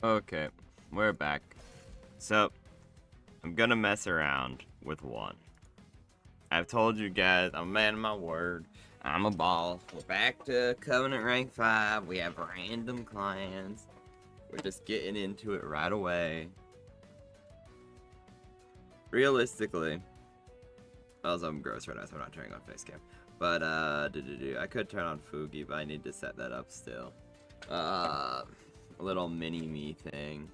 Okay, we're back. So, I'm gonna mess around with one. I've told you guys, I'm a man of my word. I'm a boss. We're back to Covenant Rank 5. We have random clients. We're just getting into it right away. Realistically, also I'm gross right now, so I'm not turning on face cam. But, I could turn on Fugi, but I need to set that up still. A little mini-me thing.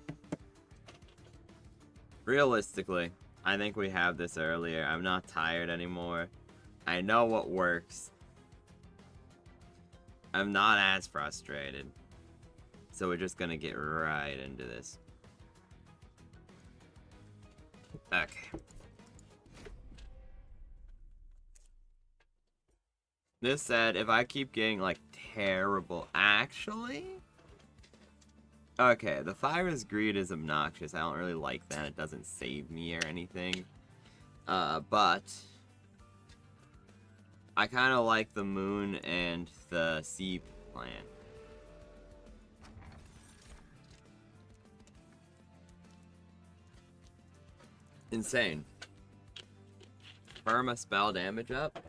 Realistically, I think we have this earlier. I'm not tired anymore. I know what works. I'm not as frustrated. So we're just gonna get right into this. Okay. This said, if I keep getting, like, terrible... Actually? Okay, the Fire's Greed is obnoxious. I don't really like that. It doesn't save me or anything. But... I kind of like the Moon and the Sea plan. Insane. Perma spell damage up?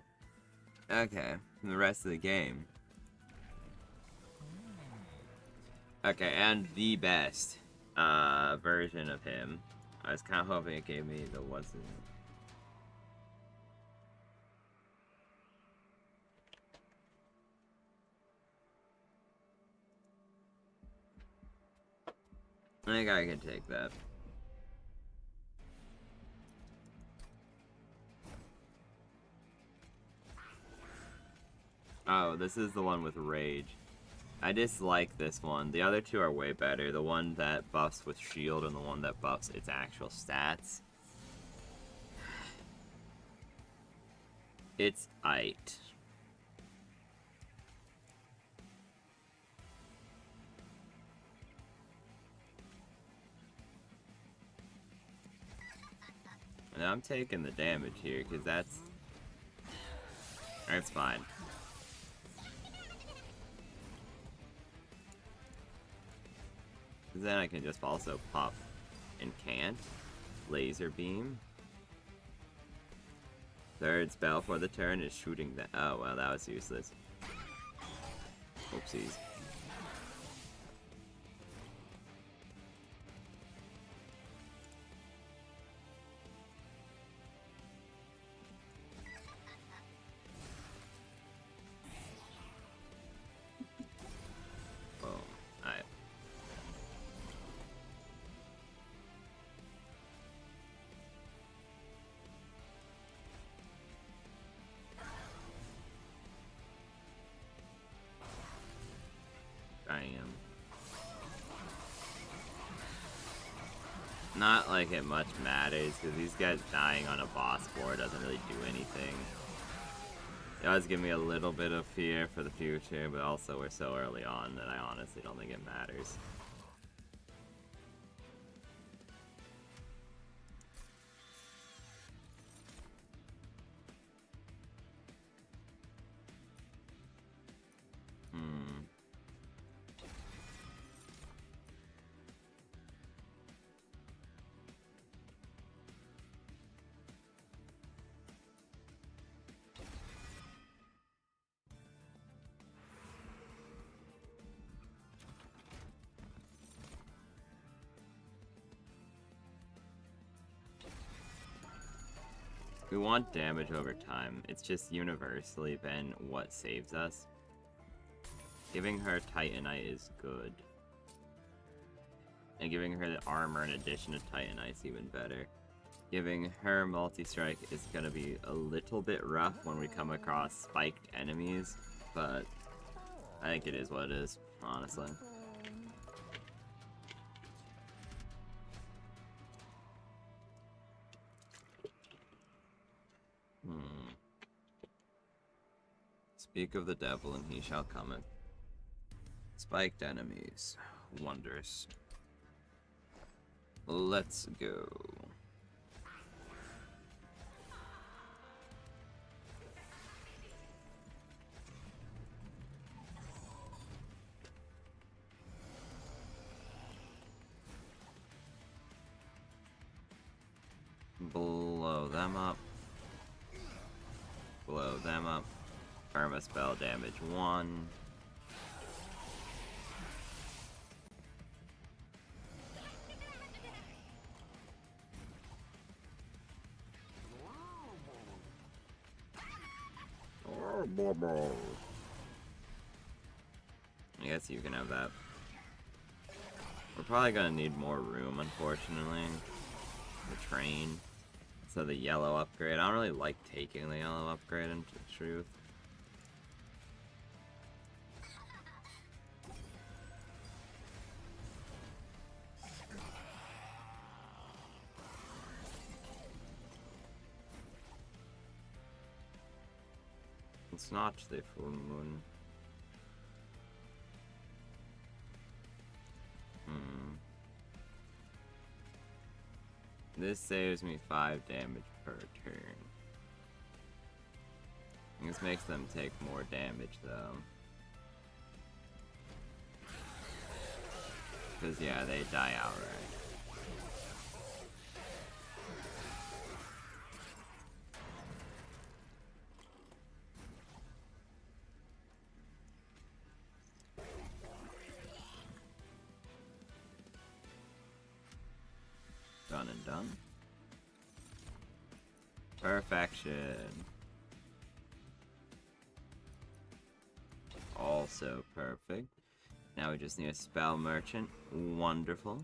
Okay, from the rest of the game. Okay, and the best version of him. I was kind of hoping it gave me the what's in it. I think I can take that. Oh, this is the one with Rage. I dislike this one. The other two are way better. The one that buffs with shield and the one that buffs its actual stats. It's aight. And I'm taking the damage here, because that's fine. Then I can just also pop Incant, Laser Beam. Third spell for the turn is shooting that. Oh, well, that was useless. Oopsies. Boom. Alright. I am. Not like it much matters, because these guys dying on a boss board doesn't really do anything. It does give me a little bit of fear for the future, but also we're so early on that I honestly don't think it matters. We want damage over time. It's just universally been what saves us. Giving her Titanite is good. And giving her the armor in addition to Titanite is even better. Giving her multi-strike is gonna be a little bit rough when we come across spiked enemies, but I think it is what it is, honestly. Speak of the devil and he shall cometh. Spiked enemies. Wondrous. Let's go. Blow them up. Blow them up. Perma spell damage 1. I guess you can have that. We're probably gonna need more room, unfortunately. The train. So the yellow upgrade. I don't really like taking the yellow upgrade, into truth. It's not the full moon. This saves me 5 damage per turn. This makes them take more damage though. Because yeah, they die outright. Done and done. Perfection. Also perfect. Now we just need a spell merchant. Wonderful.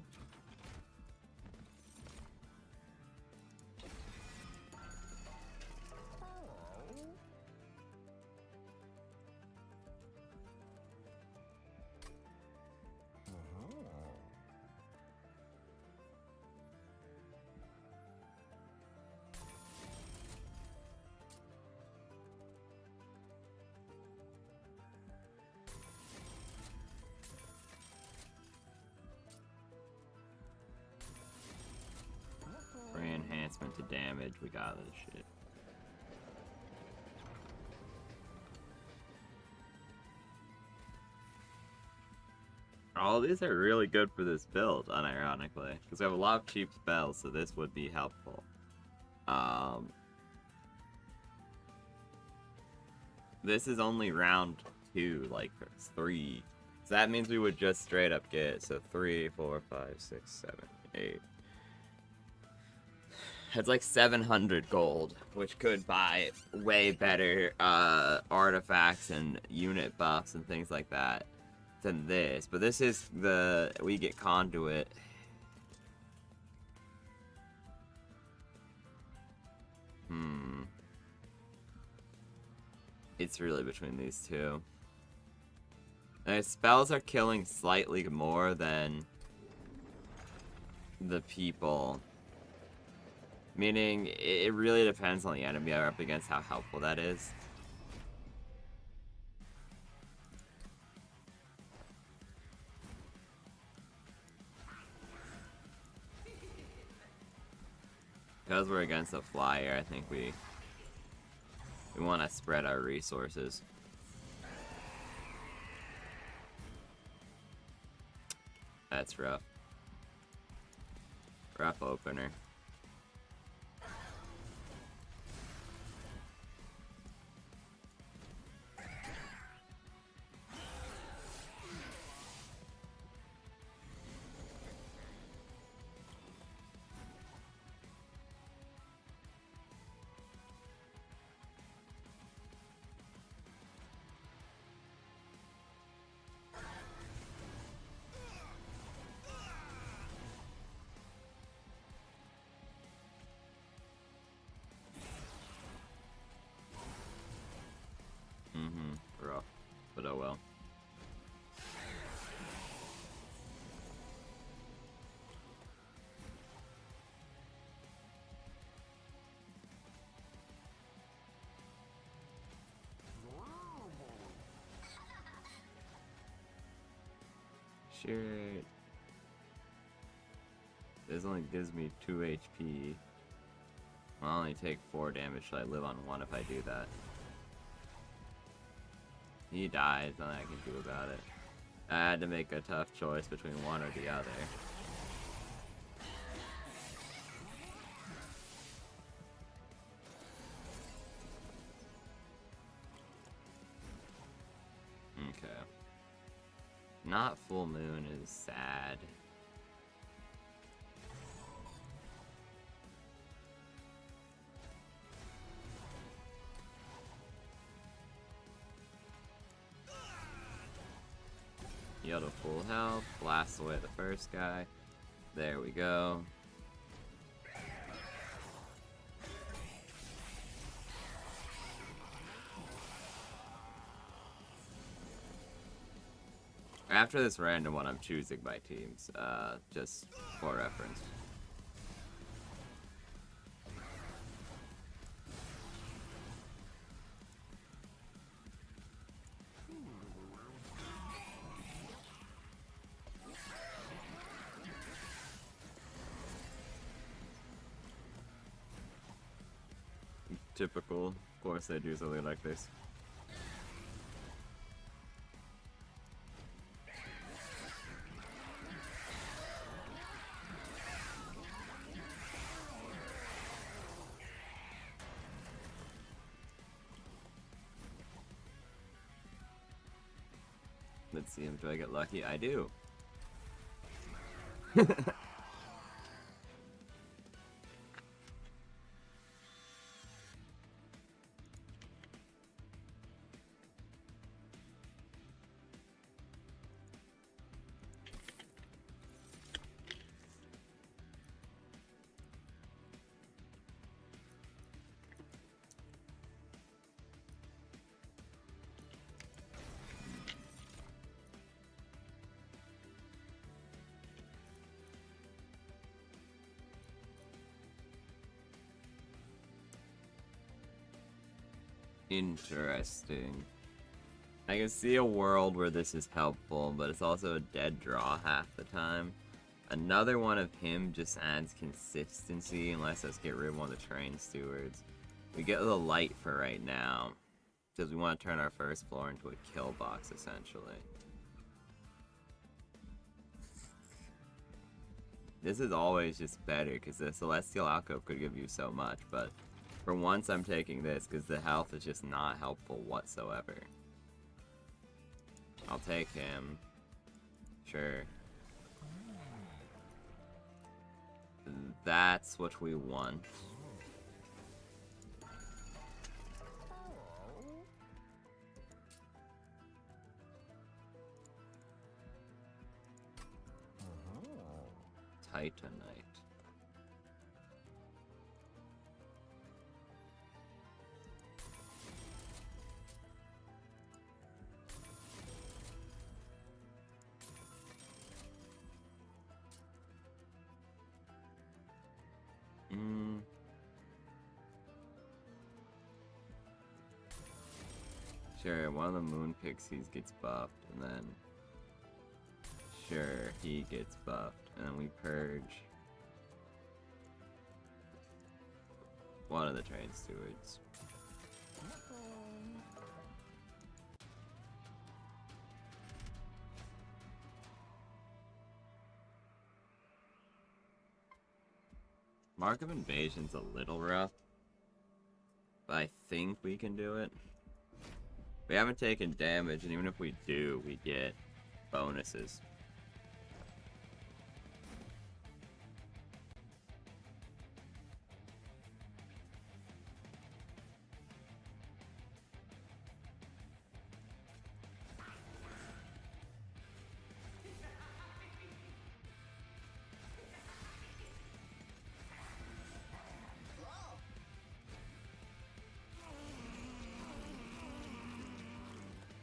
Enhancement to damage, we got this shit. All these are really good for this build, unironically, because we have a lot of cheap spells, so this would be helpful. This is only round 2, like 3. So that means we would just straight up get, so 3, 4, 5, 6, 7, 8. It's like 700 gold, which could buy way better artifacts and unit buffs and things like that than this. But this is we get conduit. It's really between these two. And spells are killing slightly more than the people. Meaning, it really depends on the enemy you're up against, how helpful that is. Because we're against a flyer, I think we want to spread our resources. That's rough. Rough opener. Rough, but oh well. Shit. This only gives me 2 HP. I'll only take 4 damage, so I live on 1 if I do that. He dies, nothing I can do about it. I had to make a tough choice between one or the other. Okay. Not full moon is sad. Heal to full health, blast away the first guy. There we go. After this random one, I'm choosing my teams, just for reference. Typical. Of course they do something like this. Let's see, do I get lucky? I do. Interesting. I can see a world where this is helpful, but it's also a dead draw half the time. Another one of him just adds consistency, unless let's get rid of one of the train stewards. We get the light for right now, because we want to turn our first floor into a kill box, essentially. This is always just better, because the Celestial Alcove could give you so much, but for once I'm taking this, because the health is just not helpful whatsoever. I'll take him. Sure. That's what we want. Titanite. Sure, one of the moon pixies gets buffed, and then sure, he gets buffed, and then we purge one of the train stewards. Mark of Invasion's a little rough, but I think we can do it. We haven't taken damage, and even if we do, we get bonuses.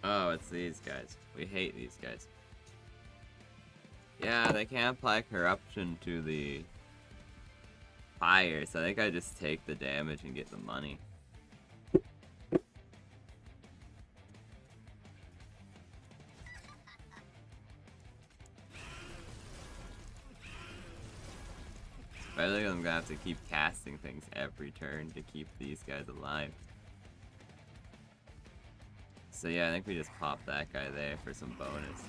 Oh, it's these guys. We hate these guys. Yeah, they can't apply corruption to the fire, so I think I just take the damage and get the money. I think I'm gonna have to keep casting things every turn to keep these guys alive. So yeah, I think we just pop that guy there for some bonus.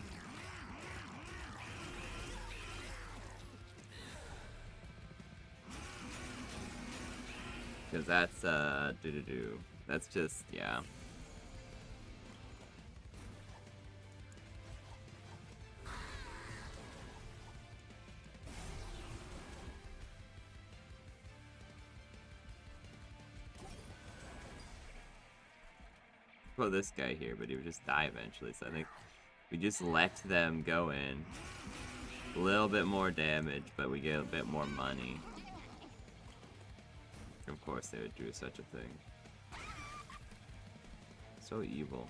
Because that's, That's just, yeah. put this guy here, but he would just die eventually. So I think we just let them go in. A little bit more damage, but we get a bit more money. Of course they would do such a thing. So evil.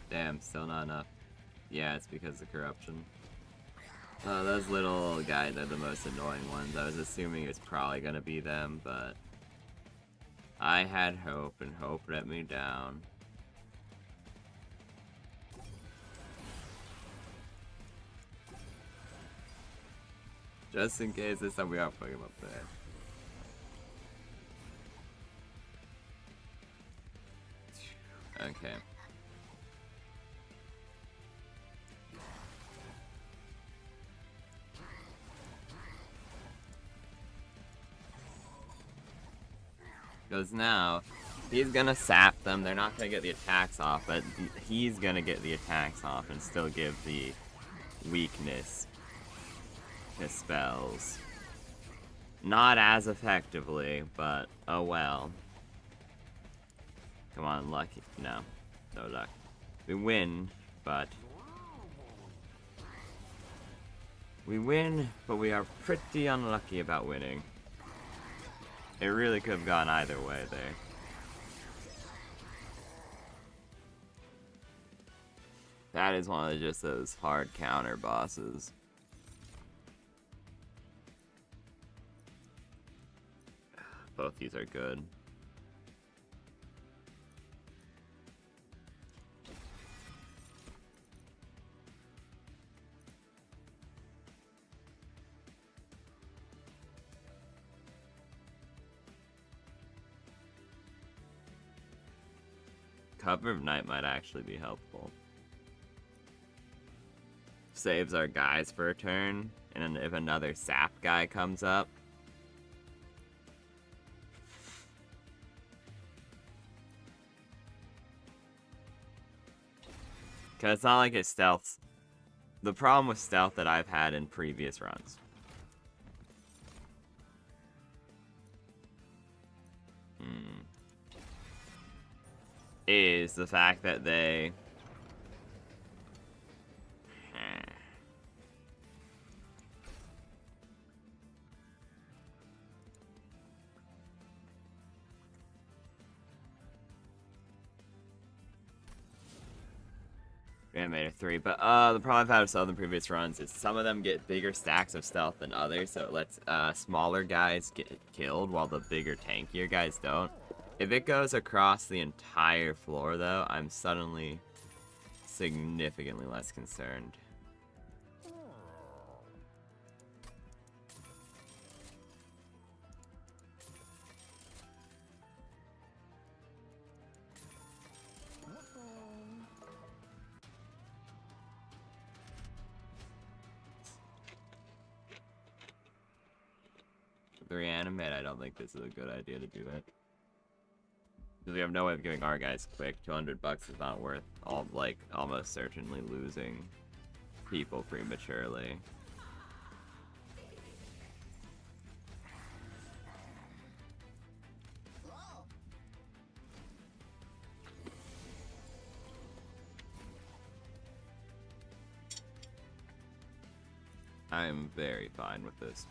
Damn, still not enough. Yeah, it's because of corruption. Those little guys are the most annoying ones. I was assuming it's probably gonna be them, but I had hope, and hope let me down. Just in case this time we are putting him up there. Okay. Because now, he's gonna sap them, they're not gonna get the attacks off, but he's gonna get the attacks off and still give the weakness to spells. Not as effectively, but oh well. Come on, lucky. No. No luck. We win, but... We win, but we are pretty unlucky about winning. It really could have gone either way there. That is one of just those hard counter bosses. Both these are good. Cover of Night might actually be helpful. Saves our guys for a turn, and if another sap guy comes up. Cause it's not like it stealths. The problem with stealth that I've had in previous runs. Is the fact that they... Animator 3, but the problem I've had with some of the previous runs is some of them get bigger stacks of stealth than others, so it lets smaller guys get killed while the bigger tankier guys don't. If it goes across the entire floor though, I'm suddenly significantly less concerned. To reanimate, I don't think this is a good idea to do that. Because we have no way of giving our guys quick. 200 bucks is not worth almost certainly losing people prematurely. I am very fine with this.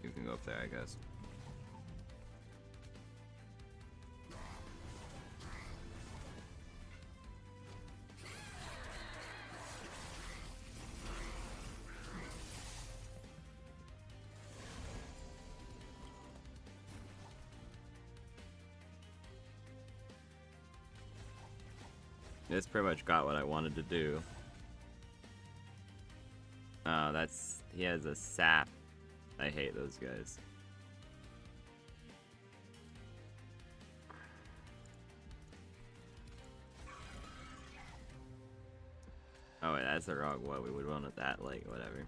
You can go up there, I guess. This pretty much got what I wanted to do. Oh, he has a sap. I hate those guys. That's the wrong way. We would run it that late, whatever.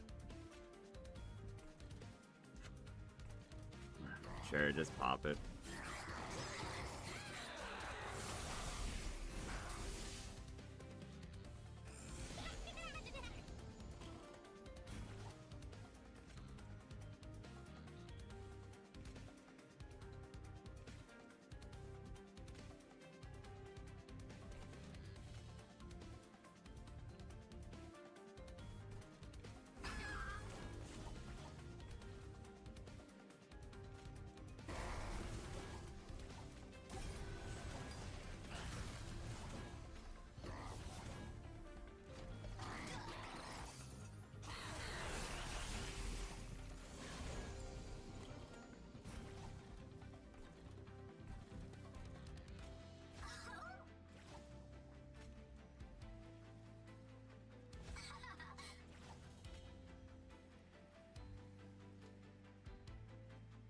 Sure, just pop it.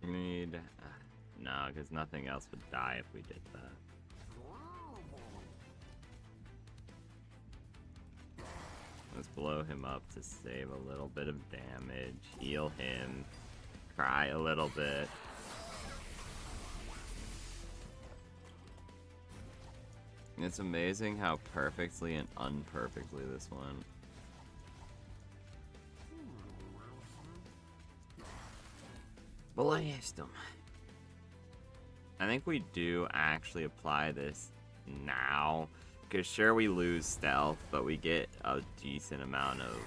Need... no, because nothing else would die if we did that. Let's blow him up to save a little bit of damage, heal him, cry a little bit. It's amazing how perfectly and unperfectly this went. Blast him. I think we do actually apply this now. Because sure, we lose stealth, but we get a decent amount of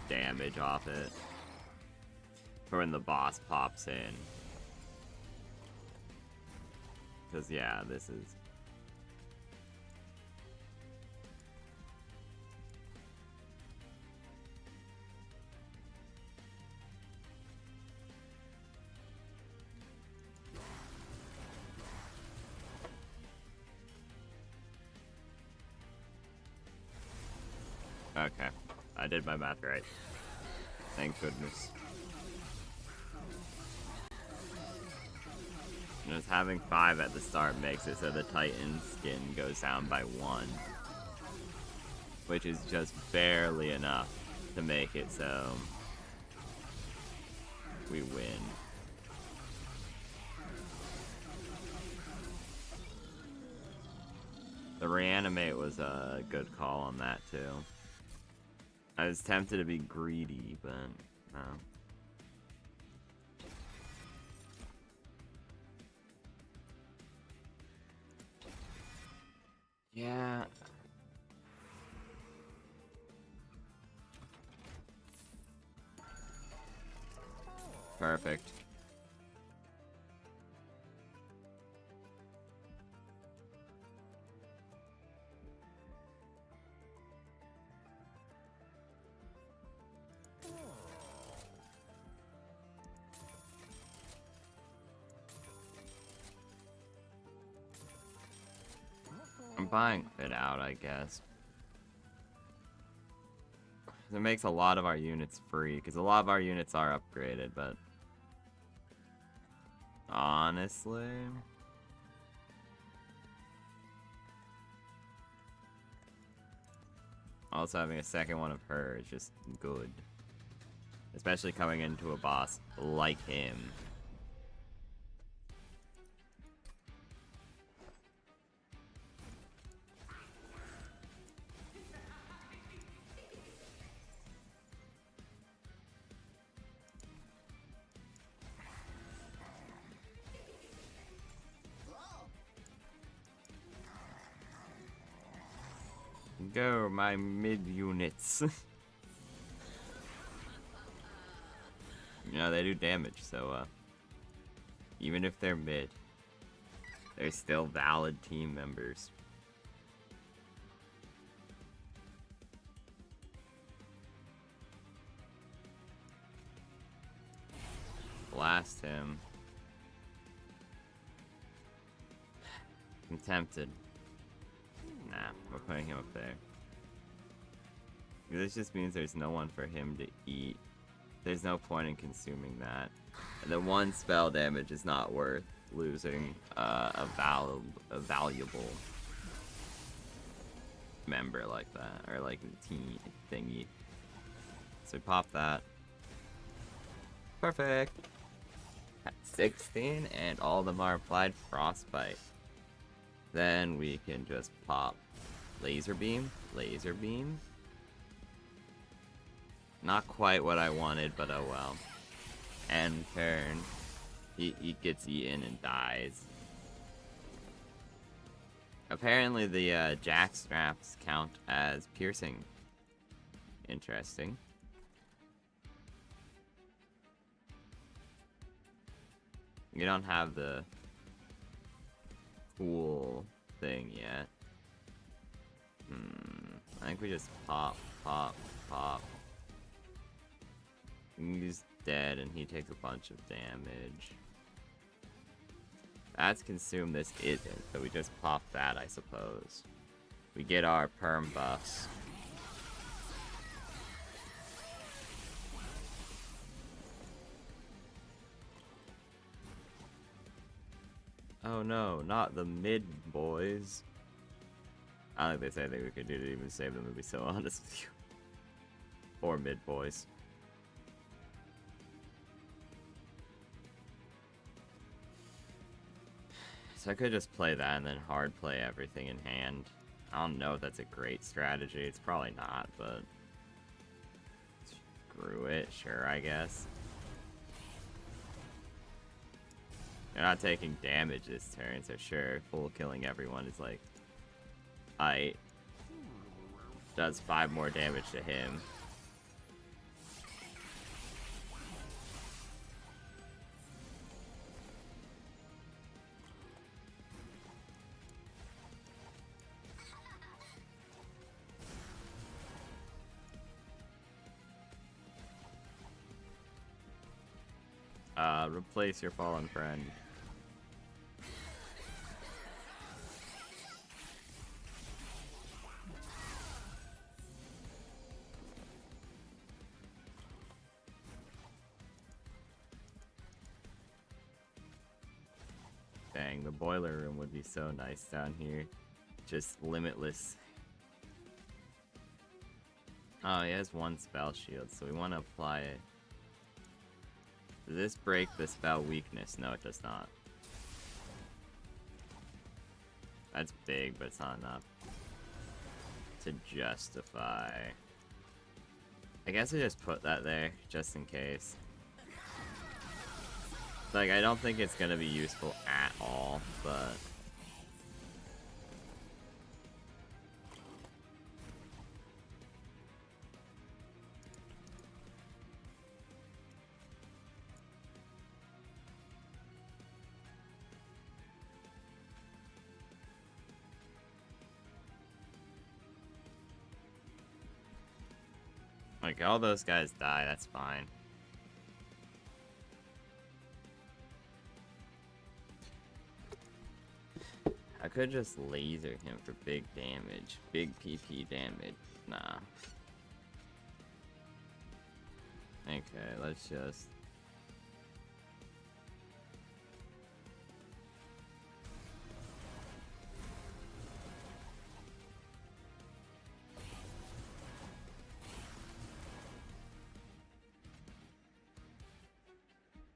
damage off it for when the boss pops in. Because, yeah, this is... Okay, I did my math right. Thank goodness. Just having 5 at the start makes it so the Titan skin goes down by 1. Which is just barely enough to make it so we win. The reanimate was a good call on that too. I was tempted to be greedy, but no. Yeah. Perfect. I'm buying Fit Out, I guess. It makes a lot of our units free, because a lot of our units are upgraded, but... honestly... also having a second one of her is just good. Especially coming into a boss like him. Go, my mid units. You know, they do damage, so even if they're mid, they're still valid team members. Blast him. I'm tempted. Nah, we're putting him up there. This just means there's no one for him to eat. There's no point in consuming that. The one spell damage is not worth losing a valuable member like that, or like team thingy. So we pop that. Perfect. At 16, and all of them are applied frostbite. Then we can just pop laser beam, laser beam. Not quite what I wanted, but oh well. And turn. He gets eaten and dies. Apparently the jack straps count as piercing. Interesting. You don't have the cool thing yet. I think we just pop, pop, pop. He's dead and he takes a bunch of damage. That's consumed, this isn't, so we just pop that, I suppose. We get our perm buffs. Oh no, not the mid boys. I don't think there's anything we could do to even save them, to be so honest with you. Or mid boys. So I could just play that and then hard play everything in hand. I don't know if that's a great strategy. It's probably not, but screw it. Sure, I guess. They're not taking damage this turn, so sure, full killing everyone is like... Aight. Does 5 more damage to him. Replace your fallen friend. Dang, the boiler room would be so nice down here. Just limitless. Oh, he has 1 spell shield, so we want to apply it. Does this break the spell weakness? No, it does not. That's big, but it's not enough to justify. I guess I just put that there, just in case. Like, I don't think it's gonna be useful at all, but... Like, all those guys die, that's fine. I could just laser him for big damage. Big PP damage. Nah. Okay, let's just...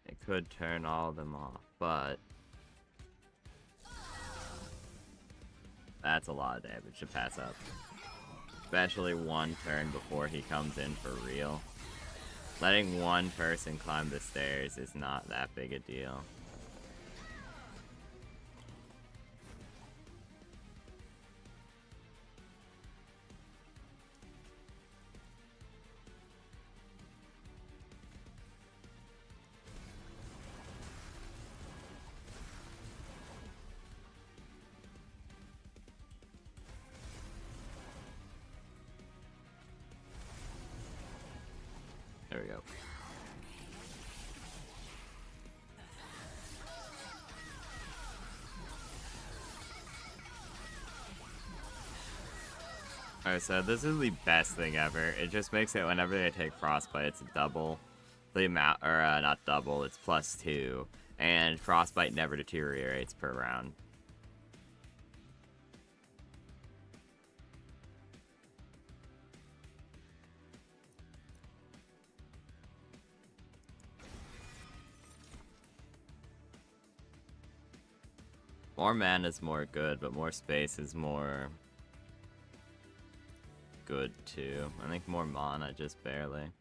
It could turn all of them off, but... That's a lot of damage to pass up. Especially 1 turn before he comes in for real. Letting 1 person climb the stairs is not that big a deal. There we go. Alright, so this is the best thing ever. It just makes it whenever they take frostbite, it's double the amount, or not double, it's +2. And frostbite never deteriorates per round. More mana is more good, but more space is more good too. I think more mana, just barely.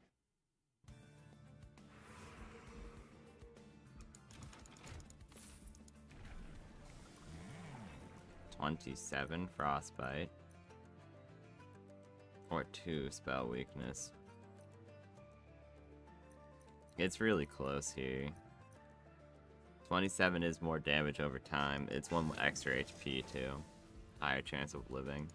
$27 frostbite. Or 2 spell weakness. It's really close here. 27 is more damage over time. It's 1 extra HP too. Higher chance of living.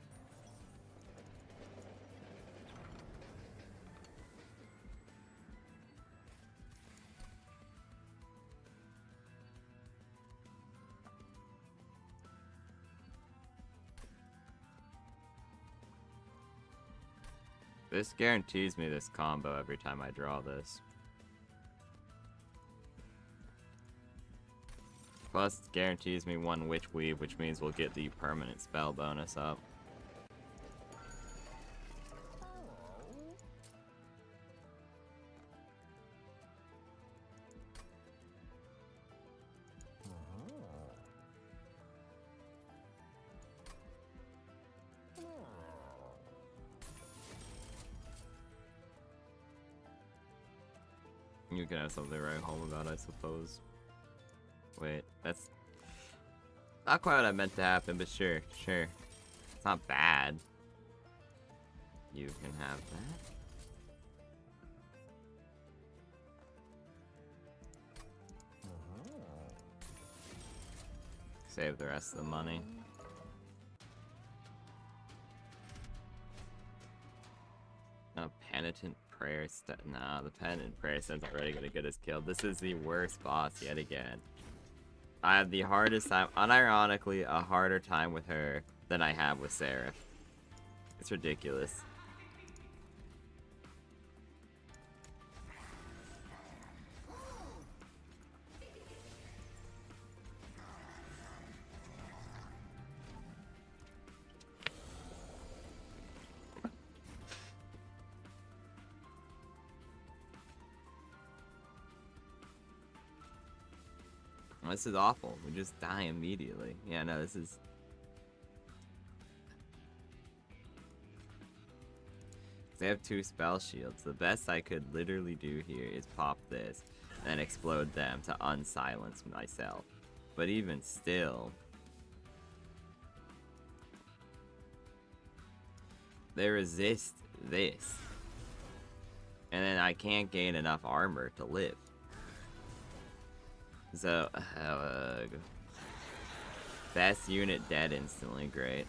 This guarantees me this combo every time I draw this. Plus, it guarantees me 1 Witch Weave, which means we'll get the permanent spell bonus up. You can have something to write home about, I suppose. Wait, that's not quite what I meant to happen, but sure. It's not bad. You can have that. Save the rest of the money. A penitent prayer nah, the penitent prayer set's already gonna get us killed. This is the worst boss yet again. I have the hardest time, unironically, a harder time with her than I have with Seraph. It's ridiculous. This is awful. We just die immediately. Yeah, no, this is... They have 2 spell shields. The best I could literally do here is pop this, and explode them to unsilence myself. But even still... They resist this. And then I can't gain enough armor to live. So, best unit dead instantly, great.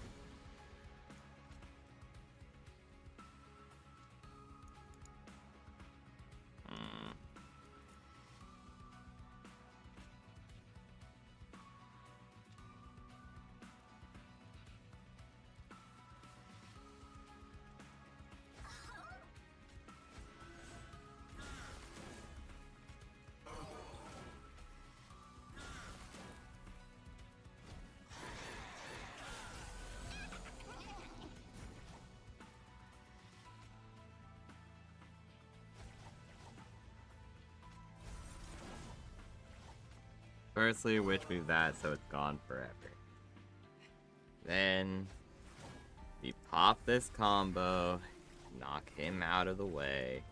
Firstly, Witch Weave that so it's gone forever. Then we pop this combo, knock him out of the way.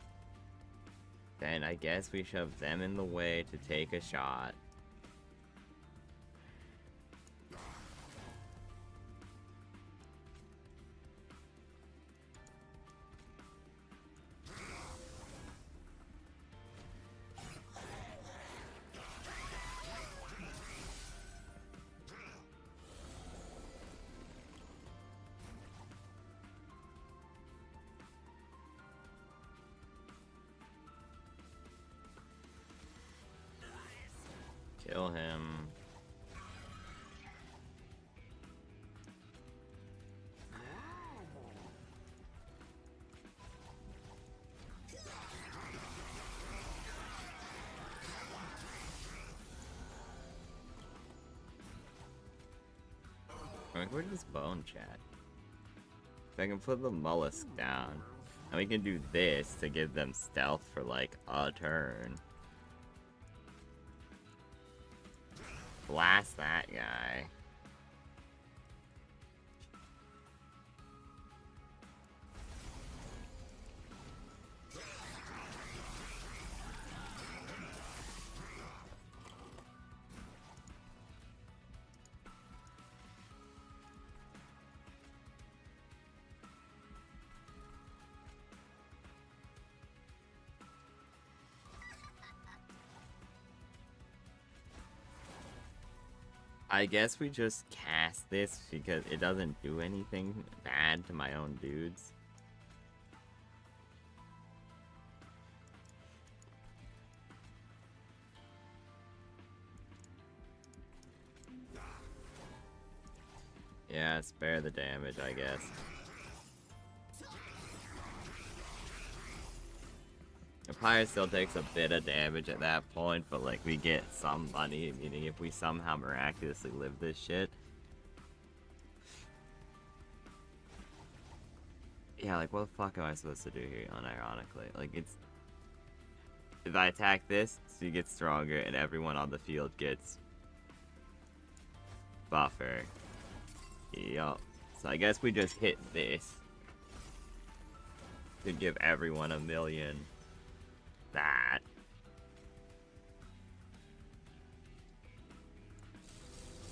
Then I guess we shove them in the way to take a shot. Kill him. Like, where does Bone chat? I can put the mollusk down. And we can do this to give them stealth for like a turn. Blast that guy. I guess we just cast this because it doesn't do anything bad to my own dudes. Yeah, spare the damage, I guess. The Pyre still takes a bit of damage at that point, but like we get some money, meaning if we somehow miraculously live this shit. Yeah, like what the fuck am I supposed to do here, unironically? Like it's... If I attack this, she gets stronger and everyone on the field gets... buffer. Yup. So I guess we just hit this. To give everyone 1,000,000. That.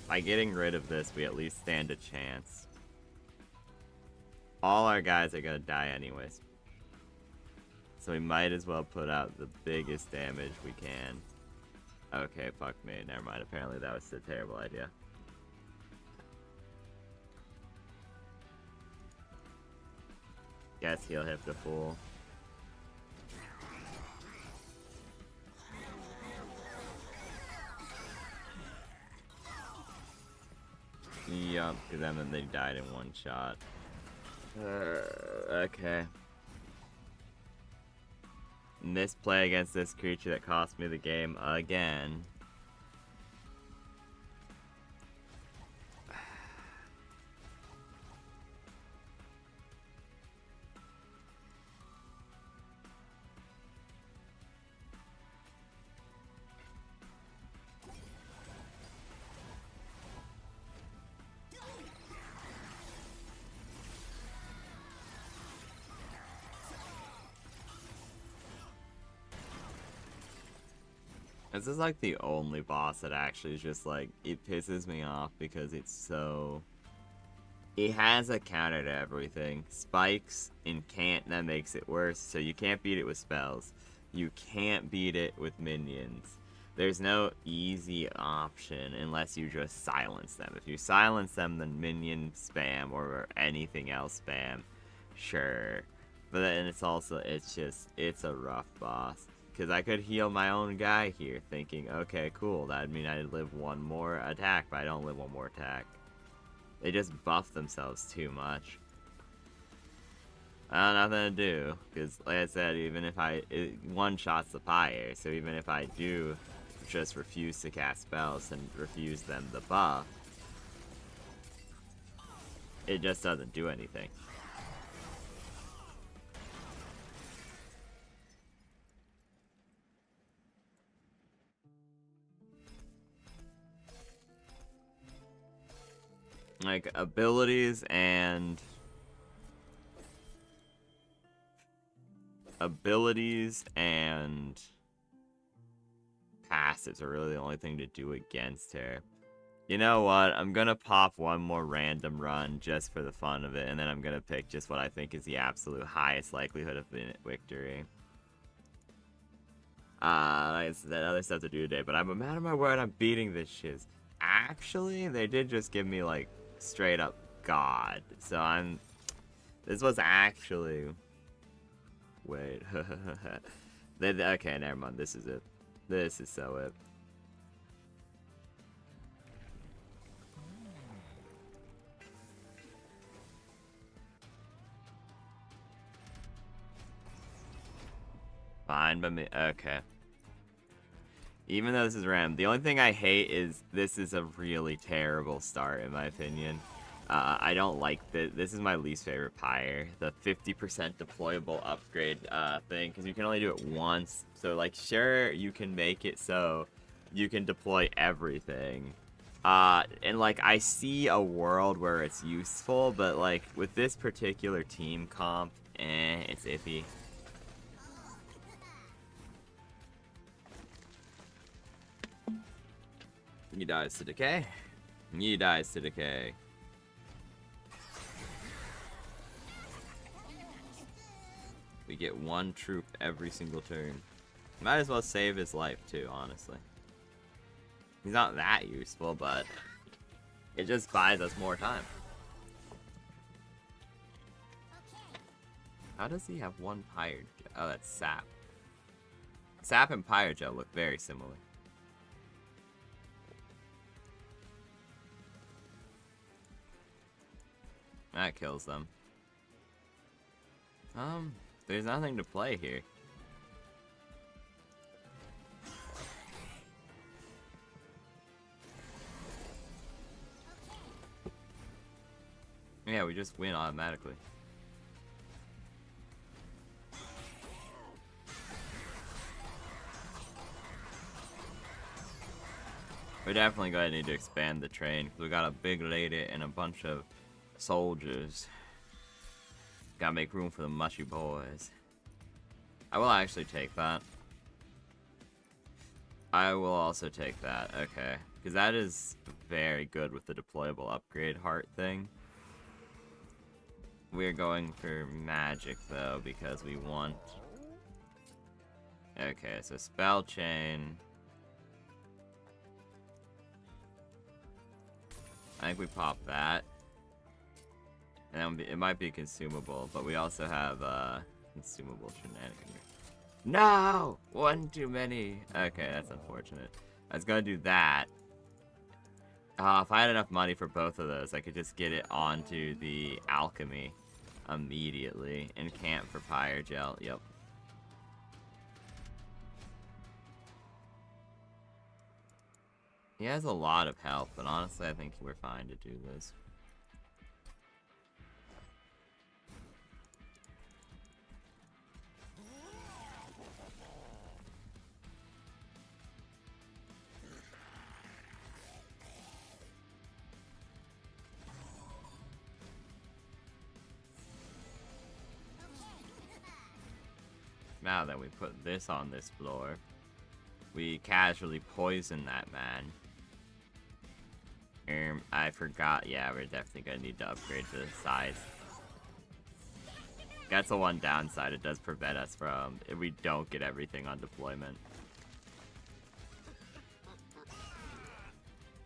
By getting rid of this, we at least stand a chance. All our guys are gonna die anyways. So we might as well put out the biggest damage we can. Okay, fuck me. Never mind. Apparently that was a terrible idea. Guess he'll hit the fool. Yup, because then they died in one shot. Okay. Misplay against this creature that cost me the game again. This is like the only boss that actually is just like, it pisses me off because it's so... It has a counter to everything. Spikes and can't, that makes it worse. So you can't beat it with spells. You can't beat it with minions. There's no easy option unless you just silence them. If you silence them, then minion spam or anything else spam. Sure. But then it's also, it's a rough boss. Because I could heal my own guy here, thinking, okay, cool, that'd mean I'd live one more attack, but I don't live one more attack. They just buff themselves too much. I don't know nothing to do, because like I said, even if it one-shots the Pyre, so even if I do just refuse to cast spells and refuse them the buff, it just doesn't do anything. Like, abilities and passives are really the only thing to do against her. You know what? I'm gonna pop one more random run just for the fun of it, and then I'm gonna pick just what I think is the absolute highest likelihood of victory. Like I said, other stuff to do today, but I'm a man of my word, I'm beating this shit. Actually, they did just give me, like, straight up God. So this was actually... Wait. Okay, never mind. This is it. This is so it. Fine by me. Okay. Even though this is random, the only thing I hate is this is a really terrible start, in my opinion. I don't like this. This is my least favorite Pyre. The 50% deployable upgrade thing, because you can only do it once. So, like, sure, you can make it so you can deploy everything. And, like, I see a world where it's useful, but, like, with this particular team comp, it's iffy. He dies to decay. He dies to decay. We get one troop every single turn. Might as well save his life too, honestly. He's not that useful, but It just buys us more time. How does he have one Pyre Gel? Oh, that's Sap. Sap and Pyre Gel look very similar. That kills them. There's nothing to play here. Yeah, we just win automatically. We're definitely going to need to expand the train, because we got a big lady and a bunch of soldiers. Gotta make room for the mushy boys. I will actually take that. I will also take that, okay. Because that is very good with the deployable upgrade heart thing. We're going for magic, though, because we want... Okay, so spell chain. I think we pop that. And then it might be consumable, but we also have consumable shenanigans. No! One too many. Okay, that's unfortunate. I was gonna do that. If I had enough money for both of those, I could just get it onto the alchemy immediately and camp for Pyre Gel. Yep. He has a lot of health, but honestly, I think we're fine to do this. Now that we put this on this floor, we casually poison that man. I forgot, yeah, we're definitely gonna need to upgrade to the size. That's the one downside, it does prevent us from, if we don't get everything on deployment.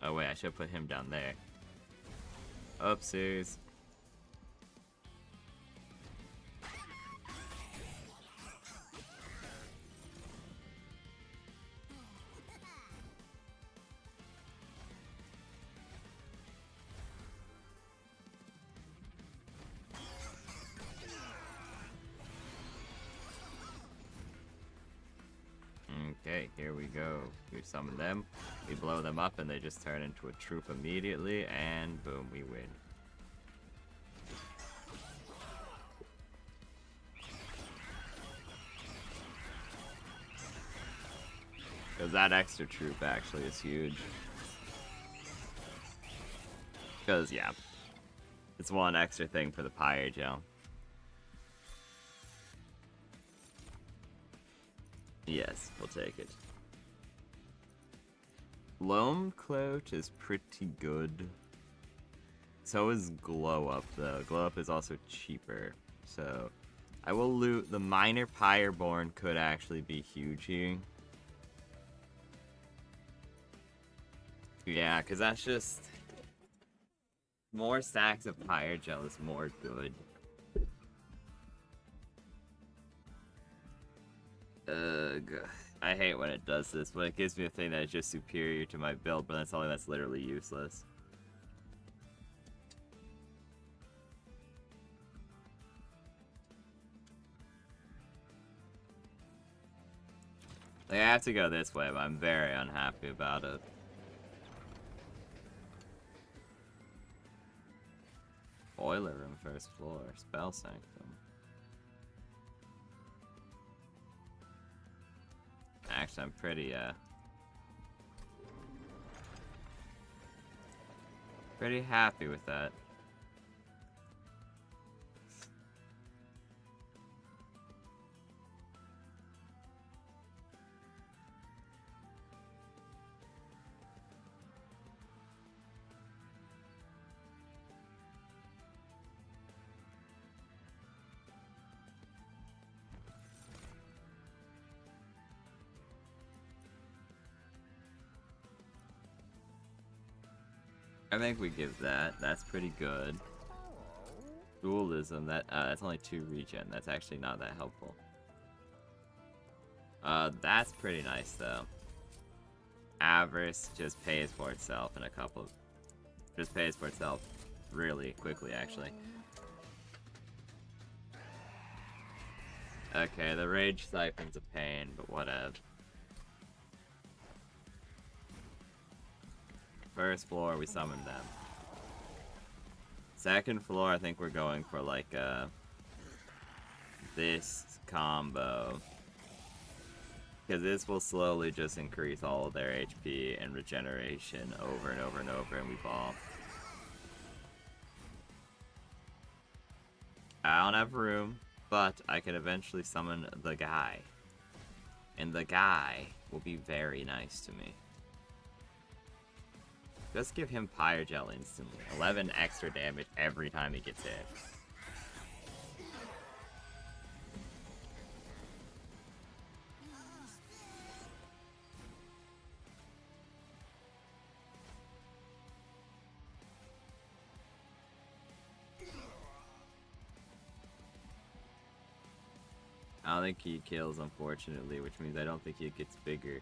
Oh wait, I should put him down there. Oopsies. Okay, here we go. We summon them, we blow them up, and they just turn into a troop immediately, and boom, we win. Because that extra troop actually is huge. Because, yeah, it's one extra thing for the Pyre Gel. Yes, we'll take it. Loam Clout is pretty good. So is Glow Up, though. Glow Up is also cheaper. So, I will loot. The Minor Pyreborn could actually be huge here. Yeah, because that's just... More stacks of Pyre Gel is more good. Ugh. I hate when it does this, but it gives me a thing that is just superior to my build, but that's something that's literally useless. Like, I have to go this way, but I'm very unhappy about it. Boiler room, first floor, spell sanctum. Actually, I'm pretty happy with that. I think we give that. That's pretty good. Dualism, that's only 2 regen. That's actually not that helpful. That's pretty nice though. Avarice just pays for itself in a couple of... Just pays for itself really quickly, actually. Okay, the Rage Siphon's a pain, but whatever. First floor, we summoned them. Second floor, I think we're going for like this combo. Because this will slowly just increase all of their HP and regeneration over and over and over, and we ball. I don't have room, but I can eventually summon the guy. And the guy will be very nice to me. Just give him Pyrogel instantly. 11 extra damage every time he gets hit. I don't think he kills, unfortunately, which means I don't think he gets bigger.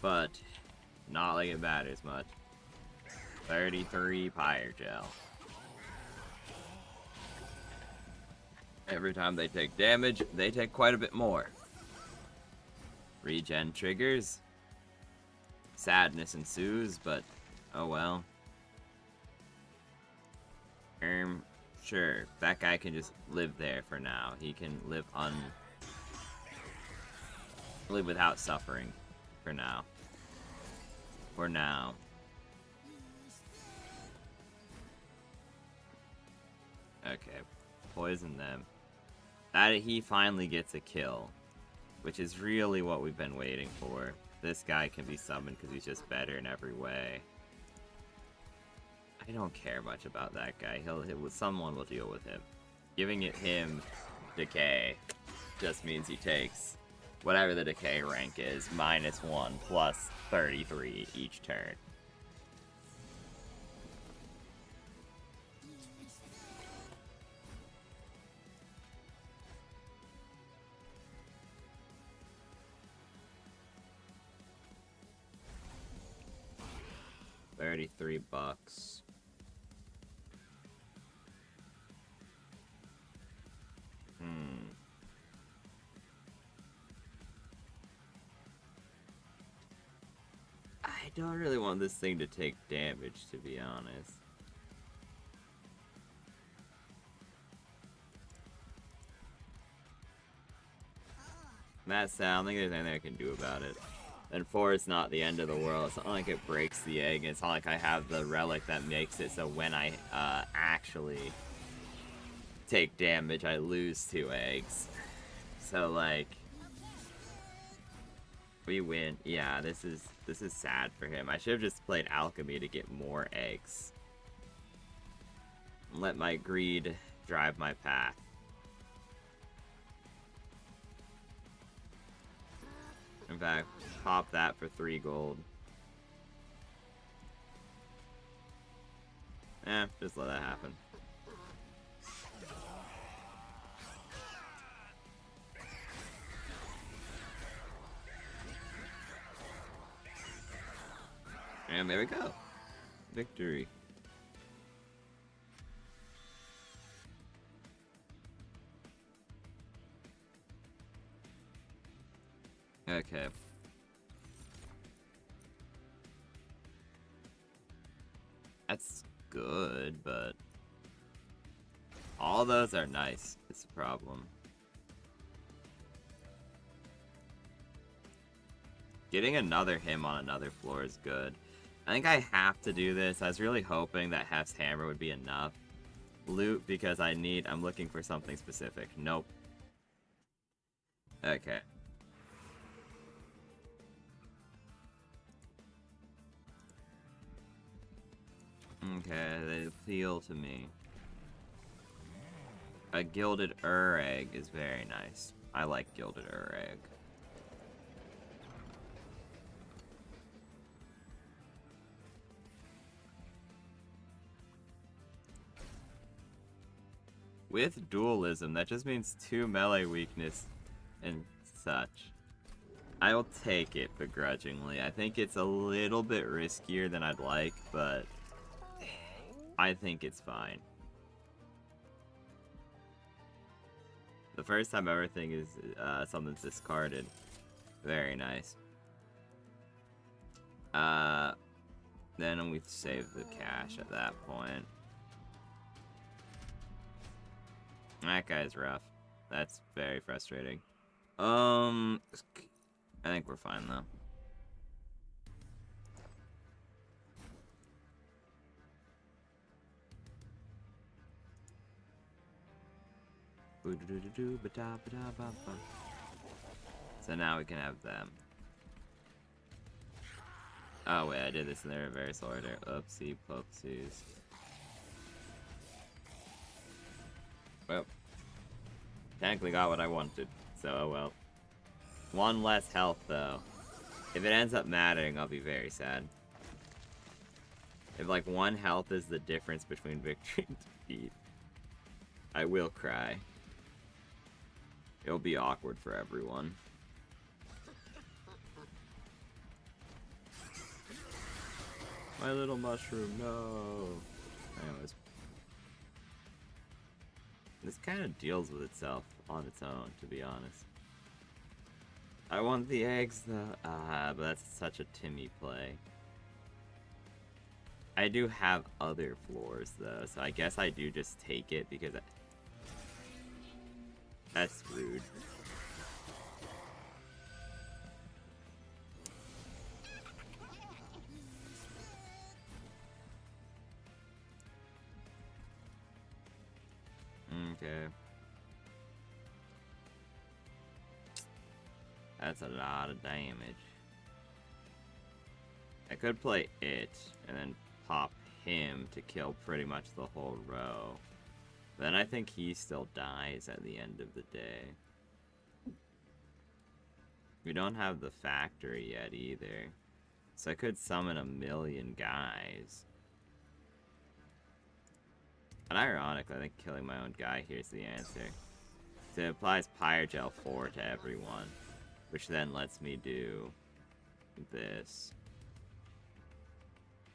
But, not like it matters much. 33 Pyrogel. Every time they take damage, they take quite a bit more. Regen triggers. Sadness ensues, but oh well. Sure, that guy can just live there for now. He can live without suffering for now. For now. Okay, poison them. That he finally gets a kill, which is really what we've been waiting for. This guy can be summoned because he's just better in every way. I don't care much about that guy. Someone will deal with him. Giving him decay just means he takes whatever the decay rank is, -1 plus 33 each turn. $33. I don't really want this thing to take damage, to be honest. That sound, I don't think there's anything I can do about it. And 4 is not the end of the world. It's not like it breaks the egg. It's not like I have the relic that makes it so when I actually take damage, I lose 2 eggs. So like, we win. Yeah, this is sad for him. I should have just played alchemy to get more eggs. Let my greed drive my path. In fact, pop that for 3 gold. Just let that happen. And there we go. Victory. Okay. That's good, but all those are nice. It's a problem. Getting another him on another floor is good. I think I have to do this. I was really hoping that Hef's hammer would be enough. Loot because I'm looking for something specific. Nope. Okay. Okay, they appeal to me. A gilded egg is very nice. I like gilded egg. With dualism, that just means 2 melee weakness and such. I will take it begrudgingly. I think it's a little bit riskier than I'd like, but I think it's fine. The first time everything is something's discarded. Very nice. Then we save the cash at that point. That guy's rough. That's very frustrating. I think we're fine though. So now we can have them. Oh wait, I did this in the reverse order. Oopsie poopsies. Well, technically got what I wanted, so oh well. 1 less health though. If it ends up mattering, I'll be very sad. If like 1 health is the difference between victory and defeat, I will cry. It'll be awkward for everyone. My little mushroom, no. Anyways. This kind of deals with itself on its own, to be honest. I want the eggs though. But that's such a Timmy play. I do have other floors though, so I guess I do just take it because that's rude. Okay. That's a lot of damage. I could play it and then pop him to kill pretty much the whole row. Then I think he still dies at the end of the day. We don't have the factory yet either. So I could summon 1,000,000 guys. And ironically, I think killing my own guy here is the answer. So it applies Pyrogel 4 to everyone, which then lets me do this.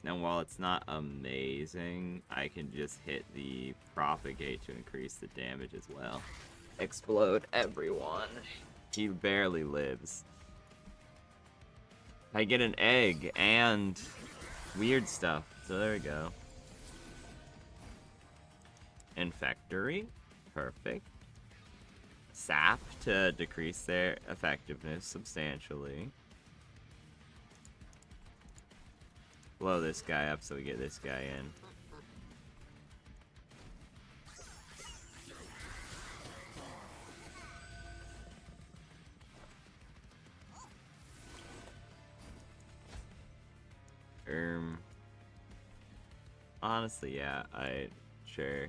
Now while it's not amazing, I can just hit the propagate to increase the damage as well. Explode everyone. He barely lives. I get an egg and weird stuff, so there we go. Infectory, perfect. Sap to decrease their effectiveness substantially. Blow this guy up so we get this guy in. Honestly, yeah, sure.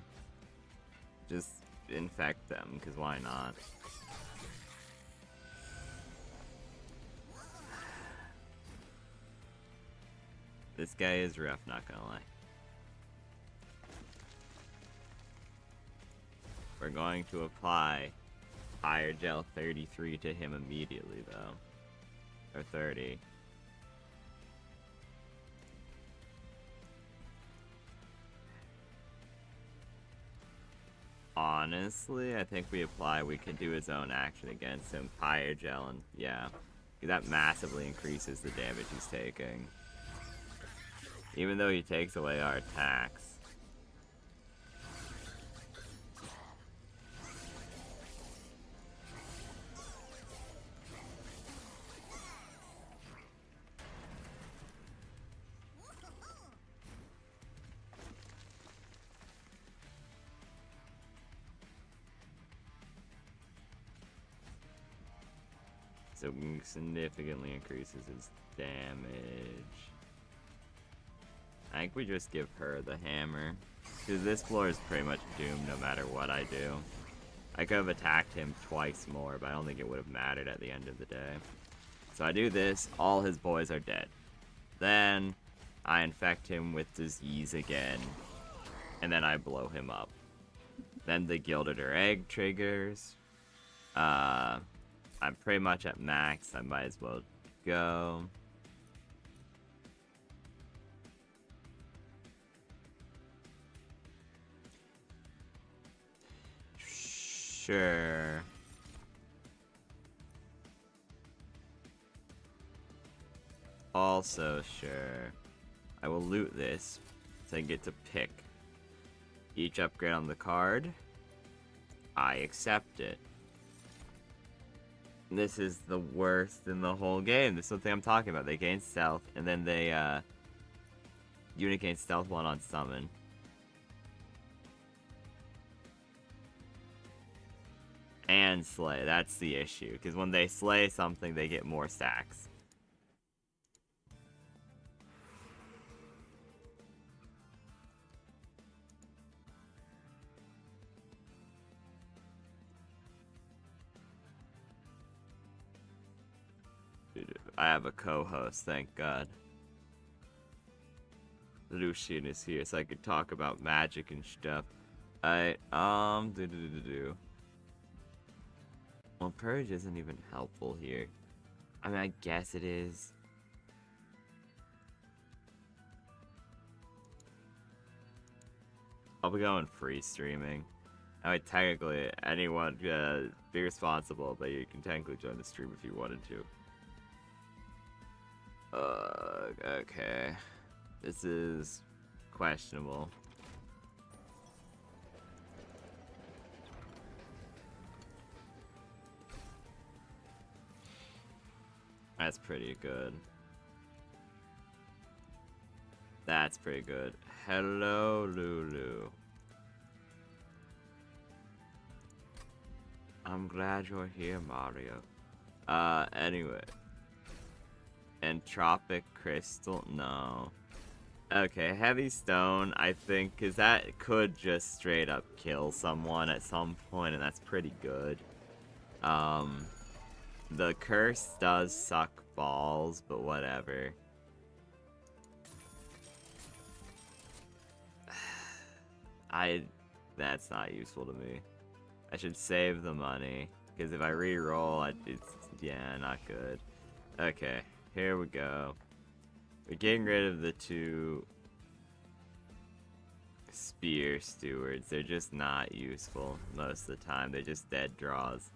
Just infect them, because why not? This guy is rough, not gonna lie. We're going to apply Pyrogel 33 to him immediately, though. Or 30. Honestly, I think we could do his own action against him. Pyrogel, and yeah. That massively increases the damage he's taking. Even though he takes away our attacks. So it significantly increases his damage. I think we just give her the hammer. Because this floor is pretty much doomed no matter what I do. I could have attacked him twice more, but I don't think it would have mattered at the end of the day. So I do this, all his boys are dead. Then I infect him with disease again. And then I blow him up. Then the gilded or egg triggers. I'm pretty much at max. I might as well go. Sure. Also, sure. I will loot this so I get to pick each upgrade on the card. I accept it. This is the worst in the whole game. This is the thing I'm talking about. They gain stealth, and then they, unit gains stealth 1 on summon. And slay. That's the issue. Because when they slay something, they get more stacks. I have a co-host, thank God. Lucian is here, so I could talk about magic and stuff. Well, Purge isn't even helpful here. I mean, I guess it is. I'll be going free streaming. I mean, technically, anyone be responsible, but you can technically join the stream if you wanted to. Okay. This is questionable. That's pretty good. That's pretty good. Hello, Lulu. I'm glad you're here, Mario. Anyway. Entropic Crystal? No. Okay, Heavy Stone, I think, because that could just straight up kill someone at some point, and that's pretty good. The Curse does suck balls, but whatever. That's not useful to me. I should save the money, because if I re-roll, yeah, not good. Okay. Here we go. We're getting rid of the 2 Spear Stewards. They're just not useful most of the time. They're just dead draws.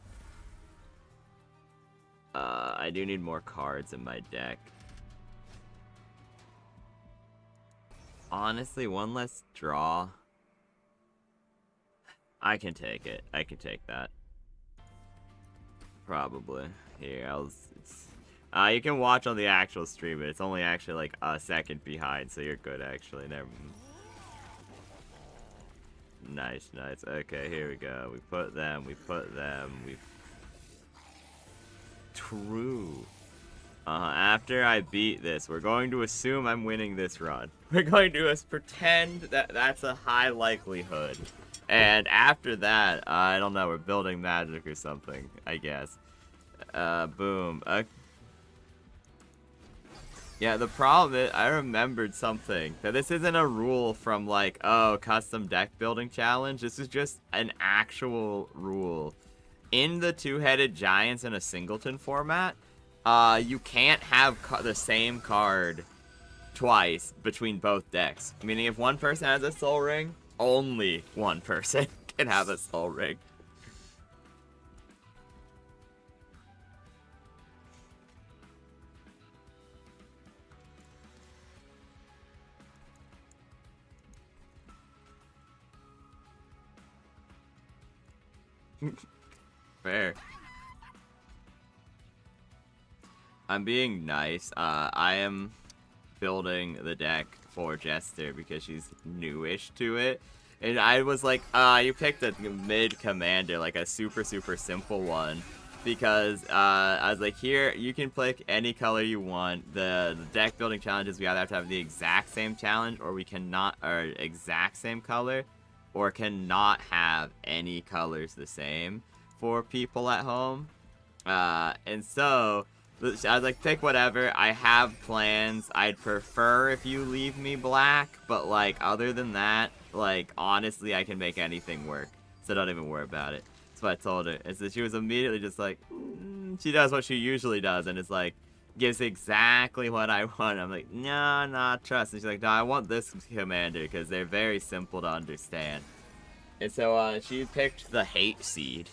I do need more cards in my deck. Honestly, 1 less draw. I can take it. I can take that. Probably. Here, you can watch on the actual stream, but it's only actually like a second behind, so you're good actually. Never. Nice, nice. Okay, here we go. We put them. True. After I beat this, we're going to assume I'm winning this run. We're going to pretend that that's a high likelihood. And after that, I don't know, we're building magic or something, I guess. Boom. Yeah, the problem is, I remembered something. That this isn't a rule from like, oh, custom deck building challenge. This is just an actual rule. In the 2-headed giants in a singleton format, you can't have the same card twice between both decks. Meaning if one person has a soul ring, only one person can have a soul ring. Fair. I'm being nice. I am building the deck for Jester because she's newish to it. And I was like, you picked a mid commander, like a super simple one. Because I was like, here, you can pick any color you want. The deck building challenges, we either have to have the exact same challenge or we cannot, or exact same color, or cannot have any colors the same for people at home. And so, I was like, pick whatever. I have plans. I'd prefer if you leave me black, but like, other than that, like, honestly, I can make anything work. so don't even worry about it. That's what I told her. And so she was immediately just like, she does what she usually does, and it's like, gives exactly what I want. I'm like, no, trust. And she's like, no, I want this commander, because they're very simple to understand. And so she picked the hate seed.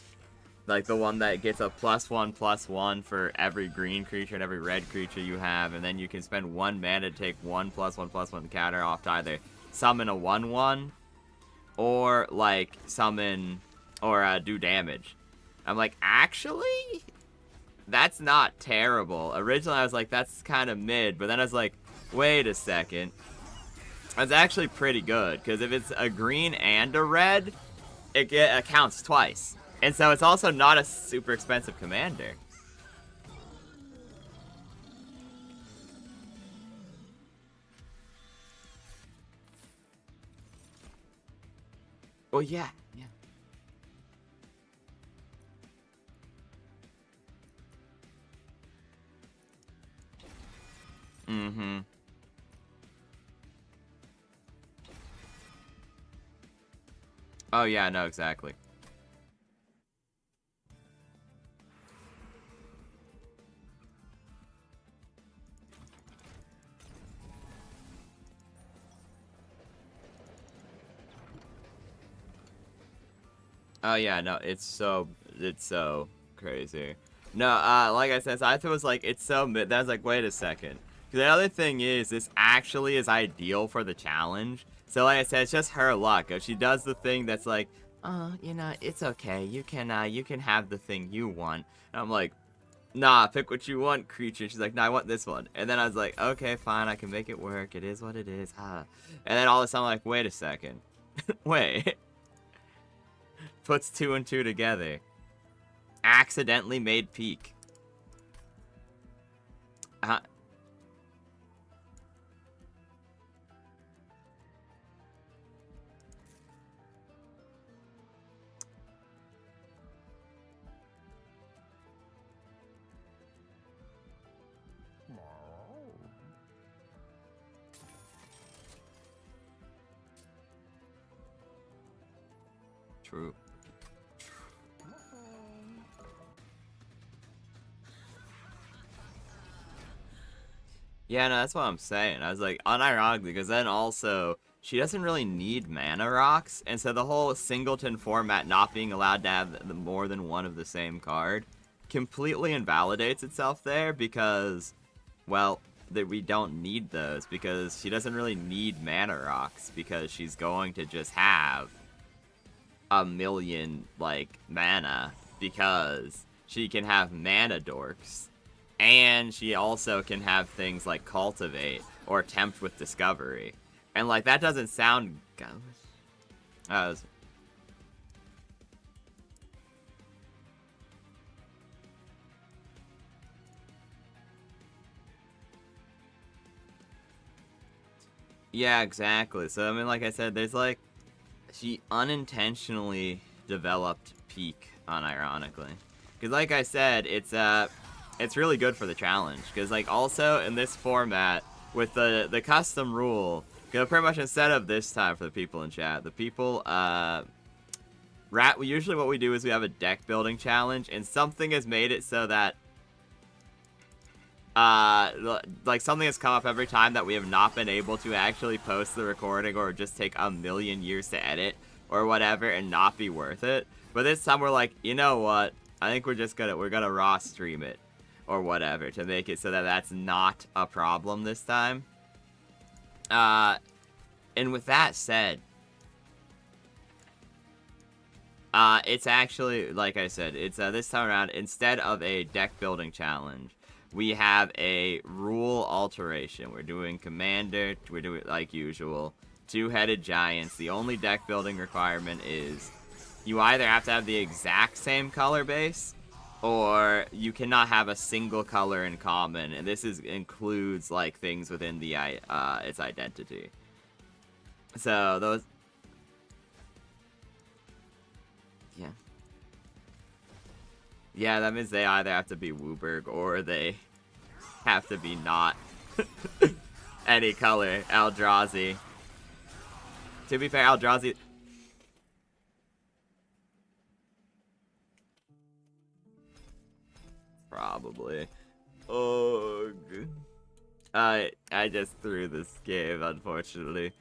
Like the one that gets a +1/+1 for every green creature and every red creature you have, and then you can spend 1 mana to take 1 +1/+1 counter off to either summon a 1/1 or like summon or do damage. I'm like, actually, that's not terrible. Originally I was like, that's kind of mid, but then I was like, wait a second, that's actually pretty good, because if it's a green and a red, it counts twice. And so it's also not a super expensive commander. Well, yeah. Mm-hmm. Oh, yeah, no, exactly. Oh yeah, no, it's so crazy. No, like I said, so I was like, it's so mid. That was like, wait a second. The other thing is, this actually is ideal for the challenge. So like I said, it's just her luck. If she does the thing that's like, oh, you know, it's okay. You can have the thing you want. And I'm like, nah, pick what you want, creature. She's like, no, I want this one. And then I was like, okay, fine, I can make it work. It is what it is. And then all of a sudden, I'm like, wait a second. Wait. Puts 2 and 2 together. Accidentally made peak. True. Yeah, no, that's what I'm saying. I was like, unironically, because then also, she doesn't really need mana rocks, and so the whole singleton format not being allowed to have more than one of the same card completely invalidates itself there, because, well, that we don't need those, because she doesn't really need mana rocks, because she's going to just have a million, like, mana, because she can have mana dorks. And she also can have things like Cultivate or Tempt with Discovery. And, like, that doesn't sound good. Yeah, exactly. So, I mean, like I said, there's, like, she unintentionally developed Peak, unironically. Because, like I said, it's really good for the challenge, because like also in this format with the custom rule, pretty much instead of this time for the people in chat, the people usually what we do is we have a deck building challenge, and something has made it so that like something has come up every time that we have not been able to actually post the recording, or just take a million years to edit or whatever and not be worth it. But this time we're like, you know what, I think we're gonna raw stream it or whatever to make it so that that's not a problem this time. And with that said, it's actually, like I said, it's this time around, instead of a deck building challenge, we have a rule alteration. We're doing commander, we're doing like usual, 2-headed giants. The only deck building requirement is you either have to have the exact same color base, or you cannot have a single color in common, and this includes like things within the its identity. So those, yeah, that means they either have to be Wooburg or they have to be not any color. Eldrazi. To be fair, Eldrazi. probably. Ugh. I just threw this game, unfortunately.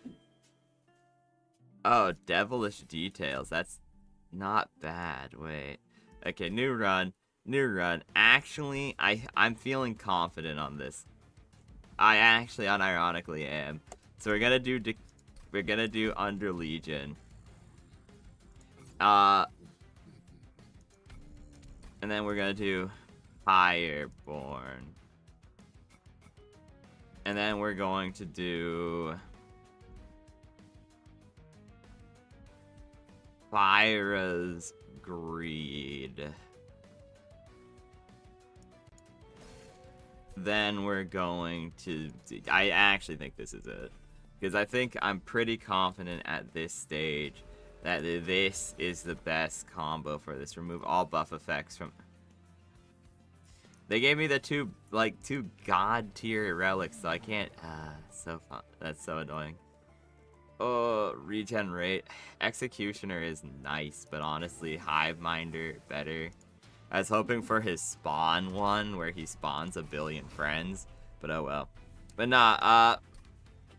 Oh, devilish details. That's not bad. Wait. Okay, new run. New run. Actually, I'm feeling confident on this. I actually unironically am. So we're gonna do Under Legion. And then we're gonna do Fireborn. And then we're going to do Fyra's Greed. Then we're going to... I actually think this is it. Because I think I'm pretty confident at this stage that this is the best combo for this. Remove all buff effects from... They gave me the two god tier relics, so I can't... so fun. That's so annoying. Oh, regenerate. Executioner is nice, but honestly, Hiveminder better. I was hoping for his spawn one, where he spawns a billion friends, but oh well. But nah,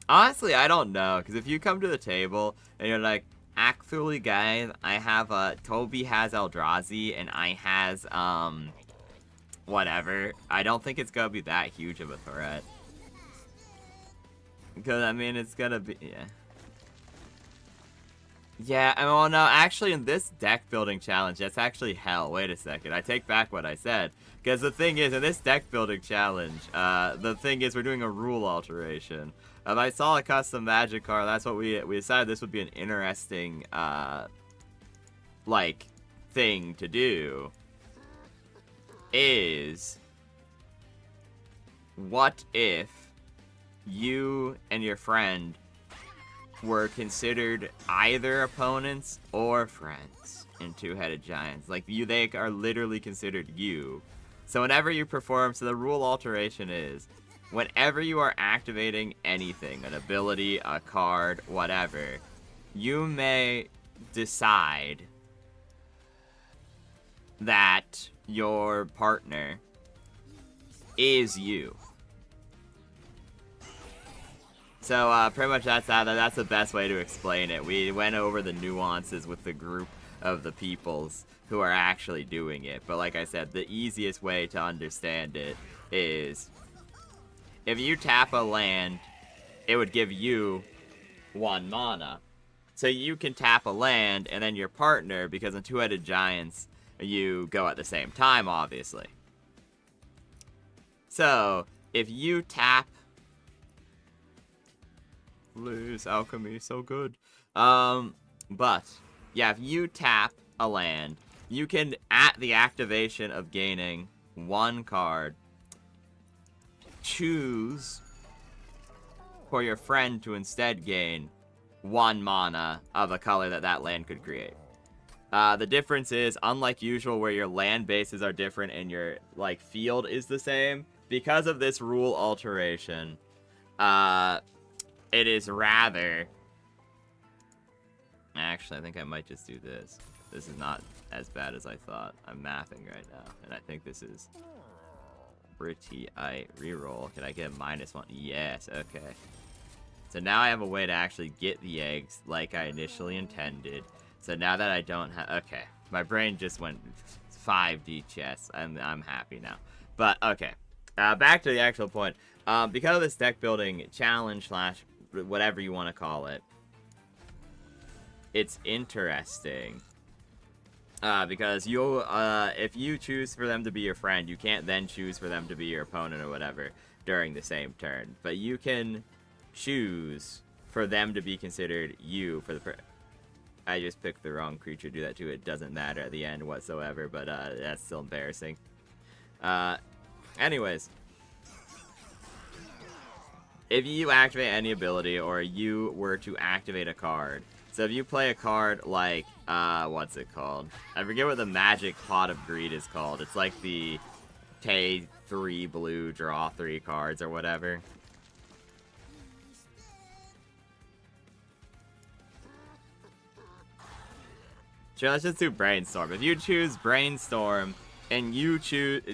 honestly, I don't know, because if you come to the table, and you're like, actually, guys, I have, Toby has Eldrazi, and I has, whatever, I don't think it's gonna be that huge of a threat. Because, I mean, it's gonna be, yeah. Yeah, well, no, actually, in this deck building challenge, that's actually hell. Wait a second, I take back what I said. Because the thing is, in this deck building challenge, the thing is, we're doing a rule alteration. I saw a custom magic card, that's what we decided this would be an interesting, like, thing to do. Is, what if you and your friend were considered either opponents or friends in Two-Headed Giants? Like, they are literally considered you. So whenever you perform, so the rule alteration is, whenever you are activating anything, an ability, a card, whatever, you may decide that your partner is you. So, pretty much that's the best way to explain it. We went over the nuances with the group of the peoples who are actually doing it. But like I said, the easiest way to understand it is, if you tap a land, it would give you 1 mana. So you can tap a land, and then your partner, because in Two-Headed Giants, you go at the same time, obviously. So, if you tap... Please, alchemy, so good. But, yeah, if you tap a land, you can, at the activation of gaining 1 card, choose for your friend to instead gain 1 mana of a color that land could create. The difference is, unlike usual where your land bases are different and your, like, field is the same, because of this rule alteration, it is rather... Actually, I think I might just do this. This is not as bad as I thought. I'm mathing right now, and I think this is pretty... I reroll. Can I get a -1? Yes, okay. So now I have a way to actually get the eggs like I initially intended. So now that I don't have... Okay, my brain just went 5D chess. I'm happy now. But, okay. Back to the actual point. Because of this deck building challenge slash whatever you want to call it, it's interesting. Because you'll, if you choose for them to be your friend, you can't then choose for them to be your opponent or whatever during the same turn. But you can choose for them to be considered you for the... I just picked the wrong creature to do that to. It doesn't matter at the end whatsoever, but that's still embarrassing. Anyways. If you activate any ability, or you were to activate a card, so if you play a card like, what's it called? I forget what the magic Pot of Greed is called. It's like the pay 3 blue, draw 3 cards, or whatever. Sure, let's just do Brainstorm. If you choose Brainstorm, and you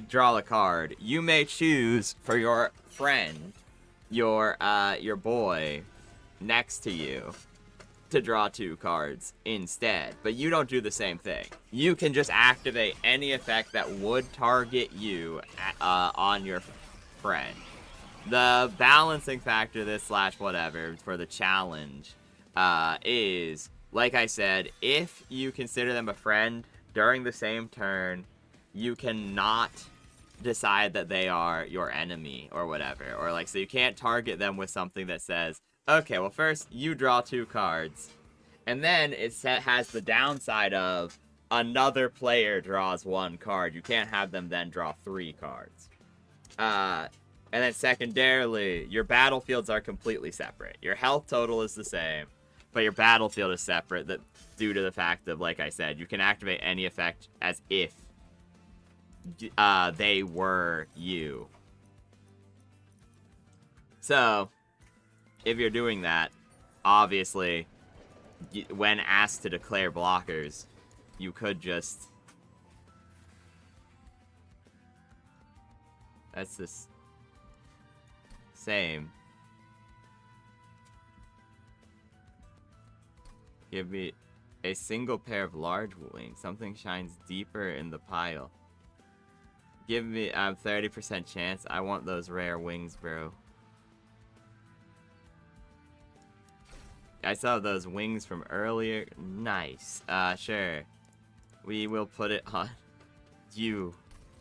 draw a card, you may choose for your friend, your boy next to you, to draw 2 cards instead. But you don't do the same thing. You can just activate any effect that would target you on your friend. The balancing factor, this / whatever, for the challenge is, like I said, if you consider them a friend during the same turn, you cannot decide that they are your enemy or whatever. Or like, so you can't target them with something that says, okay, well first you draw 2 cards, and then it has the downside of another player draws 1 card. You can't have them then draw 3 cards. And then secondarily, your battlefields are completely separate. Your health total is the same, but your battlefield is separate due to the fact of, like I said, you can activate any effect as if they were you. So, if you're doing that, obviously, when asked to declare blockers, you could just... That's the same. Give me a single pair of large wings. Something shines deeper in the pile. Give me 30% chance. I want those rare wings, bro. I saw those wings from earlier. Nice. Sure. We will put it on you.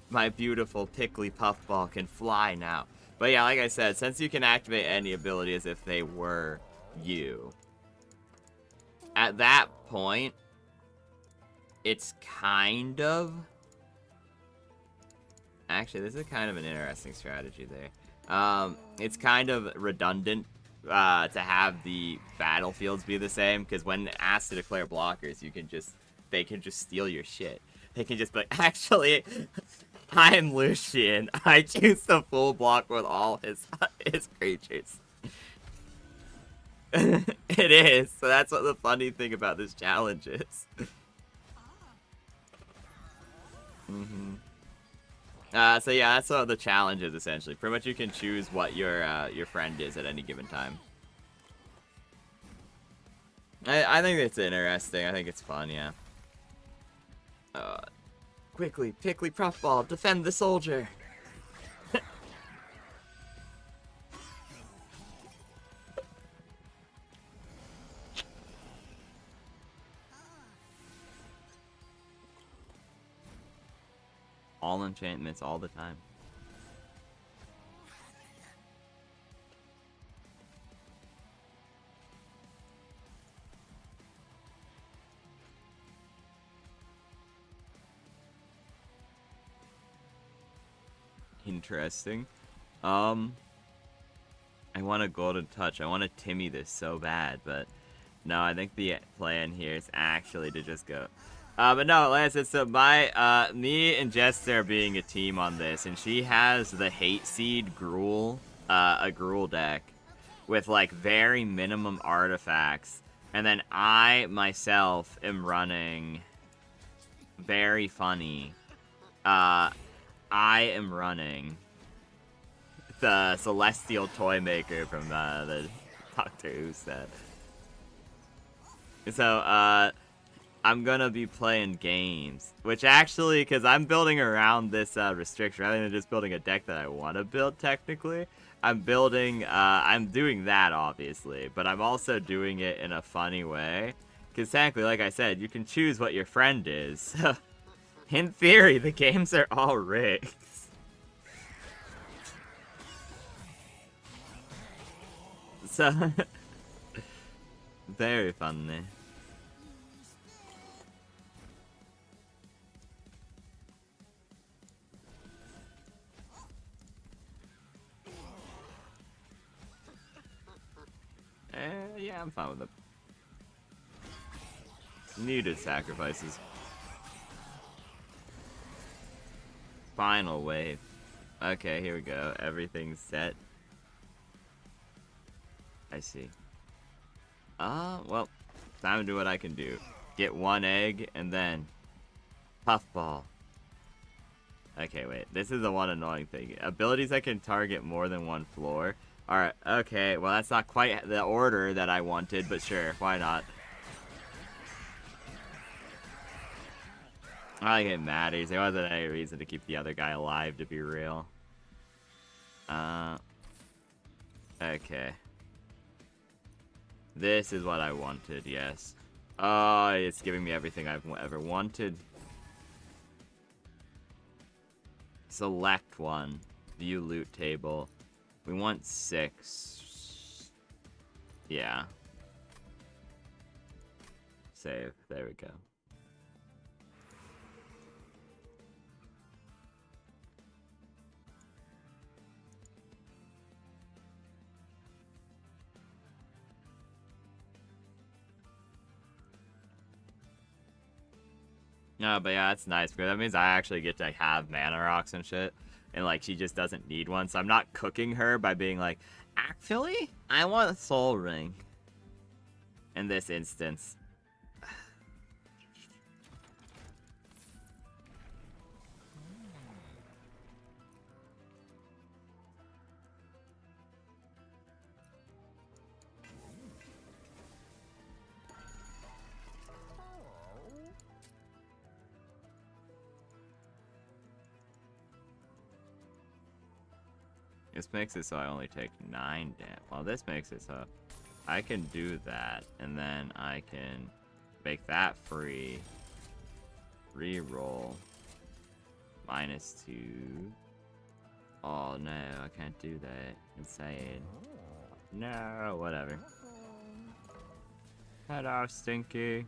My beautiful pickly puffball can fly now. But yeah, like I said, since you can activate any ability as if they were you, at that point, it's kind of... Actually, this is kind of an interesting strategy there. It's kind of redundant to have the battlefields be the same, because when asked to declare blockers, they can just steal your shit. They can just be like, actually, I'm Lucian. I choose the full block with all his creatures. It is. So that's what the funny thing about this challenge is. So yeah, that's what the challenge is essentially. Pretty much you can choose what your friend is at any given time. I think it's interesting. I think it's fun, yeah. Quickly, Pickly Puffball, defend the soldier! All enchantments all the time. Interesting. I want a golden touch. I want to Timmy this so bad, but no, I think the plan here is actually to just go. But no, like I said, so me and Jester are being a team on this, and she has the Hate Seed Gruul, a Gruul deck with like very minimum artifacts, and then I myself am running very funny. I am running the Celestial Toy Maker from the Doctor Who set. So, I'm gonna be playing games. Which actually, because I'm building around this restriction, rather than just building a deck that I want to build technically, I'm doing that obviously, but I'm also doing it in a funny way. Because technically, like I said, you can choose what your friend is. In theory, the games are all rigged. So, very funny. Yeah, I'm fine with it. Needed sacrifices. Final wave. Okay, here we go. Everything's set. I see. Well, time to do what I can do. Get 1 egg, and then Puffball. Okay, wait. This is the one annoying thing. Abilities that can target more than one floor. Alright, okay. Well, that's not quite the order that I wanted, but sure. Why not? I like it matters. There wasn't any reason to keep the other guy alive, to be real. Okay. This is what I wanted, yes. Oh, it's giving me everything I've ever wanted. Select one. View loot table. We want 6. Yeah. Save. There we go. No, but yeah, that's nice because that means I actually get to have mana rocks and shit. And like she just doesn't need one. So I'm not cooking her by being like, actually, I want a soul ring. In this instance. This makes it so I only take 9 damage. Well, this makes it so I can do that, and then I can make that free. Reroll. -2. Oh no, I can't do that. Insane. No, whatever. Head off, Stinky.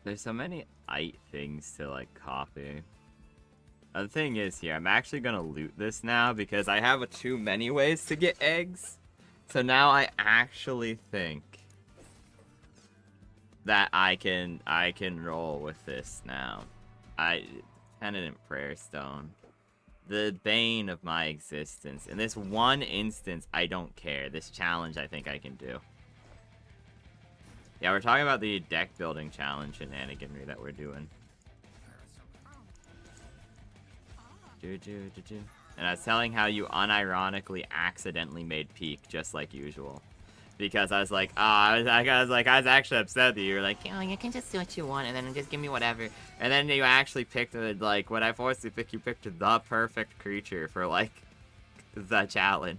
There's so many things to like copy. The thing is here, I'm actually gonna loot this now because I have too many ways to get eggs. So now I actually think that I can roll with this now. Penitent Prayer Stone. The bane of my existence. In this one instance, I don't care. This challenge I think I can do. Yeah, we're talking about the deck building challenge shenaniganry that we're doing. And I was telling how you unironically accidentally made peak just like usual. Because I was like, I was actually upset that you were like, oh, you can just do what you want and then just give me whatever. And then you actually picked, like, when I forced you to pick, you picked the perfect creature for, like, the challenge.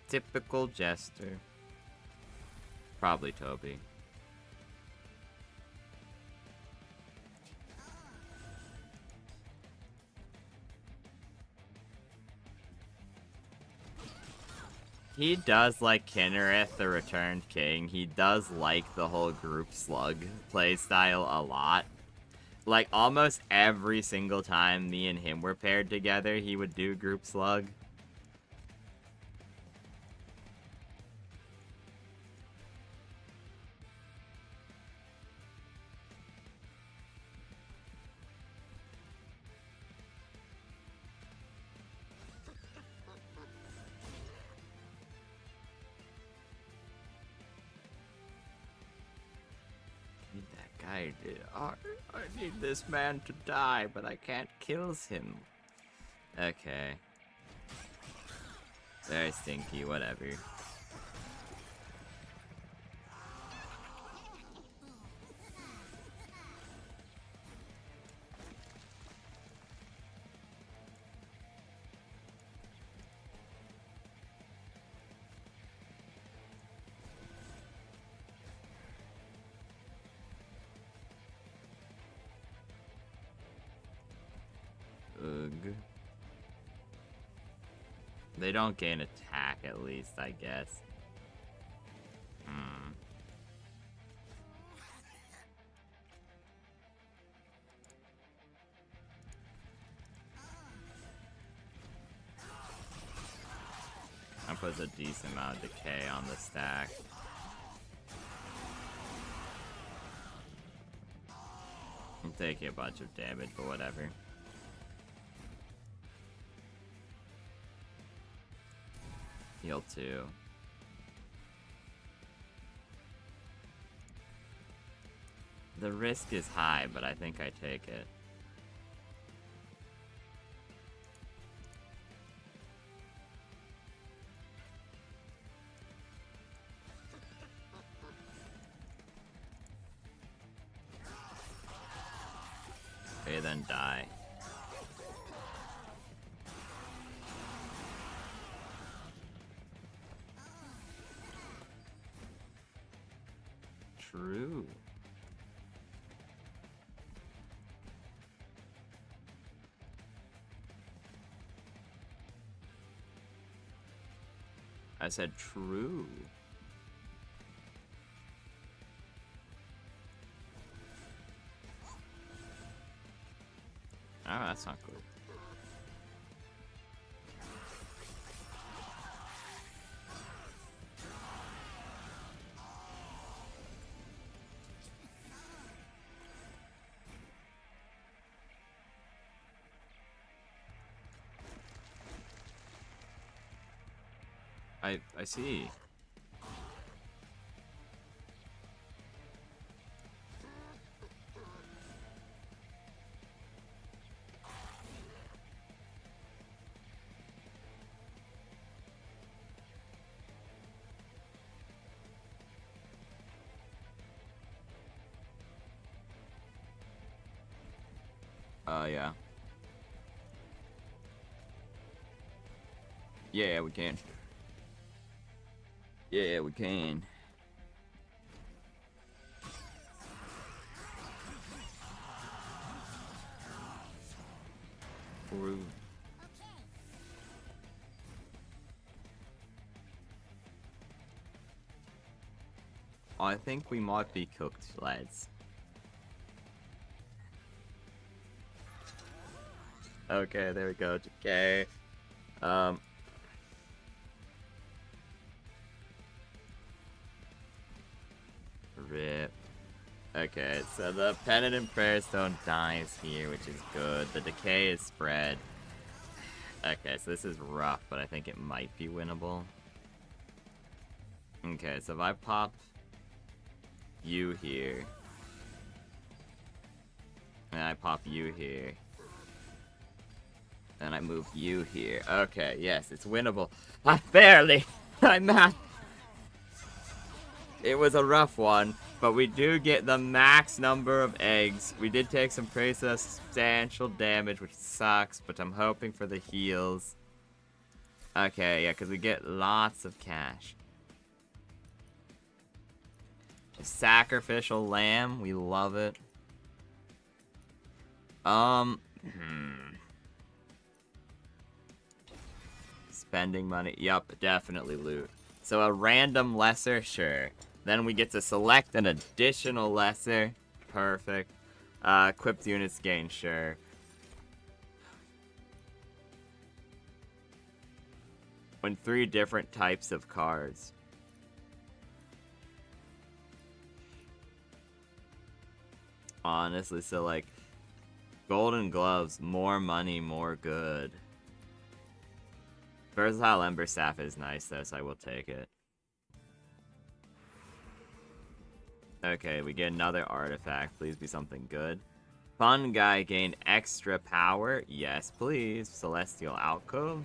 Typical jester. Probably Toby. He does like Kinnereth, the Returned King. He does like the whole group slug playstyle a lot. Like, almost every single time me and him were paired together, he would do group slug. I need this man to die, but I can't kill him. Okay. Very stinky, whatever. Ugh. They don't gain attack, at least, I guess. I put a decent amount of decay on the stack. I'm taking a bunch of damage, but whatever. Heal 2. The risk is high, but I think I take it. Okay, then die. True. I said true. Oh, that's not cool. I see. Yeah. Yeah, we can. Yeah, we can. True. I think we might be cooked, lads. Okay, there we go. Okay. Rip. Okay, so the Penitent Prayer Stone dies here, which is good. The decay is spread. Okay, so this is rough, but I think it might be winnable. Okay, so if I pop you here, and I pop you here, and I move you here. Okay, yes, it's winnable. Barely! I'm not. It was a rough one, but we do get the max number of eggs. We did take some pretty substantial damage, which sucks, but I'm hoping for the heals. Okay, yeah, because we get lots of cash. Sacrificial lamb, we love it. Spending money, yup, definitely loot. So a random lesser, sure. Then we get to select an additional lesser. Perfect. Equipped units gain, sure. When 3 different types of cards. Honestly, so like, golden gloves, more money, more good. Versatile Ember Staff is nice though, so I will take it. Okay, we get another artifact. Please be something good. Fun guy gain extra power. Yes, please. Celestial Alcove.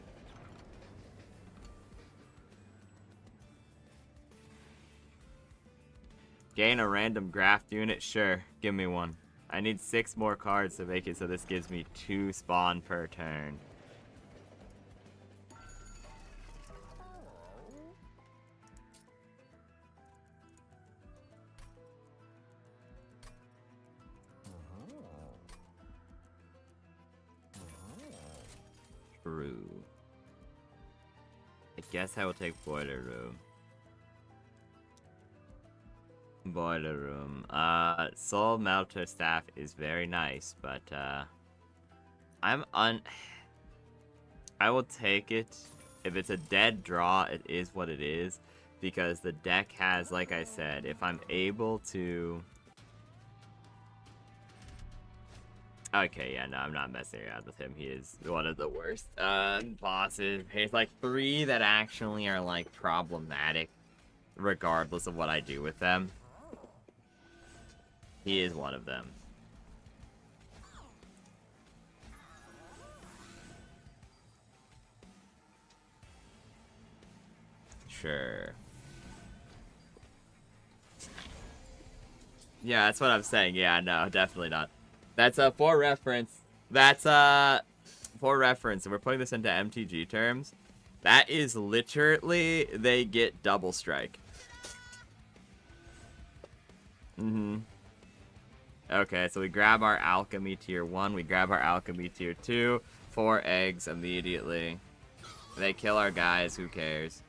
Gain a random graft unit. Sure, give me one. I need 6 more cards to make it so this gives me 2 spawn per turn. True. I guess I will take Boiler Room. Boiler Room. Soul Melter Staff is very nice, but I will take it. If it's a dead draw, it is what it is. Because the deck has, like I said, if I'm able to... Okay, yeah, no, I'm not messing around with him. He is one of the worst bosses. There's like 3 that actually are like problematic, regardless of what I do with them. He is one of them. Sure. Yeah, that's what I'm saying. Yeah, no, definitely not. That's for reference. That's for reference. And we're putting this into MTG terms. That is literally they get double strike. Okay, so we grab our alchemy tier 1, we grab our alchemy tier 2, 4 eggs immediately. They kill our guys, who cares?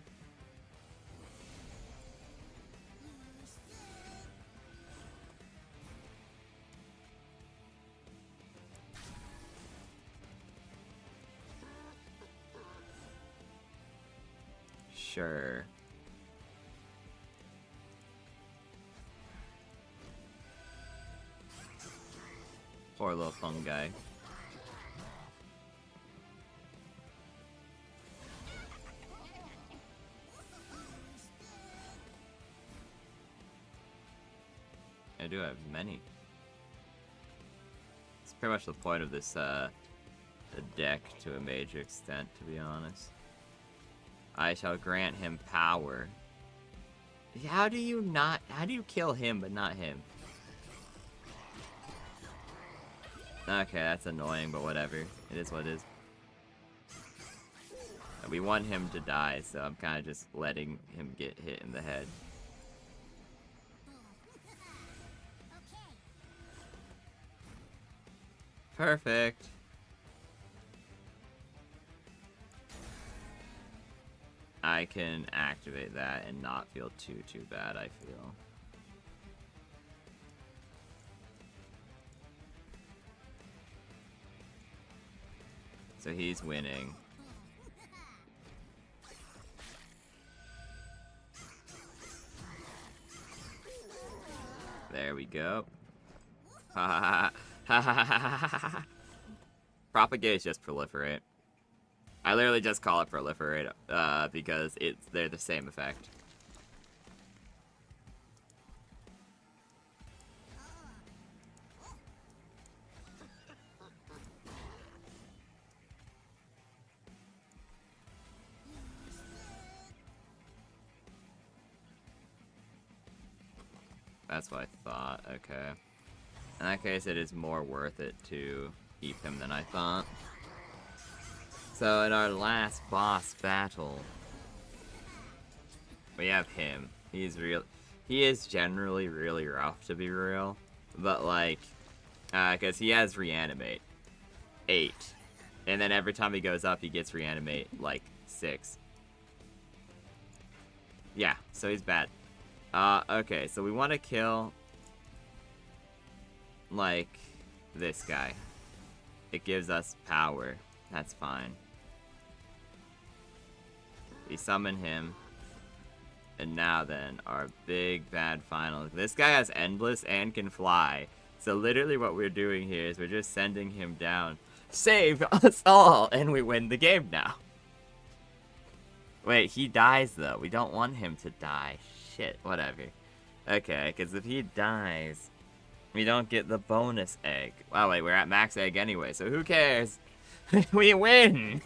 Sure. Poor little fungi. I do have many. It's pretty much the point of this deck to a major extent, to be honest. I shall grant him power. How do you kill him but not him? Okay, that's annoying, but whatever. It is what it is. We want him to die, so I'm kind of just letting him get hit in the head. Perfect. I can activate that and not feel too bad, I feel. So he's winning. There we go. Ha ha ha ha. Propagate is just proliferate. I literally just call it proliferate because they're the same effect. That's what I thought. Okay. In that case, it is more worth it to keep him than I thought. So in our last boss battle, we have him. He's real. He is generally really rough, to be real. But like, because he has reanimate 8, and then every time he goes up, he gets reanimate like 6. Yeah, so he's bad. Okay, so we want to kill like this guy. It gives us power. That's fine. We summon him. And now then, our big bad final. This guy has endless and can fly. So literally what we're doing here is we're just sending him down. Save us all! And we win the game now. Wait, he dies though. We don't want him to die. Shit, whatever. Okay, because if he dies, we don't get the bonus egg. Oh wait, we're at max egg anyway, so who cares? We win!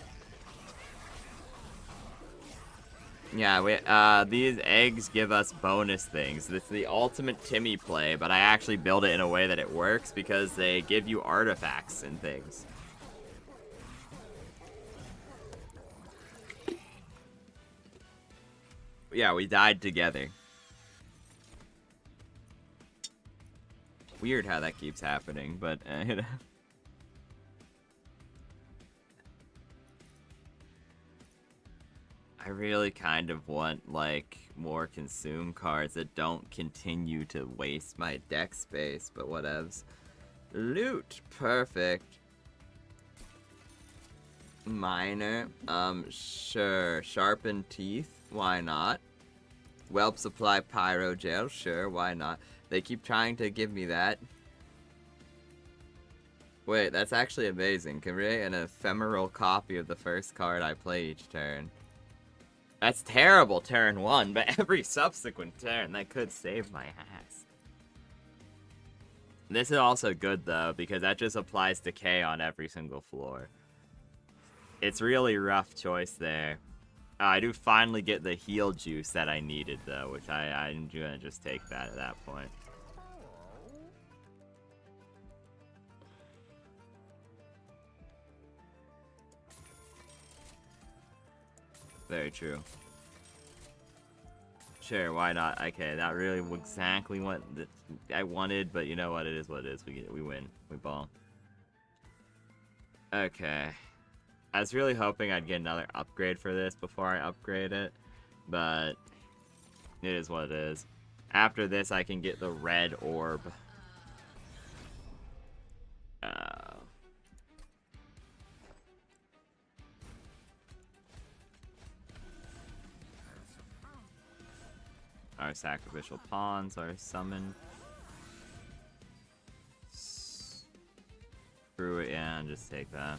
Yeah, these eggs give us bonus things. It's the ultimate Timmy play, but I actually build it in a way that it works because they give you artifacts and things. Yeah, we died together. Weird how that keeps happening, but you know. I really kind of want, like, more consume cards that don't continue to waste my deck space, but whatevs. Loot, perfect. Minor, sure. Sharpened teeth, why not? Whelp supply pyro gel, sure, why not? They keep trying to give me that. Wait, that's actually amazing. Create an ephemeral copy of the first card I play each turn. That's terrible turn 1, but every subsequent turn, that could save my ass. This is also good, though, because that just applies decay on every single floor. It's really rough choice there. I do finally get the heal juice that I needed, though, which I'm gonna just take that at that point. Very true. Sure, why not? Okay, not really exactly what I wanted, but you know what? It is what it is. We win. We ball. Okay. I was really hoping I'd get another upgrade for this before I upgrade it, but it is what it is. After this, I can get the red orb. Our sacrificial pawns are summoned. Screw it, yeah, and just take that.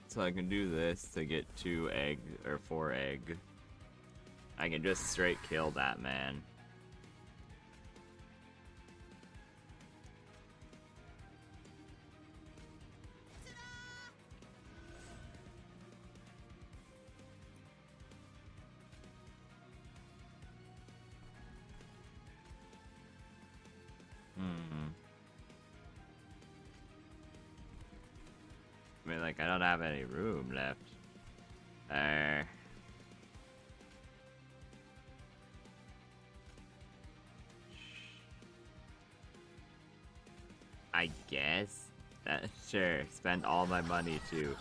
So I can do this to get 2 egg, or 4 egg. I can just straight kill that man. I mean, like, I don't have any room left. There. I guess. Sure, spend all my money to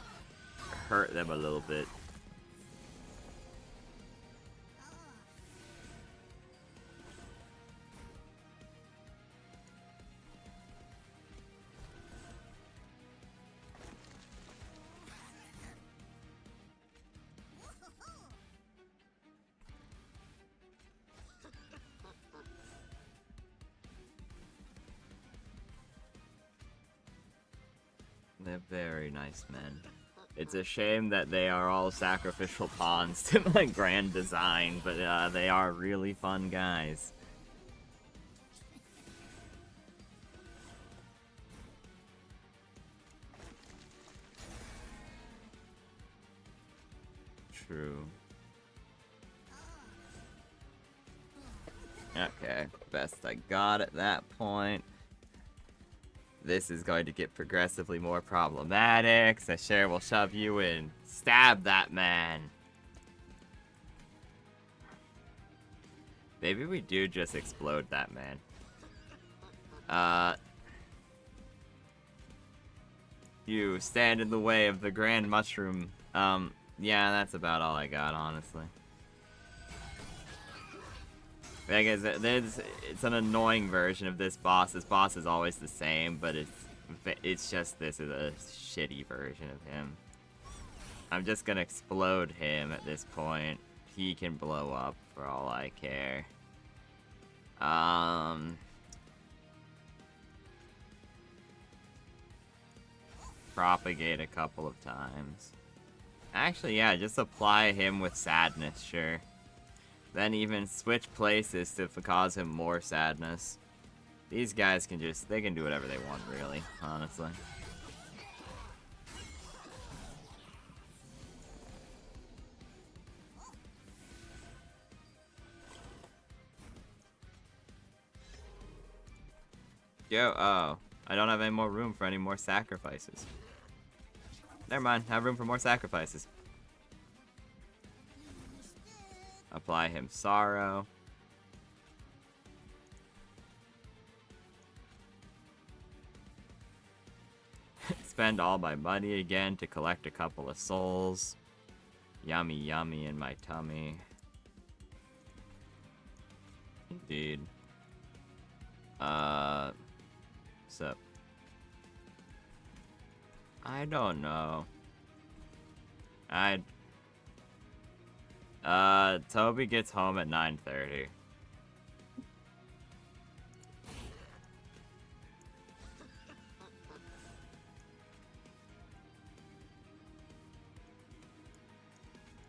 hurt them a little bit. They're very nice men. It's a shame that they are all sacrificial pawns to my grand design, but they are really fun guys. True. Okay, best I got at that point. This is going to get progressively more problematic, so sure, we'll shove you in. Stab that man. Maybe we do just explode that man. You stand in the way of the grand mushroom. Yeah, that's about all I got, honestly. I guess it's an annoying version of this boss. This boss is always the same, but it's just this is a shitty version of him. I'm just gonna explode him at this point. He can blow up for all I care. Propagate a couple of times. Actually, yeah, just apply him with sadness, sure. Then even switch places to cause him more sadness. These guys can they can do whatever they want, really, honestly. Yo, oh, I don't have any more room for any more sacrifices. Never mind, I have room for more sacrifices. Apply him sorrow. Spend all my money again to collect a couple of souls. Yummy, yummy in my tummy. Indeed. So I don't know. Toby gets home at 9:30.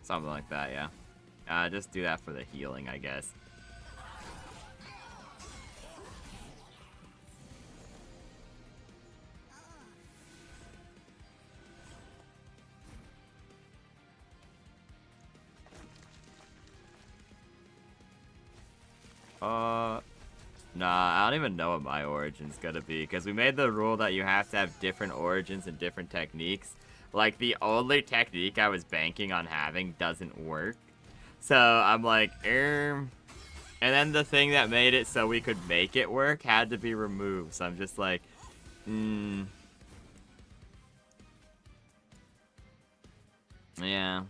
Something like that, yeah. Just do that for the healing, I guess. Nah, I don't even know what my origin's gonna be, because we made the rule that you have to have different origins and different techniques. Like, the only technique I was banking on having doesn't work. So, I'm like, And then the thing that made it so we could make it work had to be removed, so I'm just like, yeah.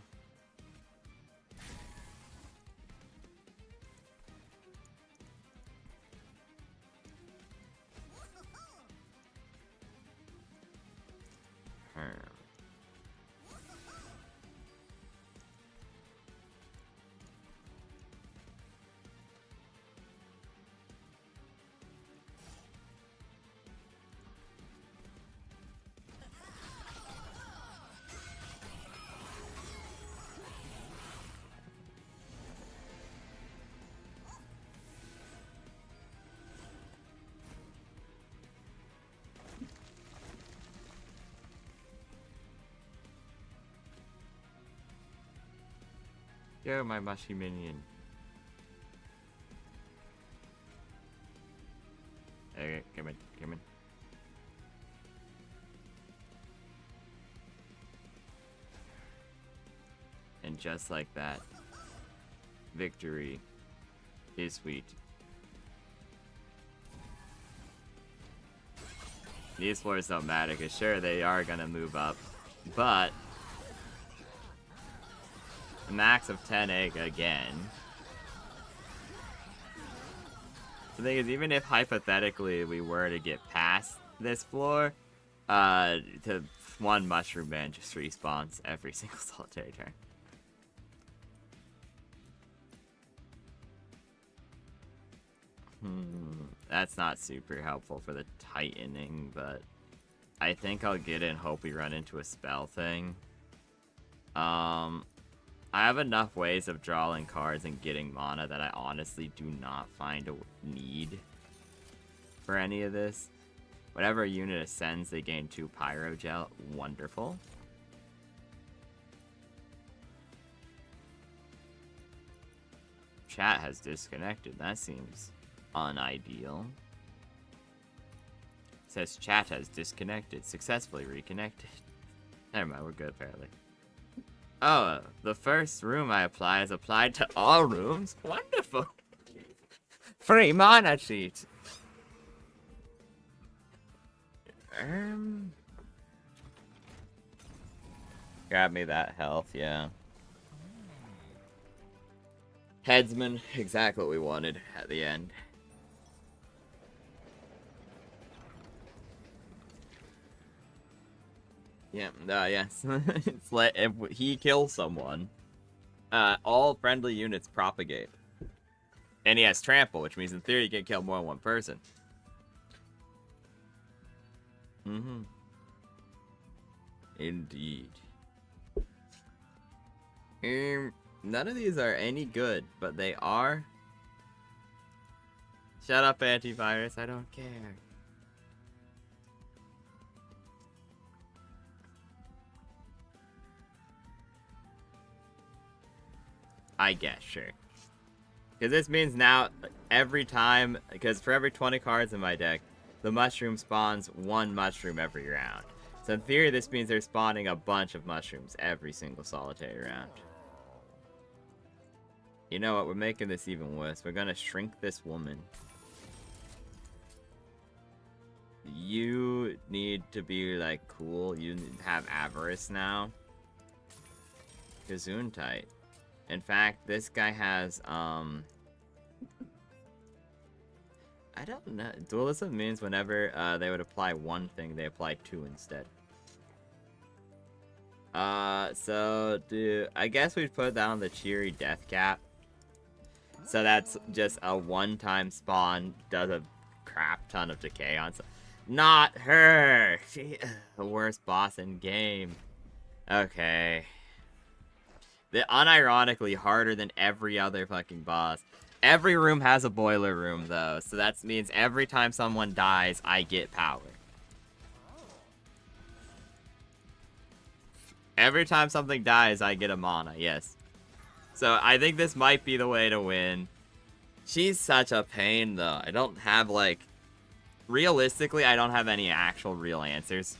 Yo, my mushy minion. Okay, come in. And just like that, victory is sweet. These floors don't matter, because sure, they are gonna move up, but a max of 10 egg again. The thing is, even if hypothetically we were to get past this floor, to one mushroom man just respawns every single solitary turn. That's not super helpful for the tightening, but I think I'll get it and hope we run into a spell thing. I have enough ways of drawing cards and getting mana that I honestly do not find a need for any of this. Whatever unit ascends, they gain 2 Pyro Gel. Wonderful. Chat has disconnected. That seems unideal. It says chat has disconnected. Successfully reconnected. Never mind, we're good apparently. Oh, the first room I apply is applied to all rooms? Wonderful. Free mana sheet. Grab me that health, yeah. Headsman, exactly what we wanted at the end. Yeah, yes. It's like if he kills someone, all friendly units propagate. And he has trample, which means in theory he can kill more than one person. Indeed. None of these are any good, but they are. Shut up, antivirus, I don't care. I guess, sure. Because this means now, every time, because for every 20 cards in my deck, the mushroom spawns 1 mushroom every round. So in theory, this means they're spawning a bunch of mushrooms every single solitary round. You know what, we're making this even worse. We're gonna shrink this woman. You need to be, like, cool. You have avarice now. Gesundheit. In fact, this guy has, I don't know. Dualism means whenever they would apply one thing, they apply two instead. So I guess we'd put down the cheery death cap. So that's just a one-time spawn, does a crap ton of decay on some. Not her! She, the worst boss in game. Okay. The unironically harder than every other fucking boss. Every room has a boiler room, though, so that means every time someone dies, I get power. Every time something dies, I get a mana, yes. So I think this might be the way to win. She's such a pain, though. I don't have, like... Realistically, I don't have any actual real answers.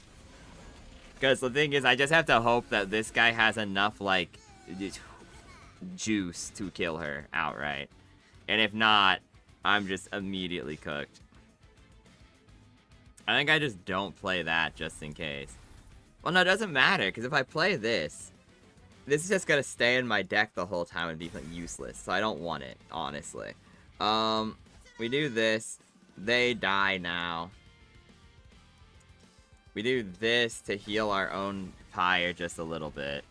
Because the thing is, I just have to hope that this guy has enough, like, juice to kill her outright. And if not, I'm just immediately cooked. I think I just don't play that just in case. Well, no, it doesn't matter, because if I play this is just going to stay in my deck the whole time and be like, useless. So I don't want it, honestly. We do this. They die now. We do this to heal our own pyre just a little bit.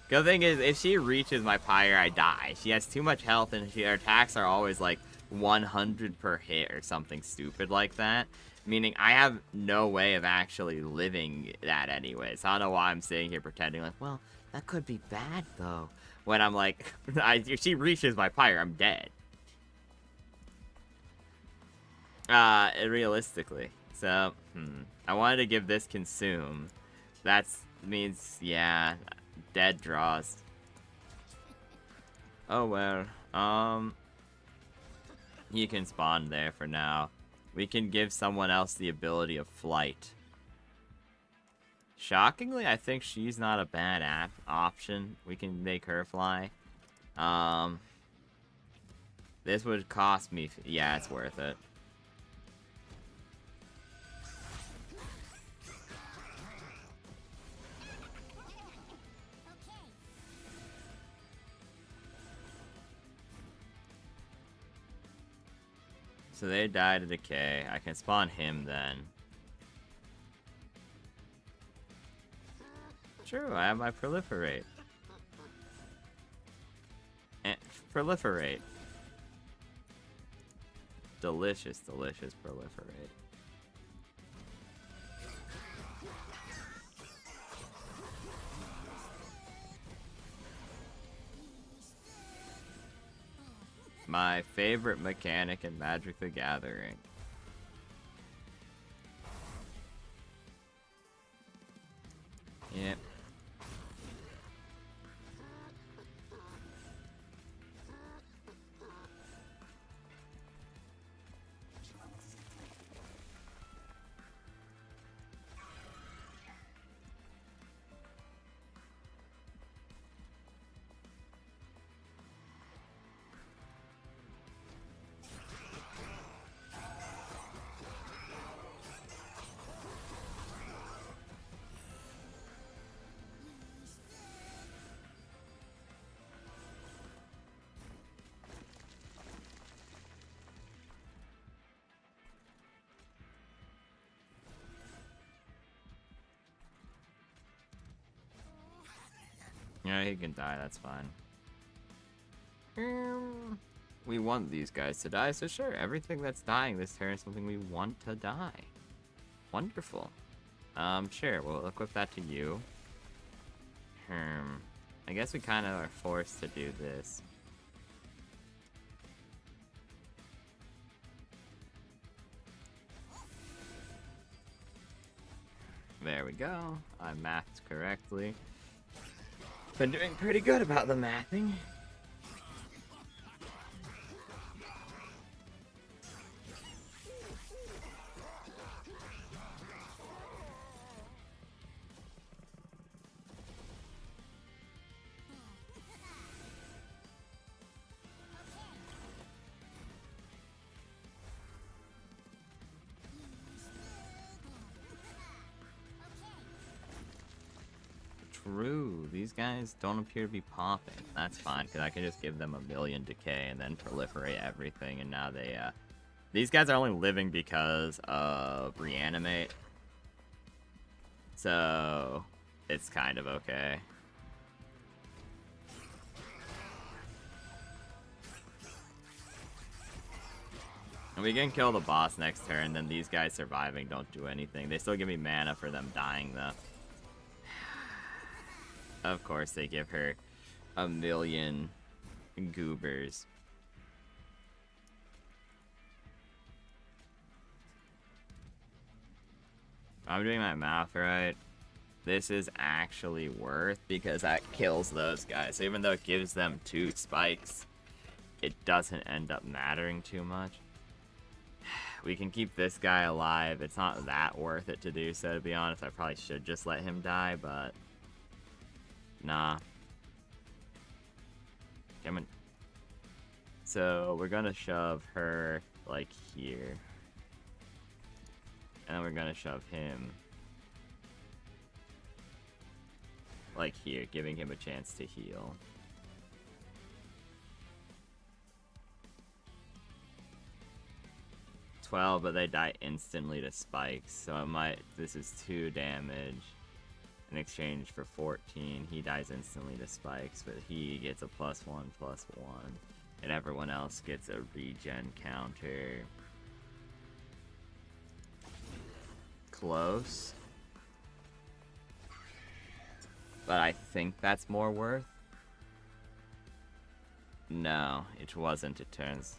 The thing is, if she reaches my pyre, I die. She has too much health, and her attacks are always like 100 per hit or something stupid like that. Meaning, I have no way of actually living that anyways. I don't know why I'm sitting here pretending like, well, that could be bad, though. When I'm like, if she reaches my pyre, I'm dead. Realistically. So, I wanted to give this consume. That means, yeah, dead draws. Oh, well. You can spawn there for now. We can give someone else the ability of flight. Shockingly, I think she's not a bad option. We can make her fly. This would cost me... Yeah, it's worth it. So they die to decay. I can spawn him then. True, I have my proliferate. Proliferate. Delicious, delicious proliferate. My favorite mechanic in Magic the Gathering. Yep. Yeah, he can die, that's fine. We want these guys to die, so sure, everything that's dying this turn is something we want to die. Wonderful. Sure, we'll equip that to you. I guess we kind of are forced to do this. There we go. I mathed correctly. Been doing pretty good about the mathing. True, these guys don't appear to be popping. That's fine, because I can just give them a million decay and then proliferate everything, and now they These guys are only living because of reanimate. So, it's kind of okay. And we can kill the boss next turn, then these guys surviving don't do anything. They still give me mana for them dying, though. Of course, they give her a million goobers. I'm doing my math right. This is actually worth because that kills those guys. So even though it gives them 2 spikes, it doesn't end up mattering too much. We can keep this guy alive. It's not that worth it to do so, to be honest. I probably should just let him die, but nah. Come on. So we're gonna shove her like here. And then we're gonna shove him like here, giving him a chance to heal. $12, but they die instantly to spikes, so it might. This is 2 damage in exchange for 14. He dies instantly to spikes, but he gets a +1/+1, and everyone else gets a regen counter. Close, but I think that's more worth. No, it wasn't. It turns.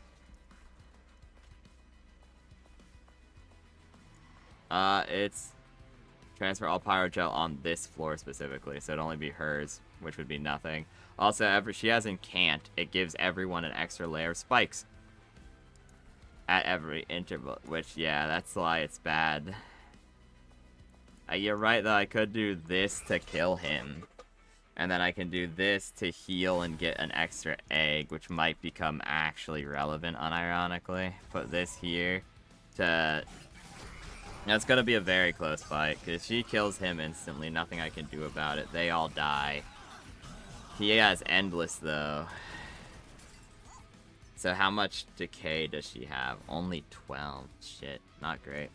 It's transfer all pyrogel on this floor specifically, so it'd only be hers, which would be nothing. Also, she has in can't, it gives everyone an extra layer of spikes at every interval, which, yeah, that's why it's bad. You're right, though, I could do this to kill him, and then I can do this to heal and get an extra egg, which might become actually relevant, unironically. Put this here to... That's gonna be a very close fight, because if she kills him instantly, nothing I can do about it. They all die. He has endless, though. So how much decay does she have? Only 12. Shit, not great.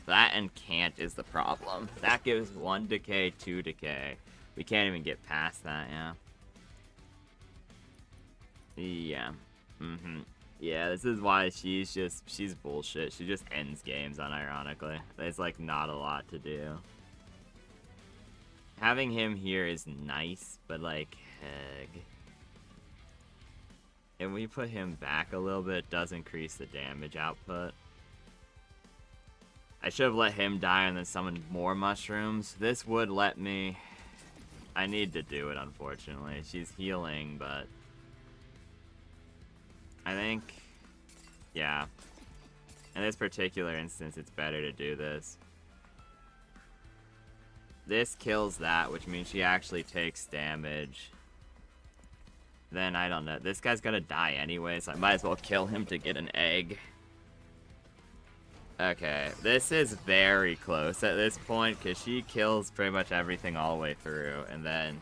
That and can't is the problem. That gives 1 decay, 2 decay. We can't even get past that, yeah. Yeah. Yeah, this is why she's bullshit. She just ends games, unironically. There's, like, not a lot to do. Having him here is nice, but, like, heck. If we put him back a little bit, it does increase the damage output. I should have let him die and then summoned more mushrooms. This would let me... I need to do it, unfortunately. She's healing, but... I think, yeah, in this particular instance, it's better to do this. This kills that, which means she actually takes damage. Then, I don't know, this guy's gonna die anyway, so I might as well kill him to get an egg. Okay, this is very close at this point, because she kills pretty much everything all the way through, and then...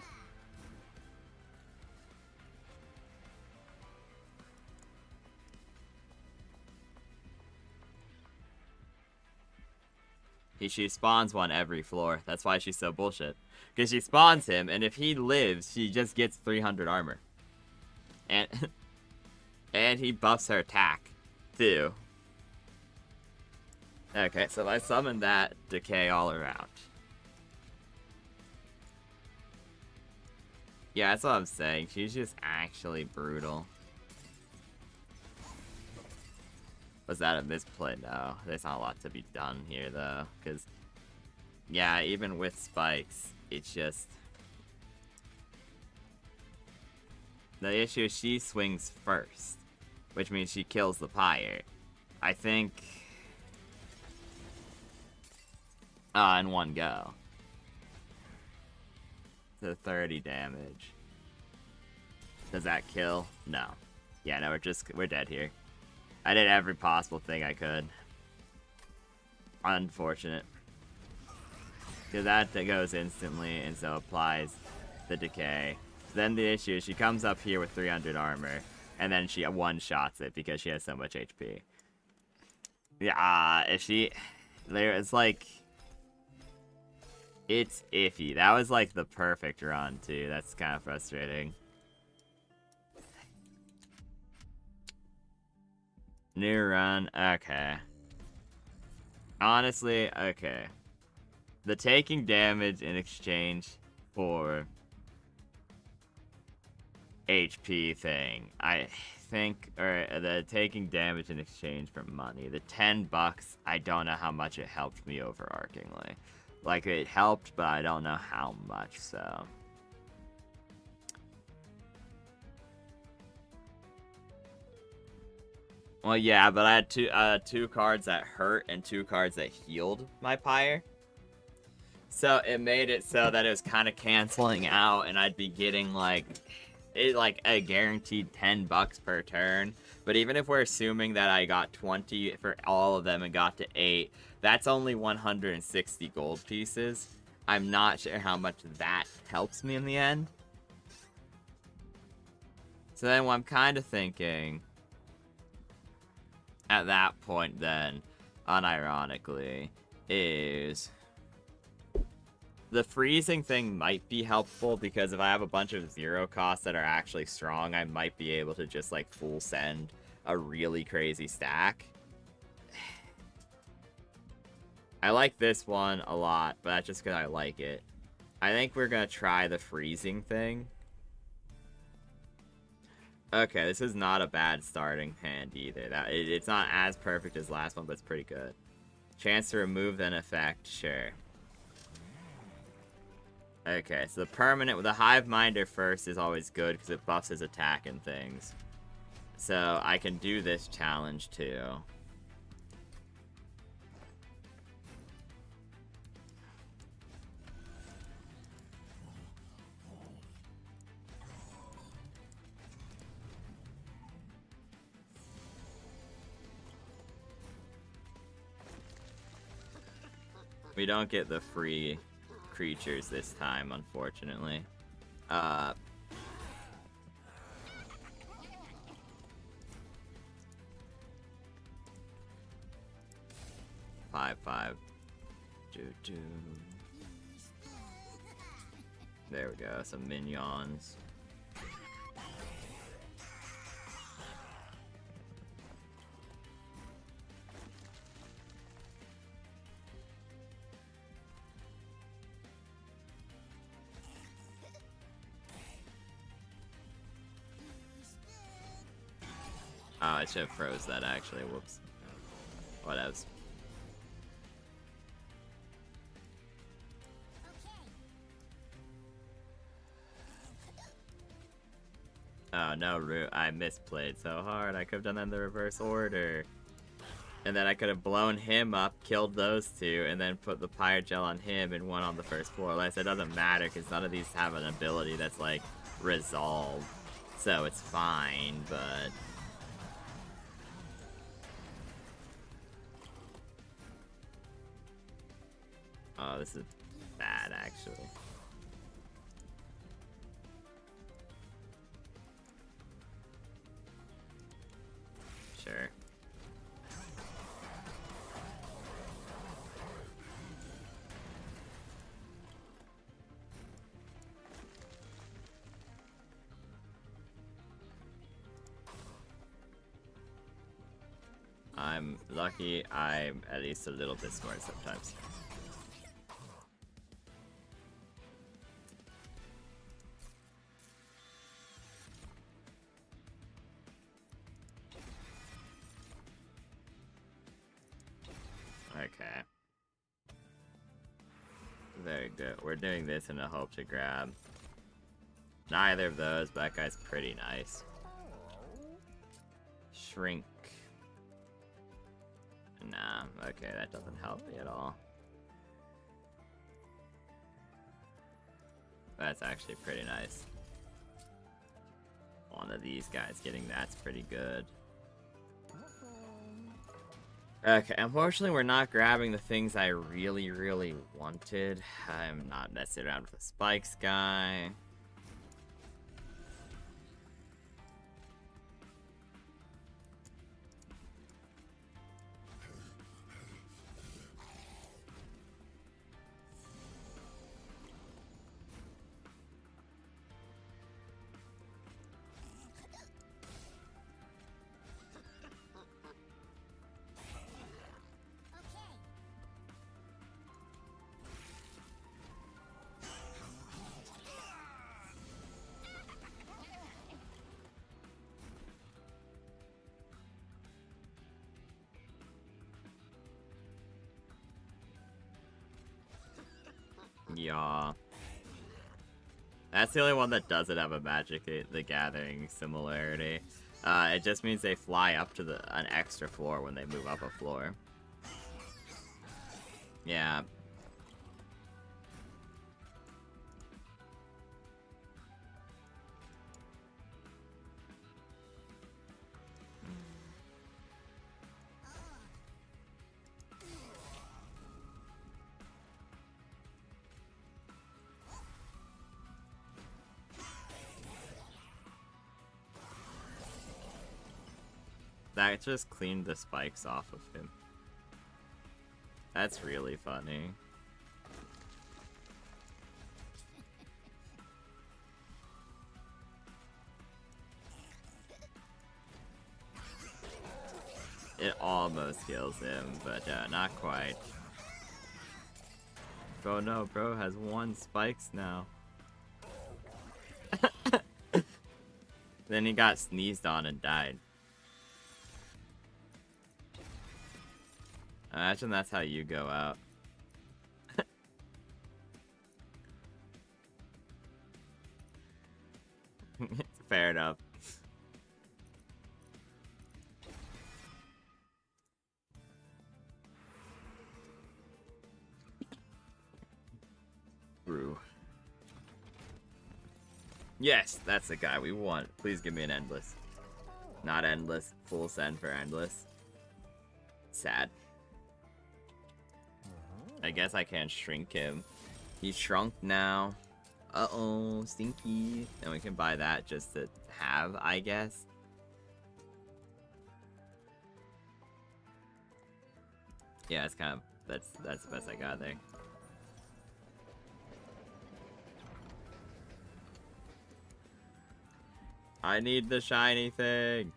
She spawns one every floor. That's why she's so bullshit. Because she spawns him, and if he lives, she just gets 300 armor. And and he buffs her attack, too. Okay, so if I summon that, decay all around. Yeah, that's what I'm saying. She's just actually brutal. Was that a misplay? No, there's not a lot to be done here, though, because, yeah, even with spikes, it's just... The issue is she swings first, which means she kills the pyre. I think... in one go. So 30 damage. Does that kill? No. Yeah, no, we're dead here. I did every possible thing I could. Unfortunate. Because that goes instantly, and so applies the decay. Then the issue is she comes up here with 300 armor, and then she one-shots it because she has so much HP. Yeah, if she... There, it's like... It's iffy. That was like the perfect run, too. That's kind of frustrating. New run. Okay. Honestly, okay. The taking damage in exchange for HP thing, I think, or the taking damage in exchange for money. The $10, I don't know how much it helped me overarchingly. Like, it helped, but I don't know how much, so... Well, yeah, but I had two cards that hurt and 2 cards that healed my Pyre. So it made it so that it was kind of canceling out, and I'd be getting like a guaranteed $10 per turn. But even if we're assuming that I got 20 for all of them and got to 8, that's only 160 gold pieces. I'm not sure how much that helps me in the end. So then what I'm kind of thinking at that point then, unironically, is the freezing thing might be helpful, because if I have a bunch of 0 costs that are actually strong, I might be able to just like full send a really crazy stack. I like this one a lot, but that's just because I like it. I think we're gonna try the freezing thing. Okay, this is not a bad starting hand either. It's not as perfect as last one, but it's pretty good. Chance to remove an effect, sure. Okay, so the permanent with the Hive Minder first is always good because it buffs his attack and things. So I can do this challenge too. We don't get the free creatures this time, unfortunately. 5/5. There we go, some minions. Oh, I should have froze that actually, whoops. Whatevs. Oh no, I misplayed so hard. I could have done that in the reverse order. And then I could have blown him up, killed those 2, and then put the Pyre Gel on him and 1 on the first floor. Like I said, it doesn't matter because none of these have an ability that's like resolved. So it's fine, but... Oh, this is bad actually. Sure. I'm lucky I'm at least a little bit smart sometimes. Okay. Very good. We're doing this in a hope to grab neither of those, but that guy's pretty nice. Shrink. Nah, okay, that doesn't help me at all. That's actually pretty nice. One of these guys getting that's pretty good. Okay, unfortunately we're not grabbing the things I really wanted. I'm not messing around with the spikes guy. Yeah. That's the only one that doesn't have a Magic the Gathering similarity. It just means they fly up to an extra floor when they move up a floor. Yeah. That just cleaned the spikes off of him. That's really funny. It almost kills him, but not quite. Oh no, bro has 1 spikes now. Then he got sneezed on and died. Imagine that's how you go out. Fair enough. Brew. Yes, that's the guy we want. Please give me an endless. Not endless. Full send for endless. Sad. I guess I can't shrink him. He's shrunk now. Uh-oh, stinky. And we can buy that just to have, I guess. Yeah, it's kind of, that's the best I got there. I need the shiny thing.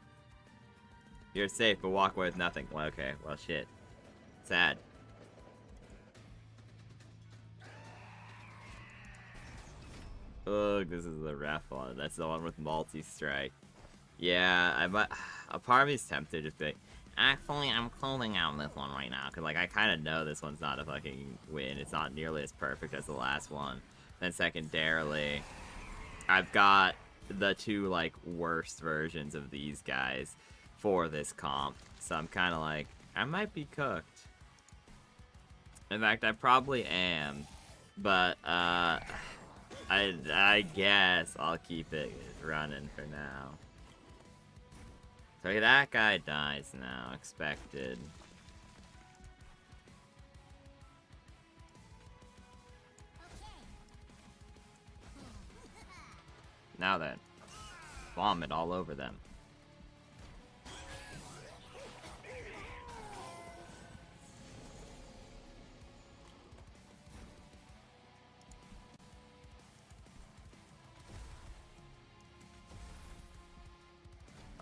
You're safe, but walk away with nothing. Well, okay, well, shit. Sad. Ugh, this is the ref one. That's the one with multi-strike. Yeah, a part of me's tempted to just be like, actually, I'm closing out this one right now. Because, like, I kind of know this one's not a fucking win. It's not nearly as perfect as the last one. Then secondarily, I've got the 2, like, worst versions of these guys for this comp. So I'm kind of like, I might be cooked. In fact, I probably am. But, I guess I'll keep it running for now. So that guy dies now, expected. Now then, vomit all over them.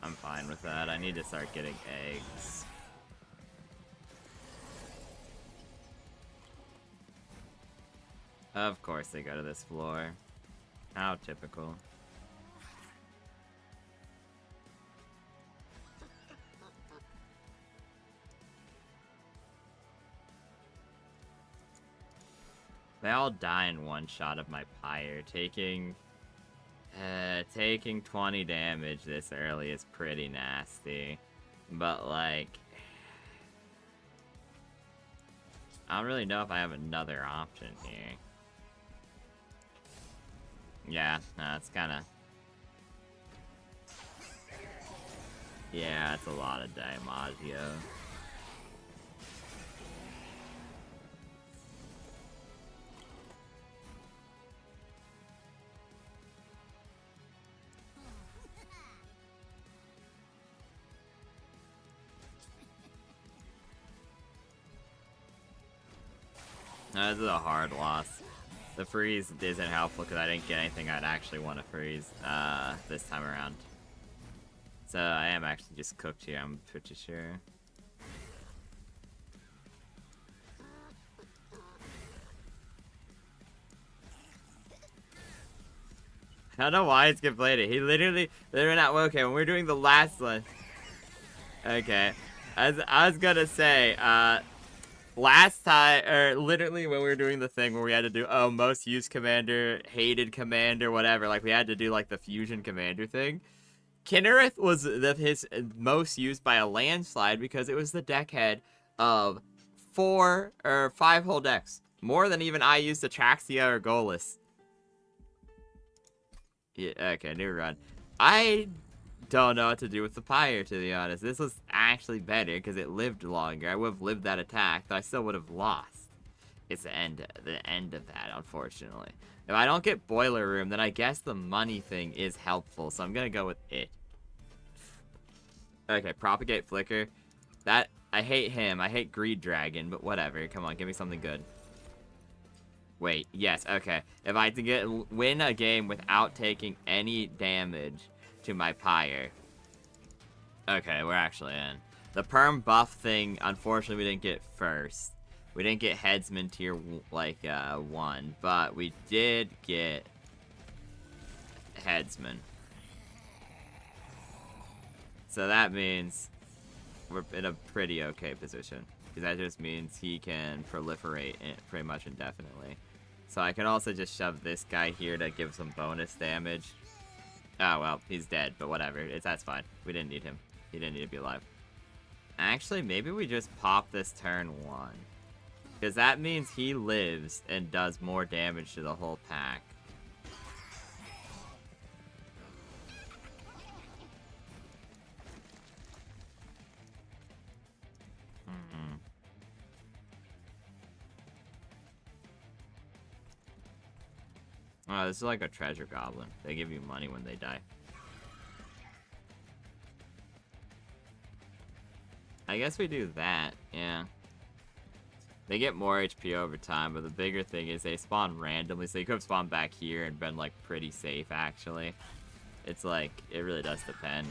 I'm fine with that. I need to start getting eggs. Of course they go to this floor. How typical. They all die in one shot of my pyre, taking 20 damage this early is pretty nasty. But, like, I don't really know if I have another option here. Yeah, no, it's kind of... Yeah, it's a lot of Dimaggio. This is a hard loss. The freeze isn't helpful because I didn't get anything I'd actually want to freeze this time around. So I am actually just cooked here, I'm pretty sure. I don't know why it's complaining. He literally not okay. When we're doing the last one, okay. As I was gonna say, last time, or literally when we were doing the thing where we had to do, oh, most used commander, hated commander, whatever, like we had to do like the fusion commander thing. Kinnereth was his most used by a landslide because it was the deck head of 4 or 5 whole decks. More than even I used Atraxia or Golas. Yeah, okay, new run. I don't know what to do with the Pyre, to be honest. This was actually better because it lived longer. I would have lived that attack, but I still would have lost. It's the end of that, unfortunately. If I don't get Boiler Room, then I guess the money thing is helpful, so I'm gonna go with it. Okay, Propagate Flicker. That, I hate him. I hate Greed Dragon, but whatever. Come on, give me something good. Wait, yes, okay. If I can win a game without taking any damage to my Pyre. Okay, we're actually in. The perm buff thing, unfortunately, we didn't get first. We didn't get Headsman tier, 1, but we did get Headsman. So that means we're in a pretty okay position. Because that just means he can proliferate pretty much indefinitely. So I can also just shove this guy here to give some bonus damage. Oh, well, he's dead, but whatever. That's fine. We didn't need him. He didn't need to be alive. Actually, maybe we just pop this turn 1. Because that means he lives and does more damage to the whole pack. Oh, this is like a treasure goblin. They give you money when they die. I guess we do that, yeah. They get more HP over time, but the bigger thing is they spawn randomly, so you could have spawned back here and been, like, pretty safe, actually. It's like, it really does depend.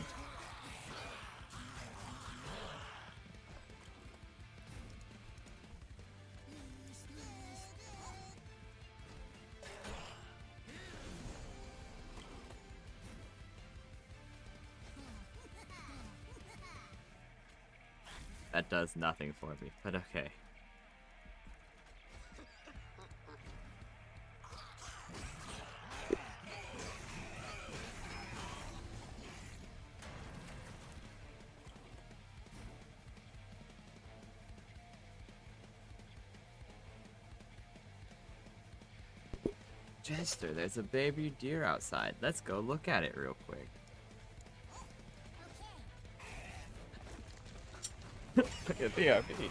That does nothing for me, but okay. Jester, there's a baby deer outside. Let's go look at it real quick. Look at the RP.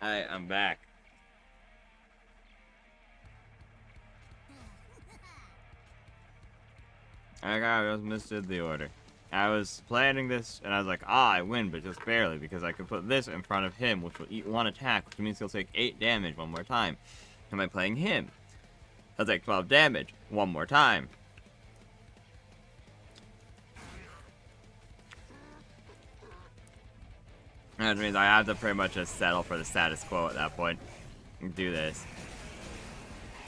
Alright, I'm back. I just misdid the order. I was planning this, and I was like, I win, but just barely, because I could put this in front of him, which will eat 1 attack, which means he'll take 8 damage 1 more time. Am I playing him? He'll take 12 damage 1 more time. That means I have to pretty much just settle for the status quo at that point. And do this.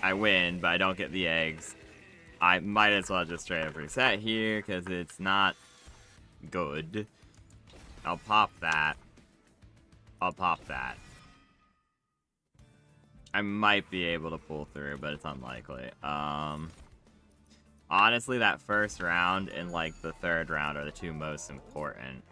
I win, but I don't get the eggs. I might as well just straight up reset here, because it's not good. I'll pop that. I'll pop that. I might be able to pull through, but it's unlikely. Honestly, that first round and, like, the third round are the 2 most important.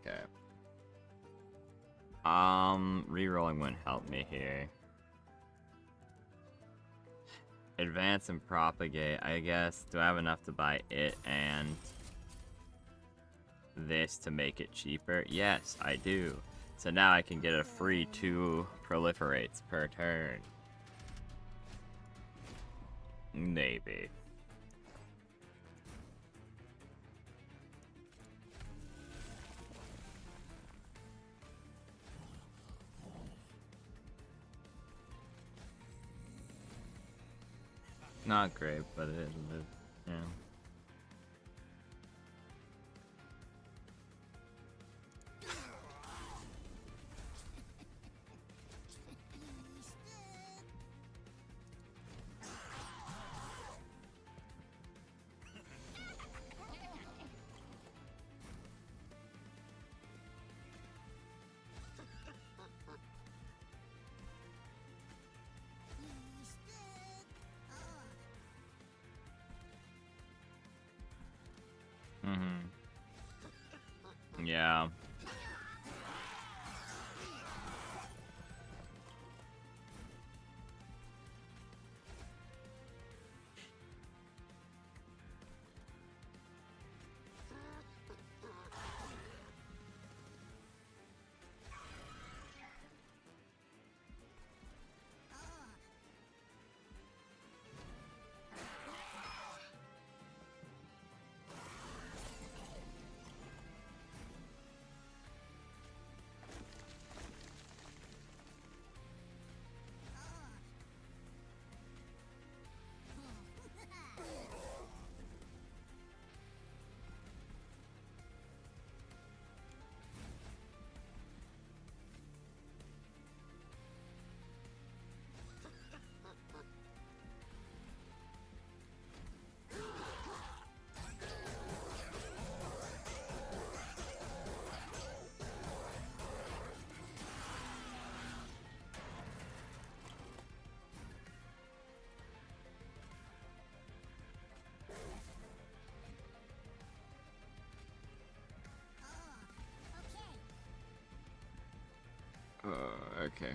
Okay. Rerolling wouldn't help me here. Advance and propagate, I guess. Do I have enough to buy it and this to make it cheaper? Yes, I do. So now I can get a free 2 proliferates per turn. Maybe. Not great, but it is, yeah. Yeah. Okay.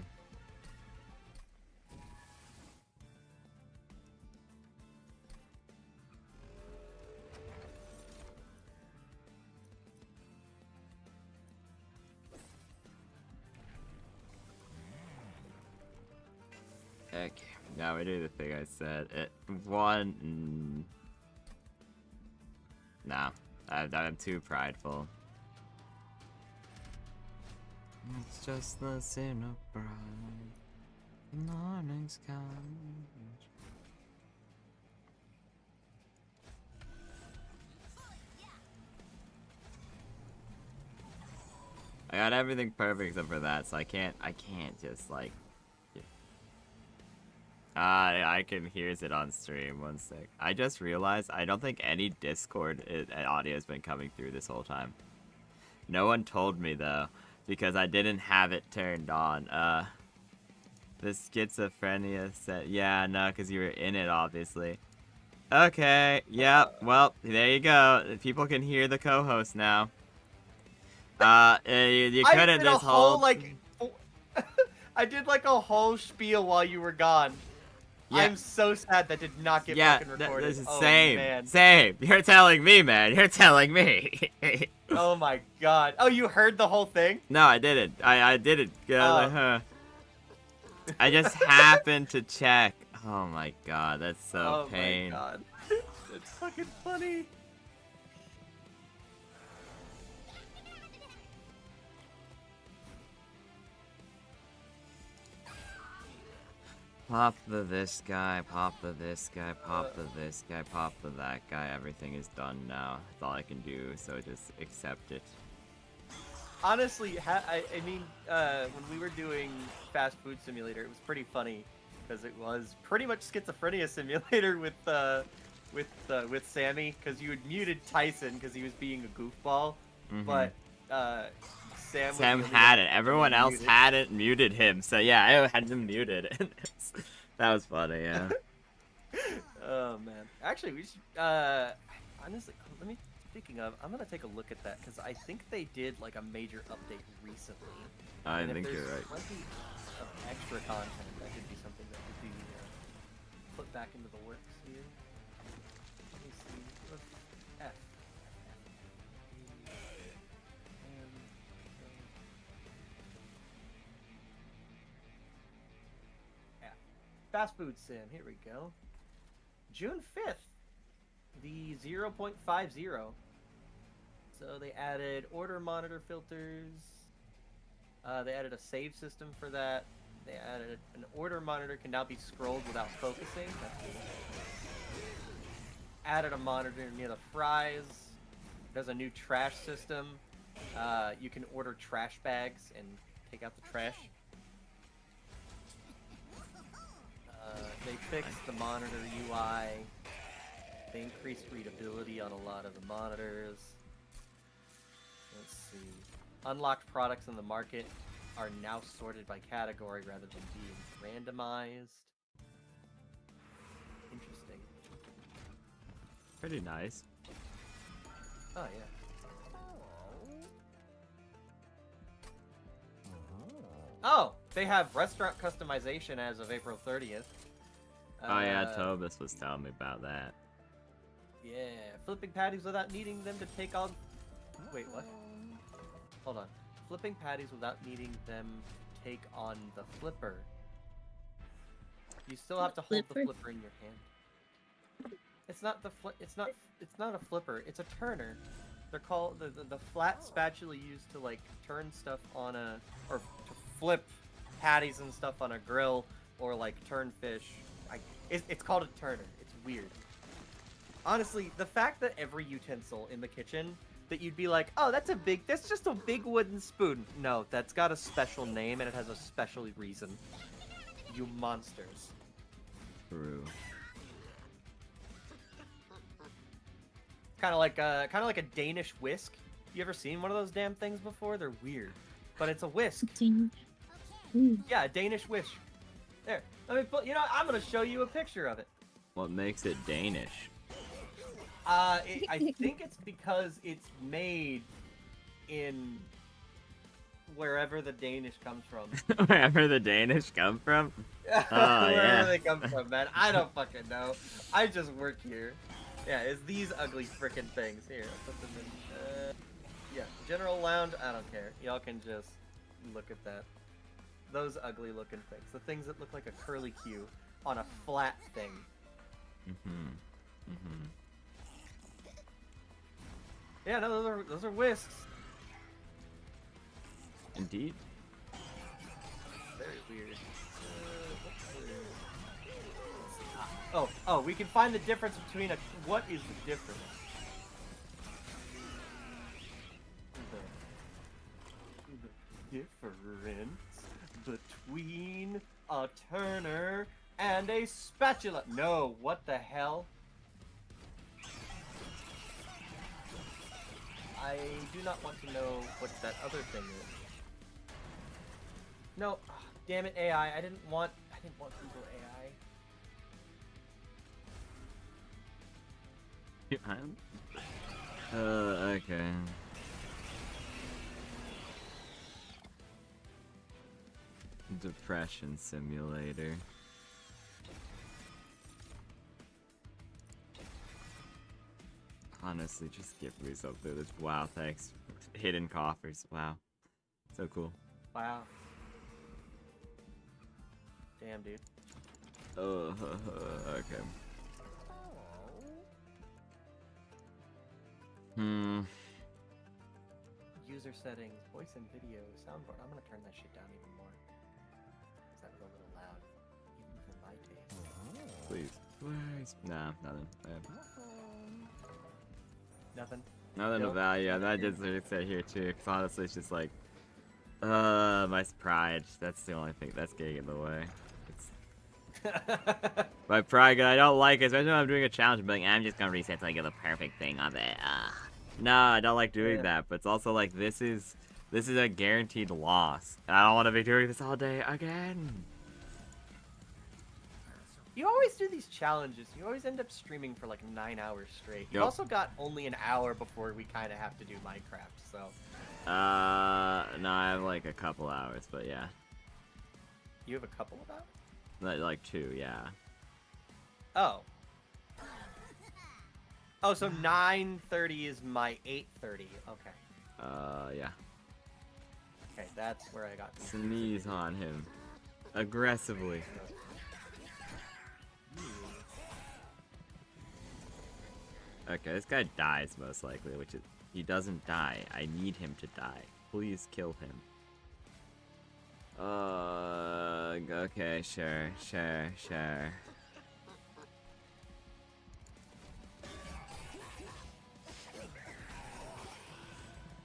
Okay, now we do the thing I said. Nah, I'm too prideful. It's just the sin of pride. The morning's come. I got everything perfect except for that, so I can't just like. I can hear it on stream. 1 sec. I just realized I don't think any Discord audio has been coming through this whole time. No one told me though, because I didn't have it turned on. The schizophrenia set. Yeah, no, because you were in it, obviously. Okay. Yep. Well, there you go. People can hear the co-host now. You couldn't this whole like I did like a whole spiel while you were gone. Yeah. I'm so sad that did not get Yeah, fucking recorded. this is Oh, same. man. Same. You're telling me, man. You're telling me. Oh my god. Oh, you heard the whole thing? No, I didn't. I didn't. I was like, huh. I just happened to check. Oh my god, that's so pain. Oh my god. It's fucking funny. Pop the this guy, pop the this guy, pop the this guy, pop the that guy. Everything is done now. That's all I can do, so just accept it. Honestly, I mean, when we were doing Fast Food Simulator, it was pretty funny because it was pretty much Schizophrenia Simulator with Sammy, because you had muted Tyson because he was being a goofball, but Sam had it. Everyone else hadn't muted him, so yeah, I had him muted. That was funny, yeah. Oh man, actually, we should. Honestly, let me. Speaking of, I'm gonna take a look at that because I think they did like a major update recently. I and think if you're there's right. plenty of extra content, that could be something that could be put back into the works here. Let me see. What's F? F. Fast food sim. Here we go. June 5th. The 0.50. So they added order monitor filters. They added a save system for that. They added an order monitor can now be scrolled without focusing. That's cool. Added a monitor near the fries. There's a new trash system. You can order trash bags and take out the trash. They fixed the monitor UI. They increased readability on a lot of the monitors. Let's see. Unlocked products in the market are now sorted by category rather than being randomized. Interesting. Pretty nice. Oh, yeah. Oh, they have restaurant customization as of April 30th. Oh yeah, Tobus was telling me about that. Yeah, flipping patties without needing them to take on... Wait, what? Hold on. Flipping patties without needing them to take on the flipper. You still have to hold the flipper in your hand. It's not the it's not a flipper. It's a turner. They're called the flat spatula used to like turn stuff on a or to flip patties and stuff on a grill or like turn fish. It's called a turner. It's weird. Honestly, the fact that every utensil in the kitchen that you'd be like, oh, that's just a big wooden spoon. No, that's got a special name and it has a special reason. You monsters. True. Kind of like a Danish whisk. You ever seen one of those damn things before? They're weird, but it's a whisk. Yeah, a Danish whisk. There. Let me put. You know, I'm gonna show you a picture of it. What makes it Danish? I think it's because it's made in wherever the Danish comes from. Wherever the Danish come from? Oh, wherever they come from, man. I don't fucking know. I just work here. Yeah, it's these ugly frickin' things. Here, I'll put them in. Yeah, general lounge, I don't care. Y'all can just look at that. Those ugly looking things. The things that look like a curly Q on a flat thing. Yeah, no, those are whisks. Indeed. Very weird. Oh, we can find the difference between what is the difference? The difference between a turner and a spatula. No, what the hell? I do not want to know what that other thing is. No, damn it, AI. I didn't want Google AI. Okay. Depression simulator. Honestly, just give me something. This. Wow, thanks. Hidden coffers. Wow. So cool. Wow. Damn, dude. Okay. User settings, voice and video, soundboard. I'm gonna turn that shit down even more. Is that a little loud? Even for my taste. Please. Please. Nah, nothing. Nothing? Nothing Nope. of value. I'm not just sit here too, because honestly, it's just like, my pride. That's the only thing that's getting in the way. My pride, I don't like it, especially when I'm doing a challenge. I'm like, I'm just gonna reset so I get the perfect thing of it. No, I don't like doing that. But it's also like this is a guaranteed loss. And I don't want to be doing this all day again. You always do these challenges. You always end up streaming for like 9 hours straight. You Yep. also got only an hour before we kind of have to do Minecraft, so. No, I have like a couple hours, but yeah. You have a couple of hours? Like 2, yeah. Oh. Oh, so 9:30 is my 8:30. Okay. Yeah. Okay, that's where I got. Sneeze on him. Aggressively. Okay, this guy dies most likely, which is... He doesn't die. I need him to die. Please kill him. Okay, sure.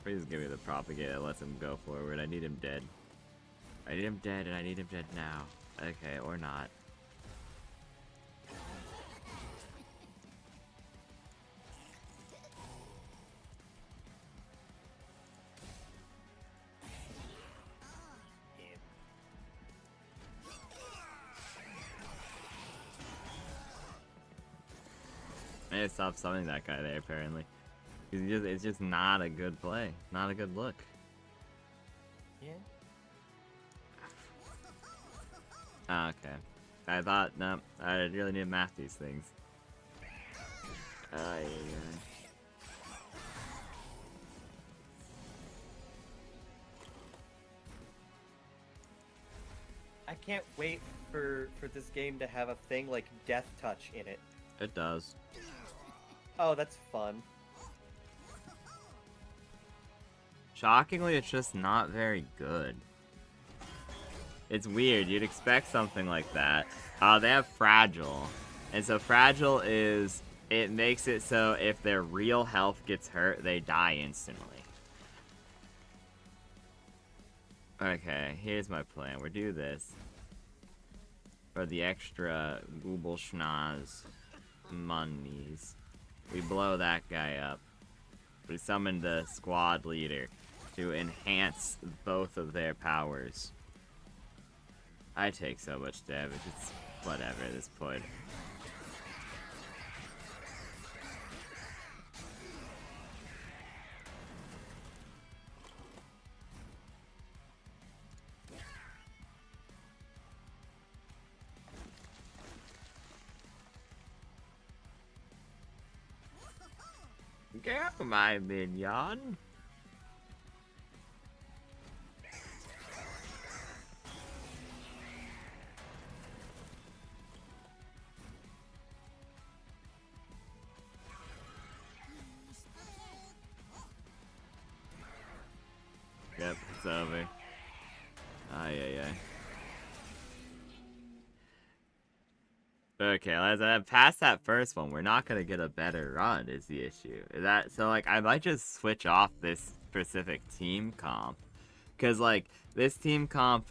Please give me the propagate that lets him go forward. I need him dead. I need him dead, and I need him dead now. Okay, or not. I need to stop summoning that guy there, apparently. It's just not a good play. Not a good look. Yeah. Okay. I thought, no, I really need to map these things. Yeah. I can't wait for this game to have a thing like Death Touch in it. It does. Oh, that's fun. Shockingly, it's just not very good. It's weird. You'd expect something like that. They have Fragile. And so Fragile is... It makes it so if their real health gets hurt, they die instantly. Okay, here's my plan. We do this. For the extra Google Schnoz monies. We blow that guy up. We summon the squad leader to enhance both of their powers. I take so much damage, it's whatever at this point. Go, my minion. Yep, it's over. Ay. Okay, let's past that first one. We're not gonna get a better run. Is the issue? So? Like, I might just switch off this specific team comp, cause like this team comp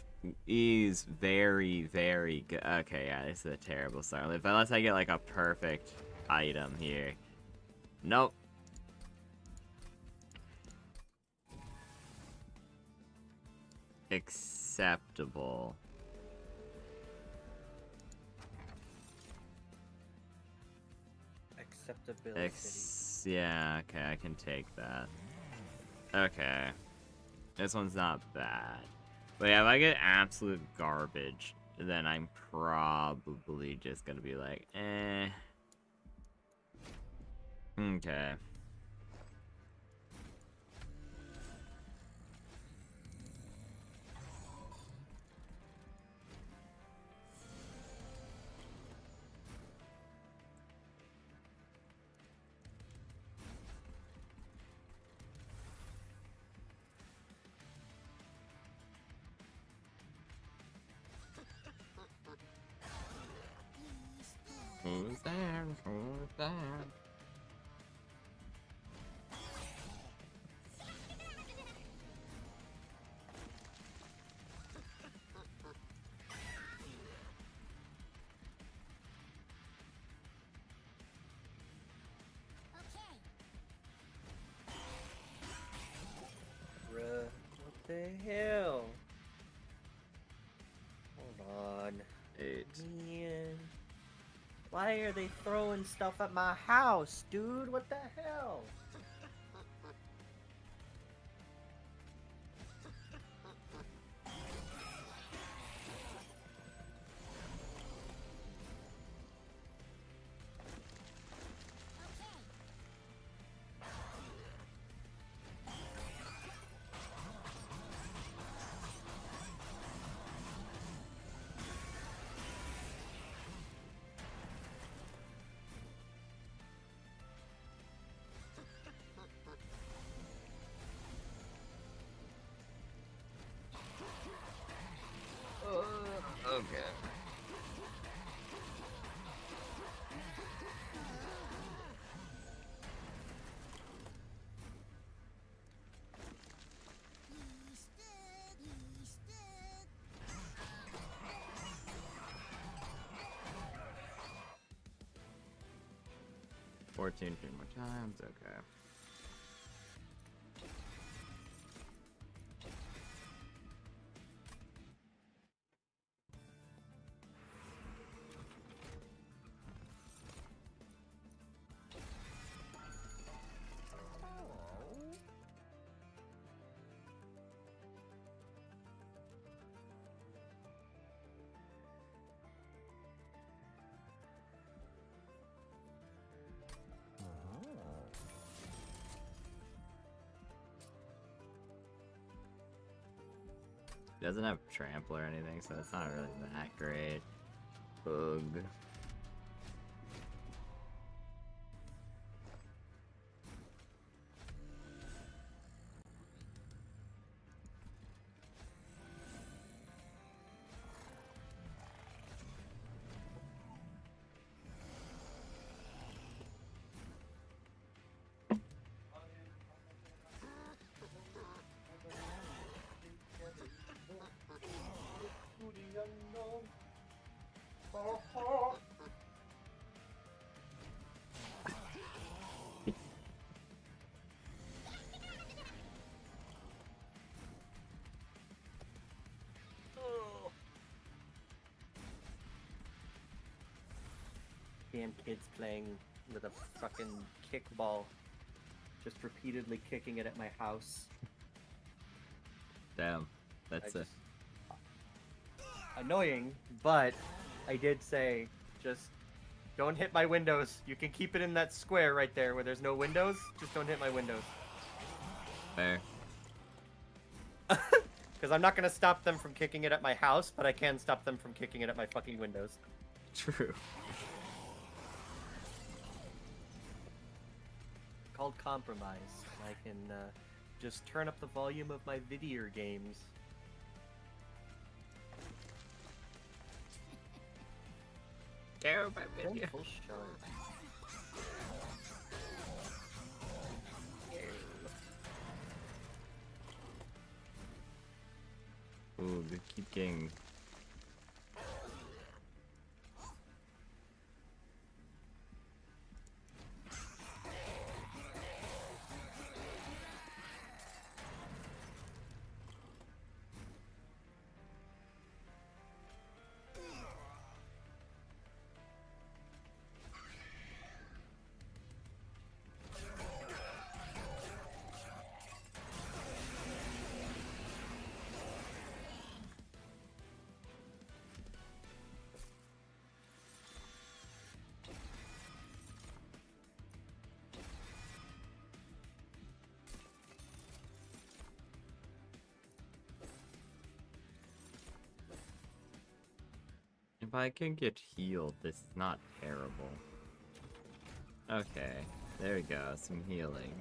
is very, very good. Okay, yeah, this is a terrible start. Unless I get like a perfect item here. Nope. Acceptable. Acceptability. Yeah, okay, I can take that. Okay. This one's not bad. But yeah, if I get absolute garbage, then I'm probably just gonna be like, eh. Okay. Who's there? Who's there? Bruh, what the hell? Hold on. 8. Man. Why are they throwing stuff at my house, dude? What the hell? Okay. Fourteen more times, okay. It doesn't have trample or anything, so it's not really that great. Bug. Damn kids playing with a fucking kickball. Just repeatedly kicking it at my house. Damn. That's annoying, but I did say, just don't hit my windows. You can keep it in that square right there where there's no windows. Just don't hit my windows. fair. Because I'm not going to stop them from kicking it at my house, but I can stop them from kicking it at my fucking windows. True. Called compromise. I can just turn up the volume of my video games. Care about video. Full shot. Ooh, they keep getting. If I can get healed, this is not terrible. Okay, there we go, some healing.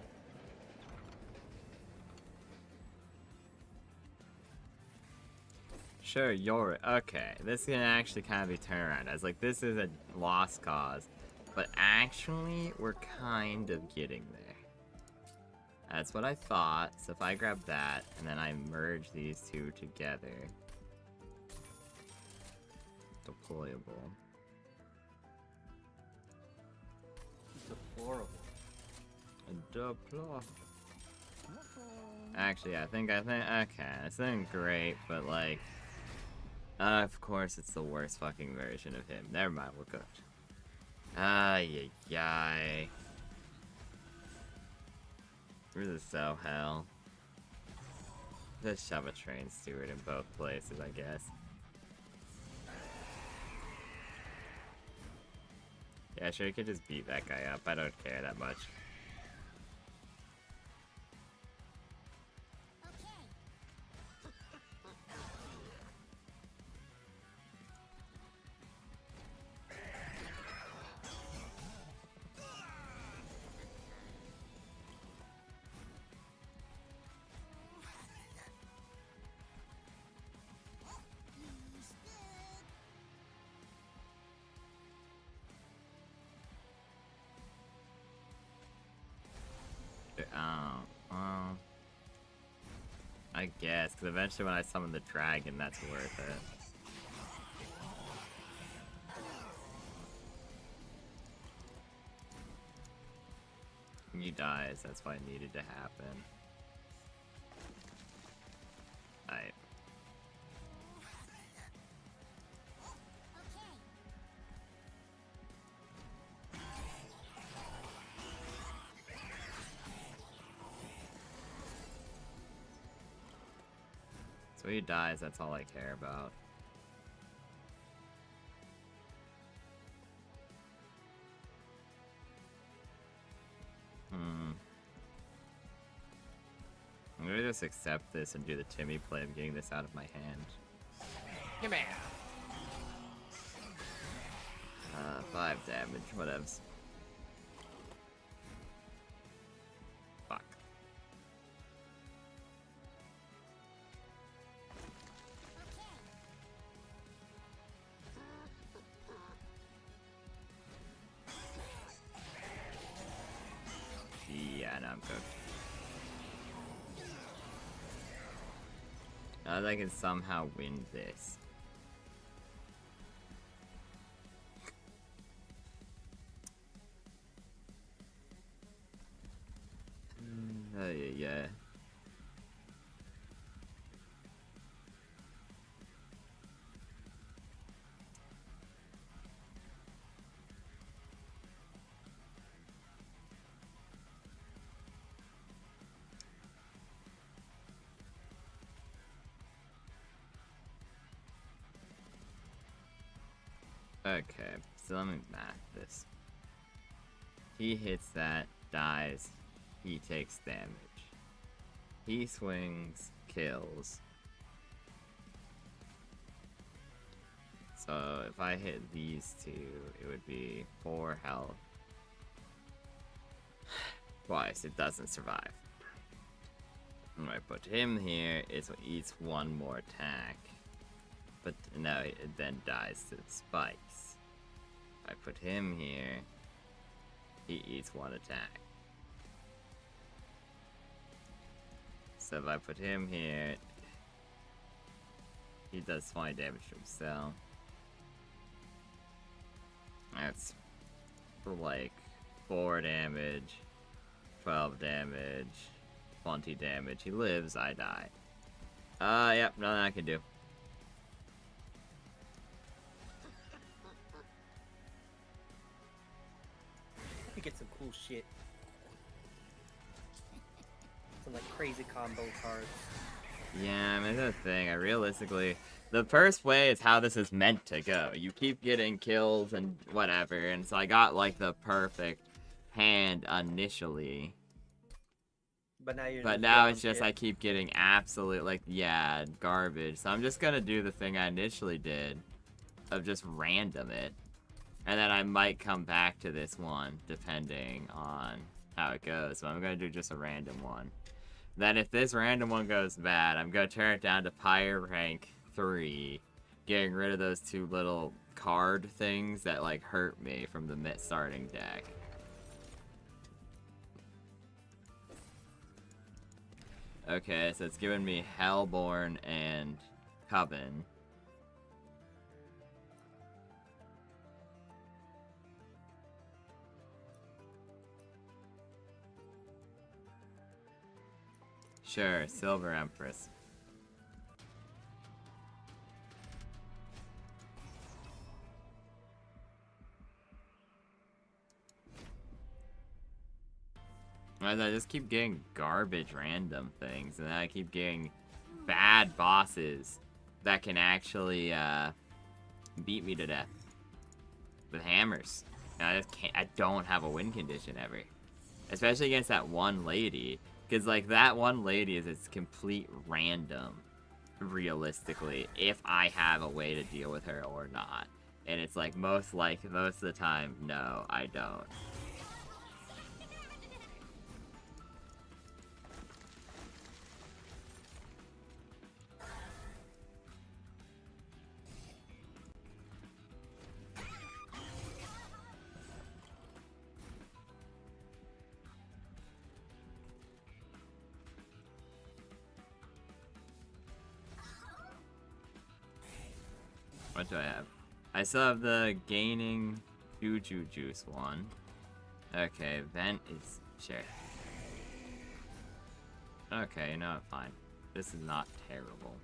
Sure, you're okay. This can actually kind of be turned around as like this is a lost cause, but actually we're kind of getting there. That's what I thought. So if I grab that and then I merge these two together, deployable. Deplorable. Deploy. Actually, I think, okay, this isn't great, but like, of course it's the worst fucking version of him. Never mind, we're good. Ay. This is so hell. Just shove a train steward in both places, I guess. Yeah, sure, you could just beat that guy up. I don't care that much. Well, I guess, because eventually when I summon the dragon, that's worth it. He dies, that's why it needed to happen. Alright. So he dies, that's all I care about. I'm gonna just accept this and do the Timmy play of getting this out of my hand. Come here. 5 damage, whatevs. Fuck. Yeah, no, I'm cooked. I can somehow win this. Yeah. Okay, so let me math this. He hits that, dies, he takes damage. He swings, kills. So if I hit these two, it would be 4 health. Twice, it doesn't survive. When I put him here, it eats 1 more attack. But no, it then dies to the spikes. If I put him here, he eats 1 attack. So if I put him here, he does 20 damage to himself. That's for like 4 damage, 12 damage, 20 damage. He lives, I die. Yep, nothing I can do. You get some cool shit. Some like crazy combo cards. Yeah, I mean, that's the thing. Realistically, the first way is how this is meant to go. You keep getting kills and whatever, and so I got like the perfect hand initially. But now it's just I keep getting absolute, like, yeah, garbage. So I'm just gonna do the thing I initially did of just random it. And then I might come back to this one, depending on how it goes. So I'm going to do just a random one. Then if this random one goes bad, I'm going to turn it down to Pyre rank 3. Getting rid of those 2 little card things that, like, hurt me from the mid starting deck. Okay, so it's giving me Hellborn and Coven. Sure, Silver Empress. As I just keep getting garbage random things, and then I keep getting bad bosses that can actually beat me to death with hammers. And I just can't. I don't have a win condition ever, especially against that one lady, because like that one lady is it's complete random, realistically, if I have a way to deal with her or not. And it's like most of the time, no, I don't. What do I have? I still have the gaining Juju Juice one. Okay, Vent is... sure. Okay, you know what, fine. This is not terrible.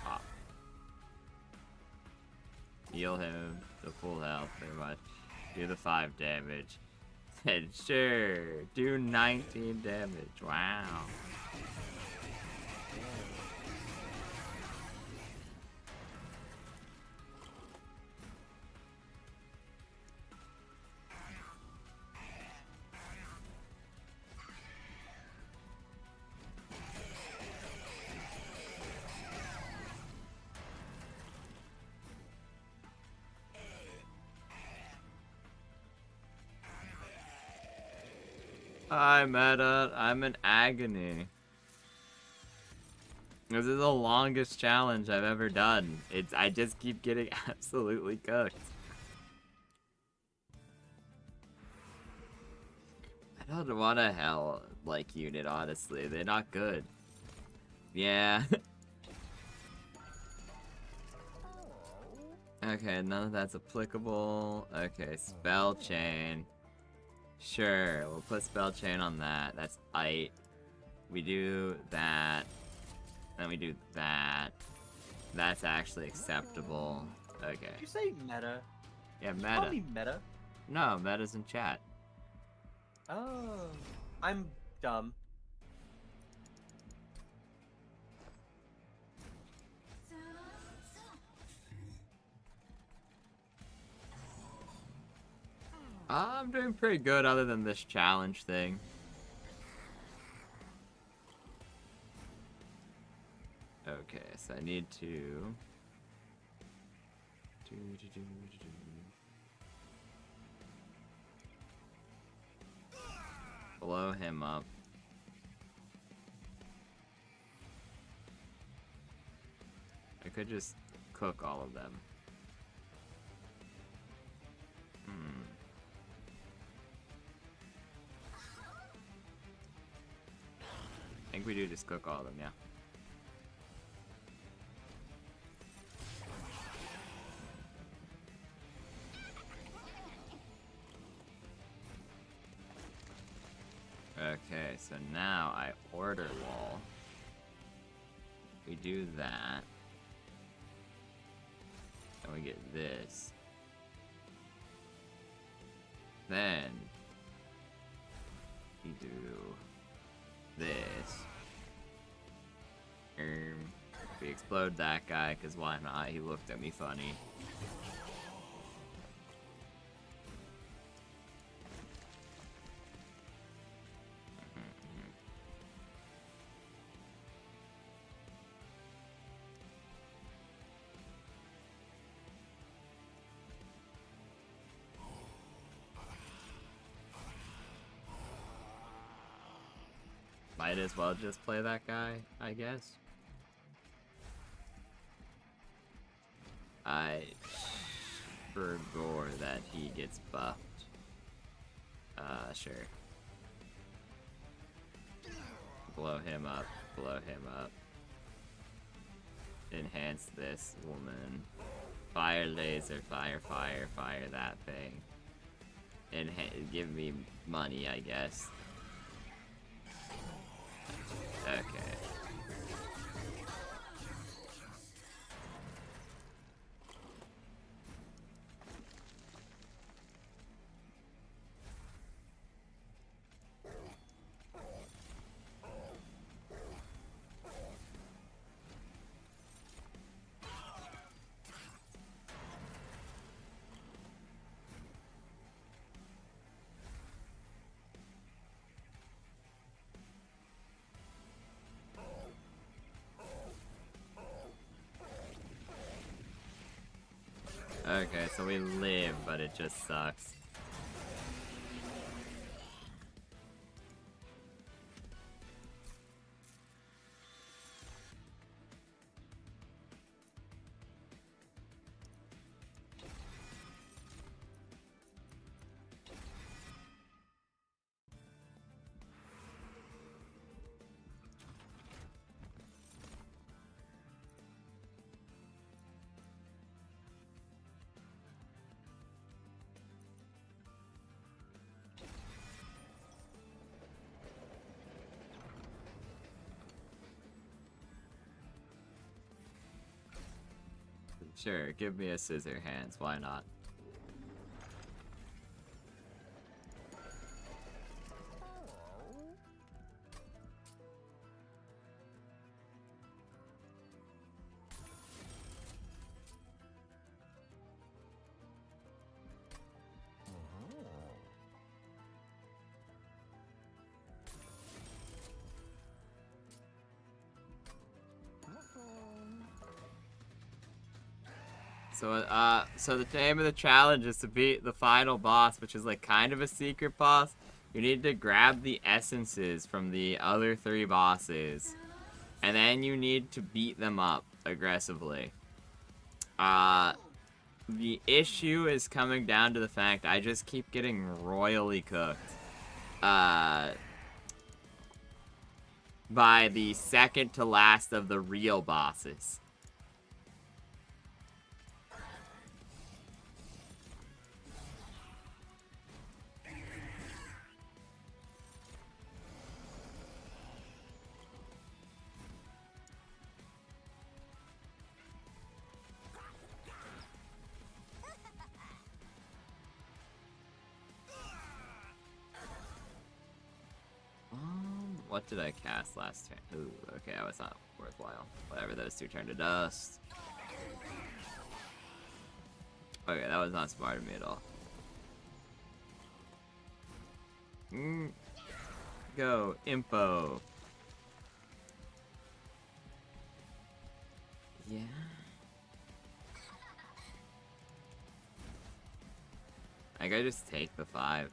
Pop. Heal him to full health, pretty much. Do the 5 damage. And sure, do 19 damage. Wow. Hi, Meta. I'm in agony. This is the longest challenge I've ever done. I just keep getting absolutely cooked. I don't want a hell like unit, honestly. They're not good. Yeah. Okay, none of that's applicable. Okay, spell chain. Sure, we'll put spell chain on that. That's it. We do that. Then we do that. That's actually acceptable. Okay. Did you say meta? Yeah, Did you meta. call me meta? No, meta's in chat. Oh, I'm dumb. I'm doing pretty good other than this challenge thing. Okay, so I need to... blow him up. I could just cook all of them. I think we do just cook all of them, yeah. Okay, so now I order wall. We do that. And we get this. Then we do this. We explode that guy, because why not? He looked at me funny. Might as well just play that guy, I guess. I forgot that he gets buffed. Sure. Blow him up, blow him up. Enhance this woman. Fire laser, fire, fire, fire that thing. Give me money, I guess. Okay. Okay, so we live, but it just sucks. Sure, give me a scissor hands, why not? So the name of the challenge is to beat the final boss, which is like kind of a secret boss. You need to grab the essences from the other 3 bosses, and then you need to beat them up aggressively. The issue is coming down to the fact I just keep getting royally cooked. By the second to last of the real bosses. What did I cast last turn? Ooh, okay, that was not worthwhile. Whatever, those 2 turned to dust. Okay, that was not smart of me at all. Go, Impo. Yeah. I gotta just take the 5.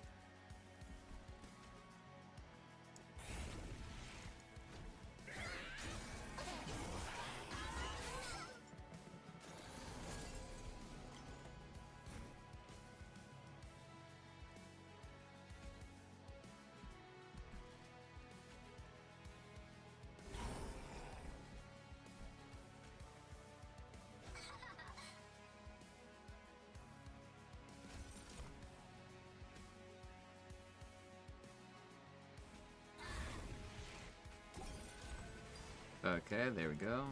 Okay, there we go.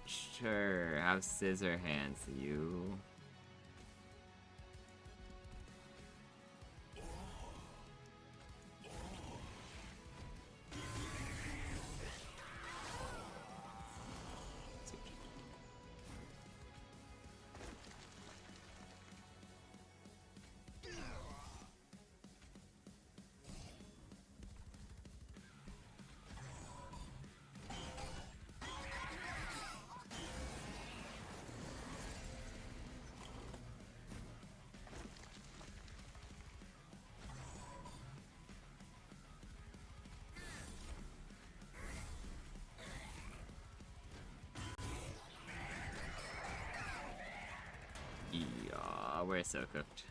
Sure. Have scissor hands, you. we're so cooked.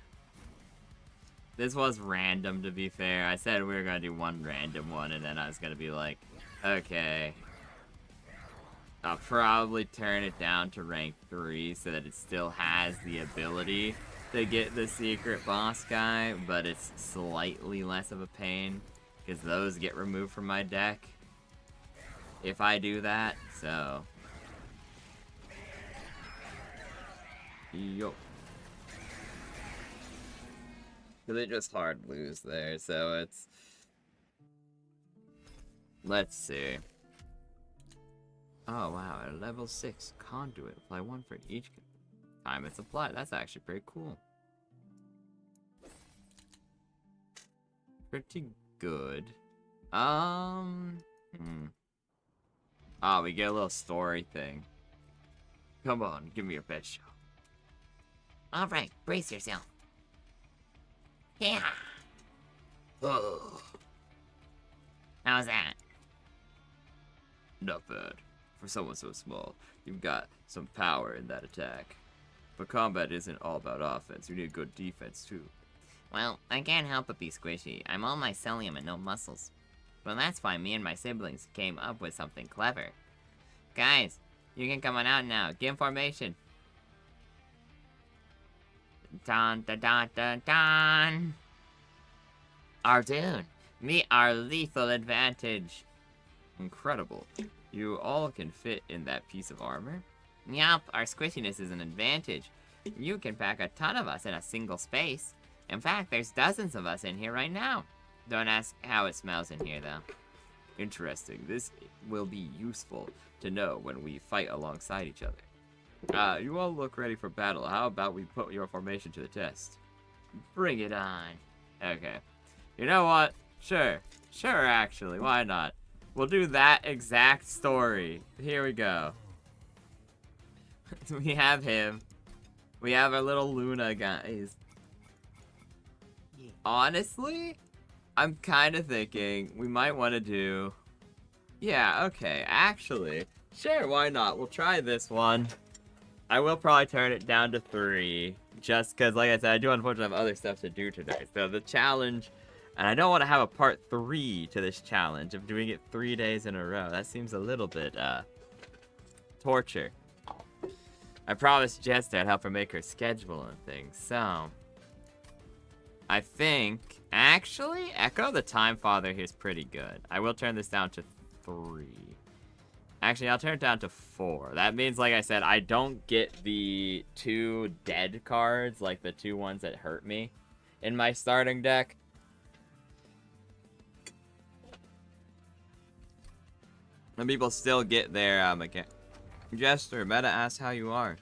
This was random, to be fair. I said we were gonna do one random one, and then I was gonna be like, okay. I'll probably turn it down to rank 3 so that it still has the ability to get the secret boss guy, but it's slightly less of a pain, because those get removed from my deck if I do that, so... Yo. Because it just hard lose there, so it's... Let's see. Oh wow, at level 6 conduit, apply 1 for each time it's applied. That's actually pretty cool. Pretty good. Oh, we get a little story thing. Come on, give me your best shot. Alright, brace yourself. Yeah. Oh, How's that? not bad. For someone so small, you've got some power in that attack. But combat isn't all about offense. You need good defense too. Well, I can't help but be squishy. I'm all mycelium and no muscles. Well, that's why me and my siblings came up with something clever. Guys, you can come on out now. Get in formation. Dun dun dun dun dun. Ardoon, meet our lethal advantage. Incredible. You all can fit in that piece of armor? Yup, our squishiness is an advantage. You can pack a ton of us in a single space. In fact, there's dozens of us in here right now. Don't ask how it smells in here, though. Interesting. This will be useful to know when we fight alongside each other. You all look ready for battle. How about we put your formation to the test? Bring it on. Okay. You know what? Sure. Sure, actually. Why not? We'll do that exact story. Here we go. We have him. We have our little Luna guys. Honestly, I'm kind of thinking we might want to do... Yeah, okay. Actually, sure, why not? We'll try this one. I will probably turn it down to 3. Just because, like I said, I do unfortunately have other stuff to do today. So the challenge... And I don't want to have a part 3 to this challenge of doing it 3 days in a row. That seems a little bit, torture. I promised Jester I'd help her make her schedule and things, so... I think... Actually, Echo the Time Father here is pretty good. I will turn this down to 3. Actually, I'll turn it down to 4. That means, like I said, I don't get the 2 dead cards, like the 2 ones that hurt me in my starting deck. And people still get their, Jester, Meta asks how you are.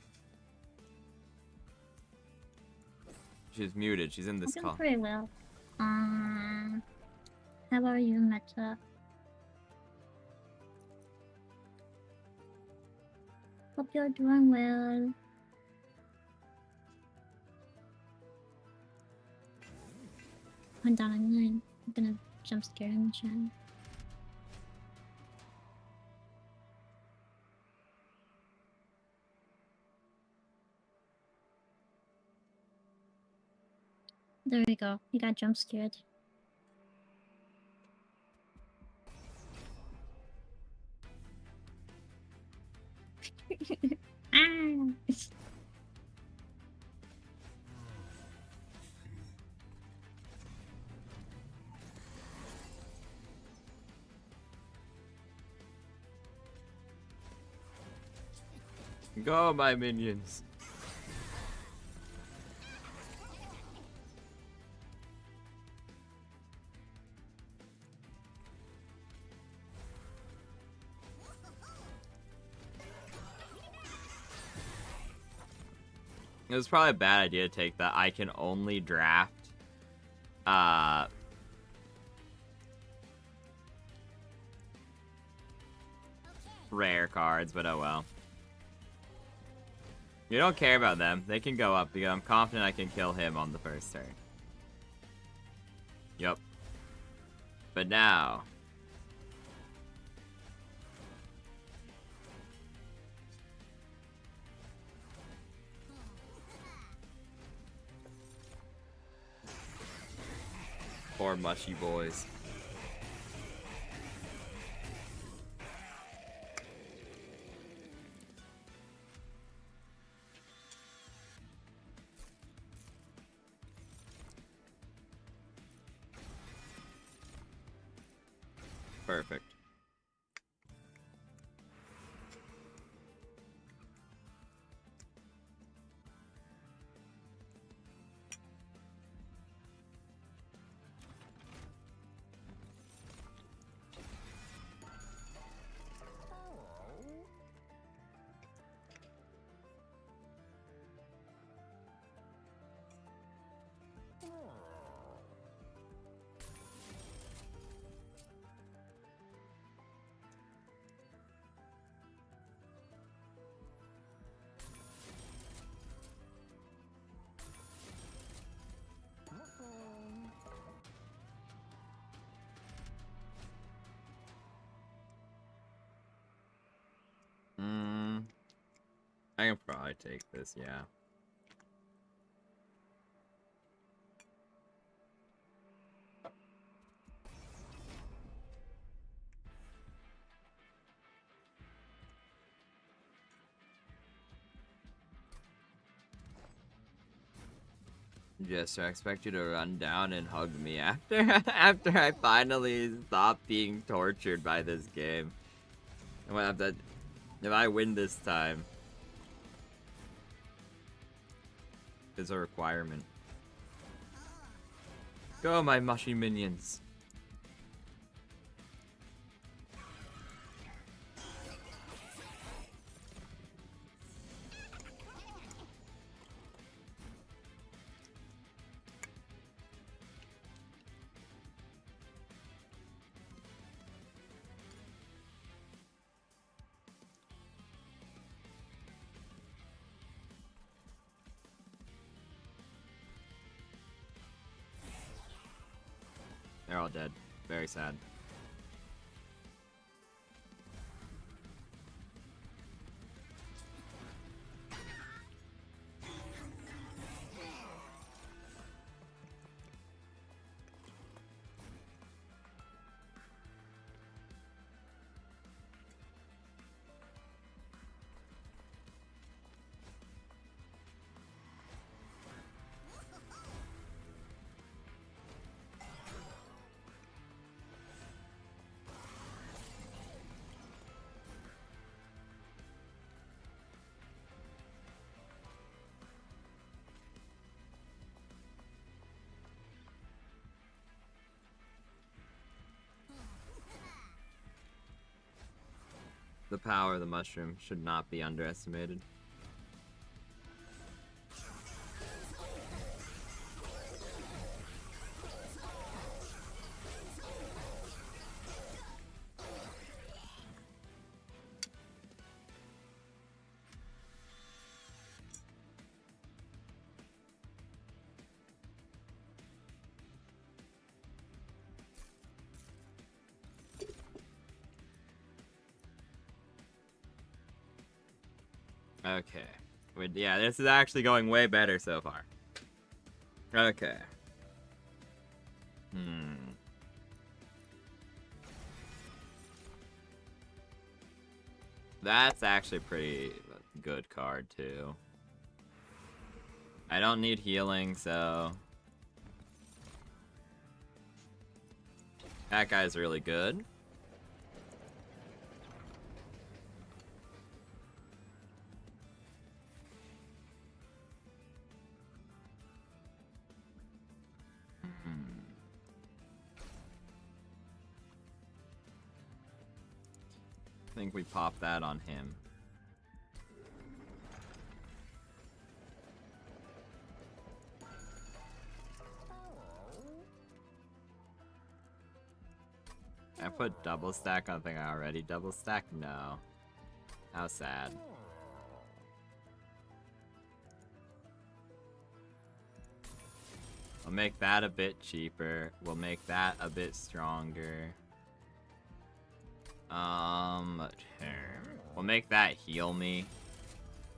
She's muted. She's in this I'm call. doing pretty well. How are you, Meta? Hope you're doing well. Hold on, I'm gonna jump scare him, chat. There we go. He got jump scared. Ah! Go, my minions. It was probably a bad idea to take that I can only draft rare cards, but oh well. You don't care about them. They can go up because I'm confident I can kill him on the first turn. Yup. But now... Poor mushy boys. Perfect. I can probably take this, yeah. Jester, I expect you to run down and hug me after after I finally stop being tortured by this game. If I win this time, it's a requirement. Go, my mushy minions. They're all dead. Very sad. The power of the mushroom should not be underestimated. Okay. Yeah, this is actually going way better so far. Okay. That's actually a pretty good card, too. I don't need healing, so... That guy's really good. I think we pop that on him. I put double stack on the thing I already double stack? No. How sad. We'll make that a bit cheaper. We'll make that a bit stronger. We'll make that heal me.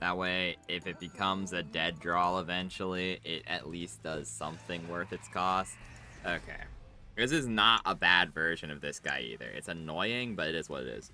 That way, if it becomes a dead draw eventually, it at least does something worth its cost. Okay. This is not a bad version of this guy either. It's annoying, but it is what it is.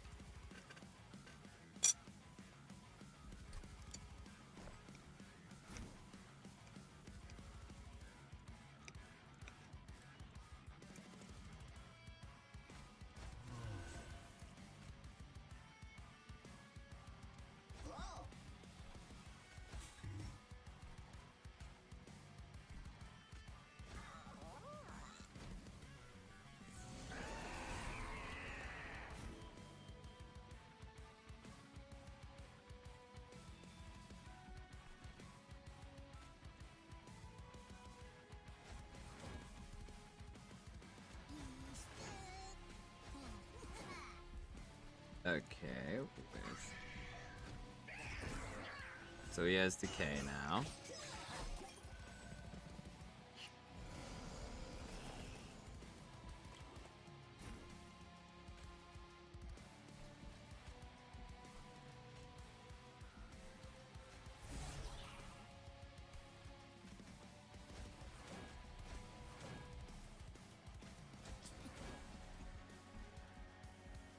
Okay. So he has decay now.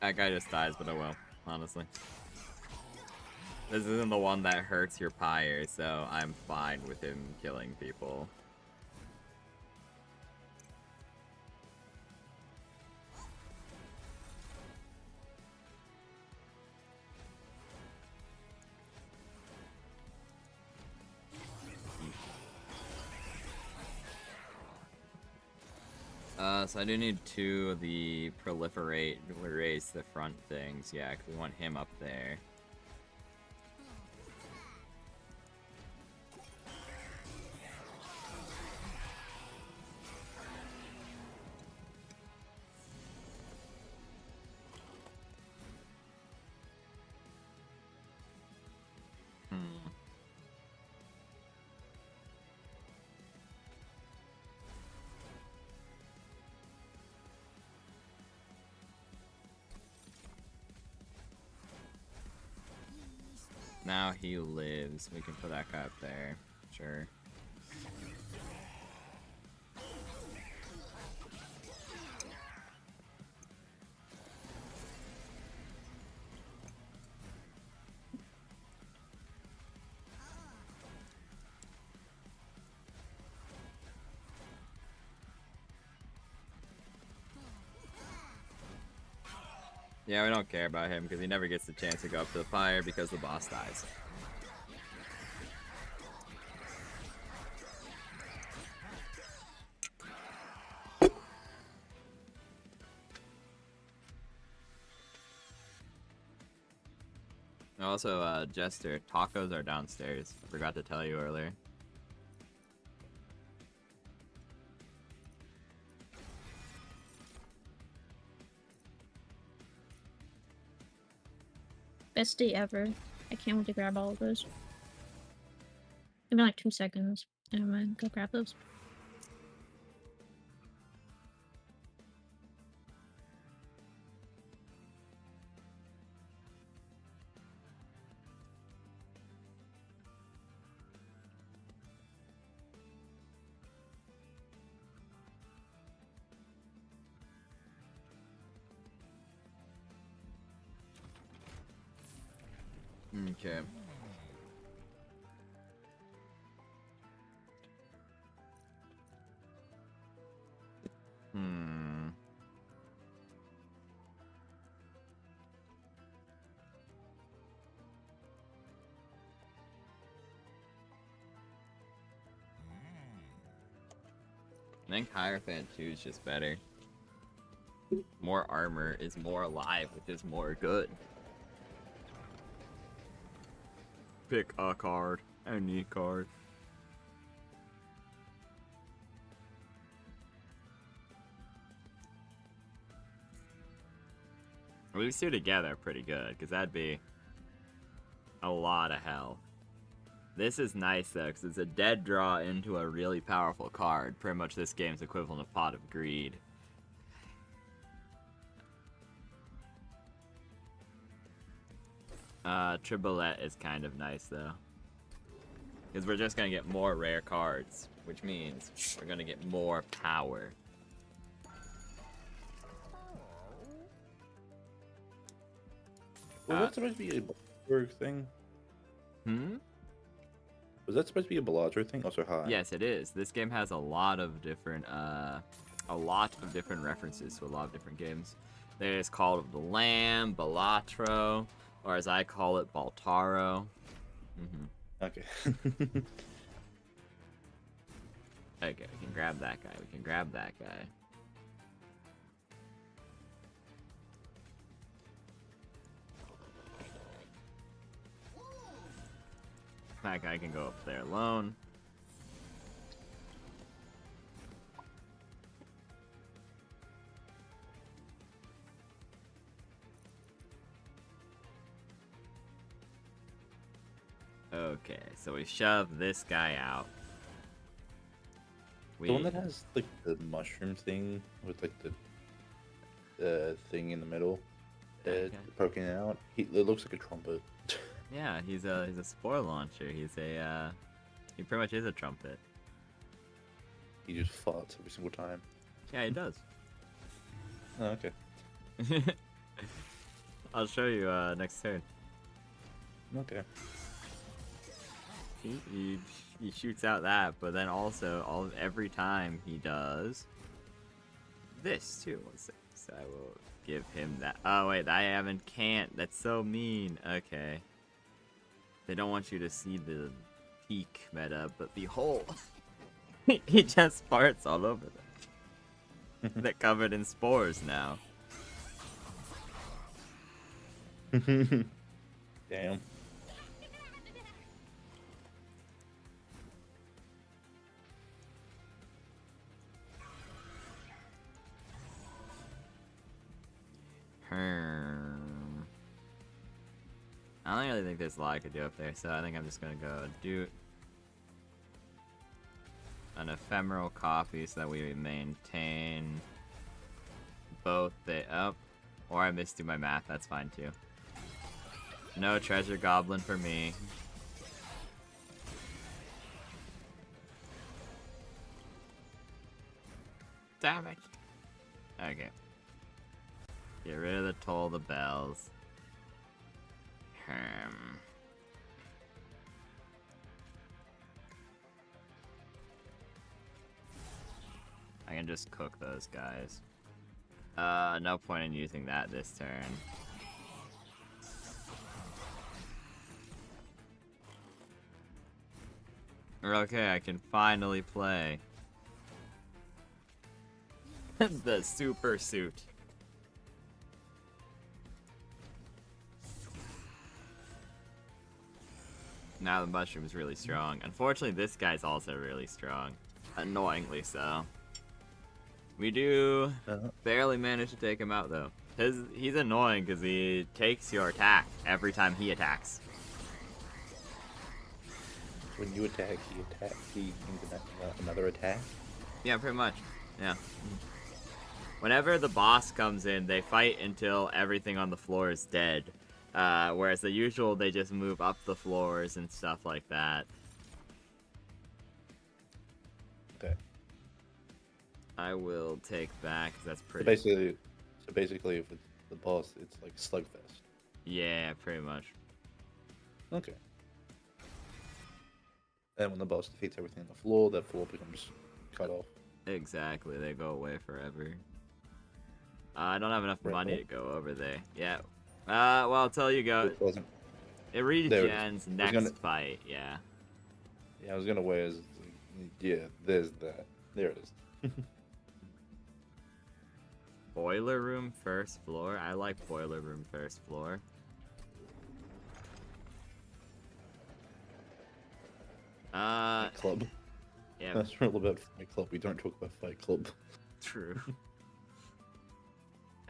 That guy just dies, but oh well, honestly. This isn't the one that hurts your pyre, so I'm fine with him killing people. So I do need 2 of the proliferate, erase the front things, yeah, because we want him up there. Now he lives. We can put that guy up there. Sure. Yeah, we don't care about him because he never gets the chance to go up to the fire because the boss dies. Also, Jester, tacos are downstairs. Forgot to tell you earlier. Best day ever. I can't wait to grab all of those. Give me like 2 seconds. And I'm gonna go grab those. Okay. I think Hierophant 2 is just better. More armor is more alive, which is more good. Pick a card. Any card. At least 2 together are pretty good, because that'd be a lot of hell. This is nice though, because it's a dead draw into a really powerful card. Pretty much this game's equivalent of Pot of Greed. Tribolette is kind of nice though. Because we're just going to get more rare cards, which means we're going to get more power. Was that supposed to be a Bellator thing? Hmm? Was that supposed to be a Bellator thing? Also high. Yes, it is. This game has a lot of different references to a lot of different games. There's Call of the Lamb, Balatro, or as I call it, Baltaro. Okay. Okay, we can grab that guy. We can grab that guy. That guy can go up there alone. Okay, so we shove this guy out. The one that has like the mushroom thing with like the thing in the middle, Okay. poking out. It looks like a trumpet. Yeah, he's a spore launcher. He pretty much is a trumpet. He just farts every single time. Yeah, he does. Oh, okay. I'll show you next turn. Okay. He shoots out that, but then also every time he does this too. One second. So I will give him that. Oh wait, can't. That's so mean. Okay. They don't want you to see the peak meta, but behold, he just farts all over them. They're covered in spores now. Damn. I don't really think there's a lot I could do up there, so I think I'm just gonna go do an ephemeral copy so that we maintain both the or I misdo my math, that's fine too. No treasure goblin for me. Damn it. Okay. Get rid of the toll the bells. I can just cook those guys. No point in using that this turn. Okay, I can finally play. The super suit. Now the mushroom's really strong. Unfortunately, this guy's also really strong. Annoyingly so. We do barely manage to take him out, though. He's annoying because he takes your attack every time he attacks. When you attack, he another attack? Yeah, pretty much. Yeah. Whenever the boss comes in, they fight until everything on the floor is dead. Whereas the usual, they just move up the floors and stuff like that. Okay. I will take that because that's pretty. So basically, if it's the boss, it's like Slugfest. Yeah, pretty much. Okay. And when the boss defeats everything on the floor, that floor becomes cut off. Exactly, they go away forever. I don't have enough money to go over there. Yeah. Well, I'll tell you go. It regens next fight, yeah. Yeah, I was gonna wait. Yeah, there's that. There it is. Boiler room first floor. I like boiler room first floor. Club. Yeah. That's a little about Fight Club. We don't talk about Fight Club. True.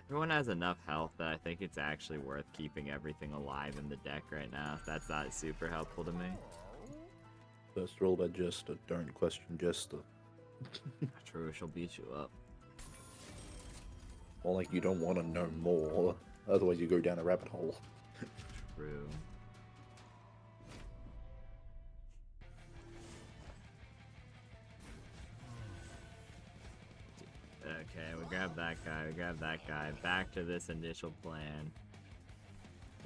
Everyone has enough health that I think it's actually worth keeping everything alive in the deck right now. That's not super helpful to me. First rule about Jester. Don't question Jester. True, she'll beat you up. Or like you don't want to know more. Otherwise you go down a rabbit hole. True. Okay, we grab that guy, Back to this initial plan.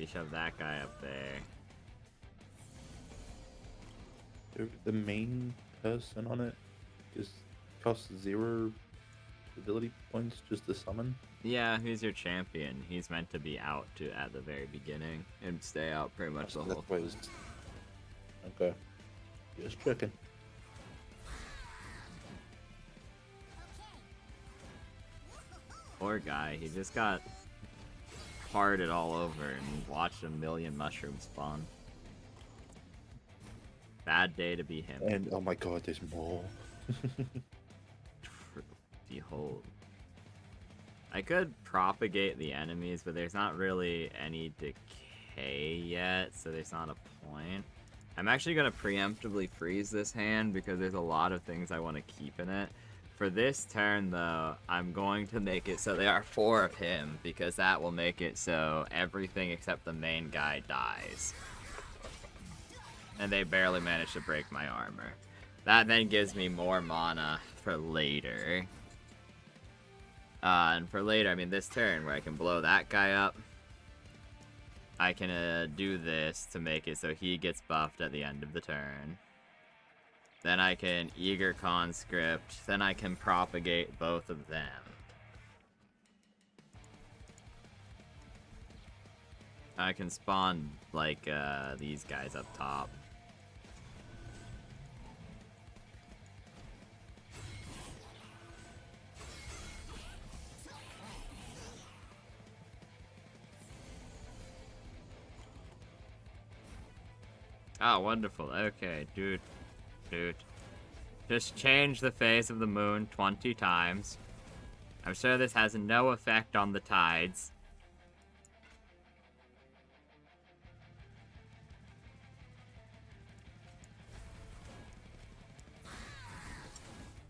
You shove that guy up there. The main person on it just costs 0 ability points just to summon. Yeah, he's your champion. He's meant to be out at the very beginning and stay out pretty much the whole time. Okay. Just checking. Poor guy, he just got farted all over and watched a million mushrooms spawn. Bad day to be him. And oh my god, there's more. Behold. I could propagate the enemies, but there's not really any decay yet, so there's not a point. I'm actually going to preemptively freeze this hand because there's a lot of things I want to keep in it. For this turn, though, I'm going to make it so there are 4 of him, because that will make it so everything except the main guy dies. And they barely managed to break my armor. That then gives me more mana for later. And for later, I mean this turn, where I can blow that guy up. I can do this to make it so he gets buffed at the end of the turn. Then I can Eager Conscript. Then I can propagate both of them. I can spawn, like, these guys up top. Oh, wonderful. Okay, dude. Just change the phase of the moon 20 times. I'm sure this has no effect on the tides.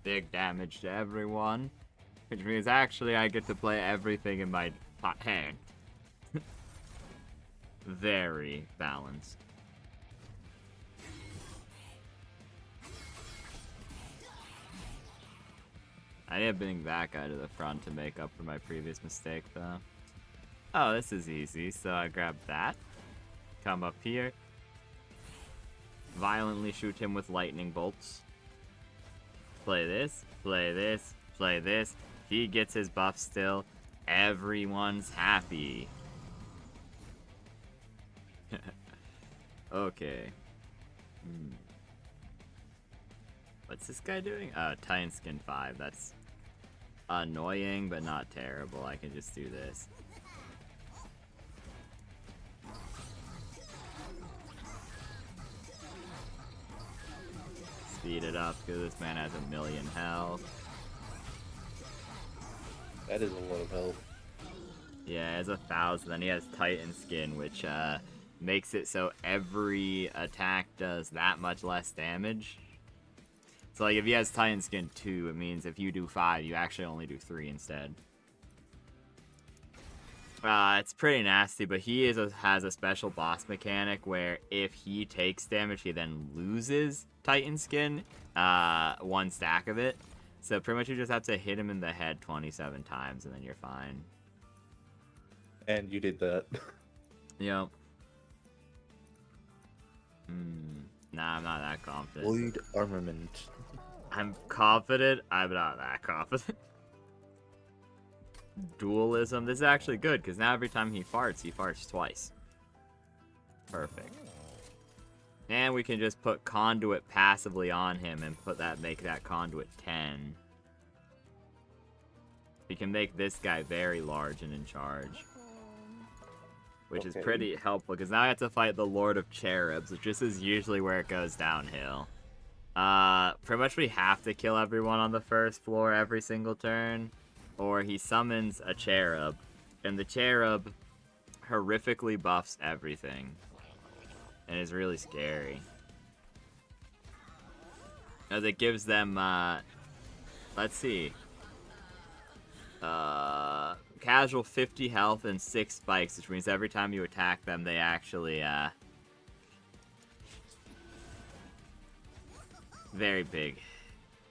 Big damage to everyone. Which means actually I get to play everything in my hand. Very balanced. I need to bring that guy to the front to make up for my previous mistake, though. Oh, this is easy, so I grab that. Come up here. Violently shoot him with lightning bolts. Play this, play this, play this. He gets his buff still. Everyone's happy. Okay. What's this guy doing? Titan Skin 5. That's annoying, but not terrible. I can just do this. Speed it up, because this man has 1,000,000 health. That is a lot of health. Yeah, he has 1,000. Then he has Titan Skin, which makes it so every attack does that much less damage. So, like, if he has Titan Skin 2, it means if you do 5, you actually only do 3 instead. It's pretty nasty, but he has a special boss mechanic where if he takes damage, he then loses Titan Skin, 1 stack of it. So pretty much you just have to hit him in the head 27 times, and then you're fine. And you did that. Yep. Nah, I'm not that confident. Void armament. I'm confident. I'm not that confident. Dualism. This is actually good, because now every time he farts twice. Perfect. And we can just put Conduit passively on him and make that Conduit 10. We can make this guy very large and in charge. Which is pretty helpful, because now I have to fight the Lord of Cherubs, which this is usually where it goes downhill. Pretty much we have to kill everyone on the first floor every single turn, or he summons a cherub, and the cherub horrifically buffs everything, and is really scary. As it gives them, let's see, casual 50 health and 6 spikes, which means every time you attack them, they actually, very big.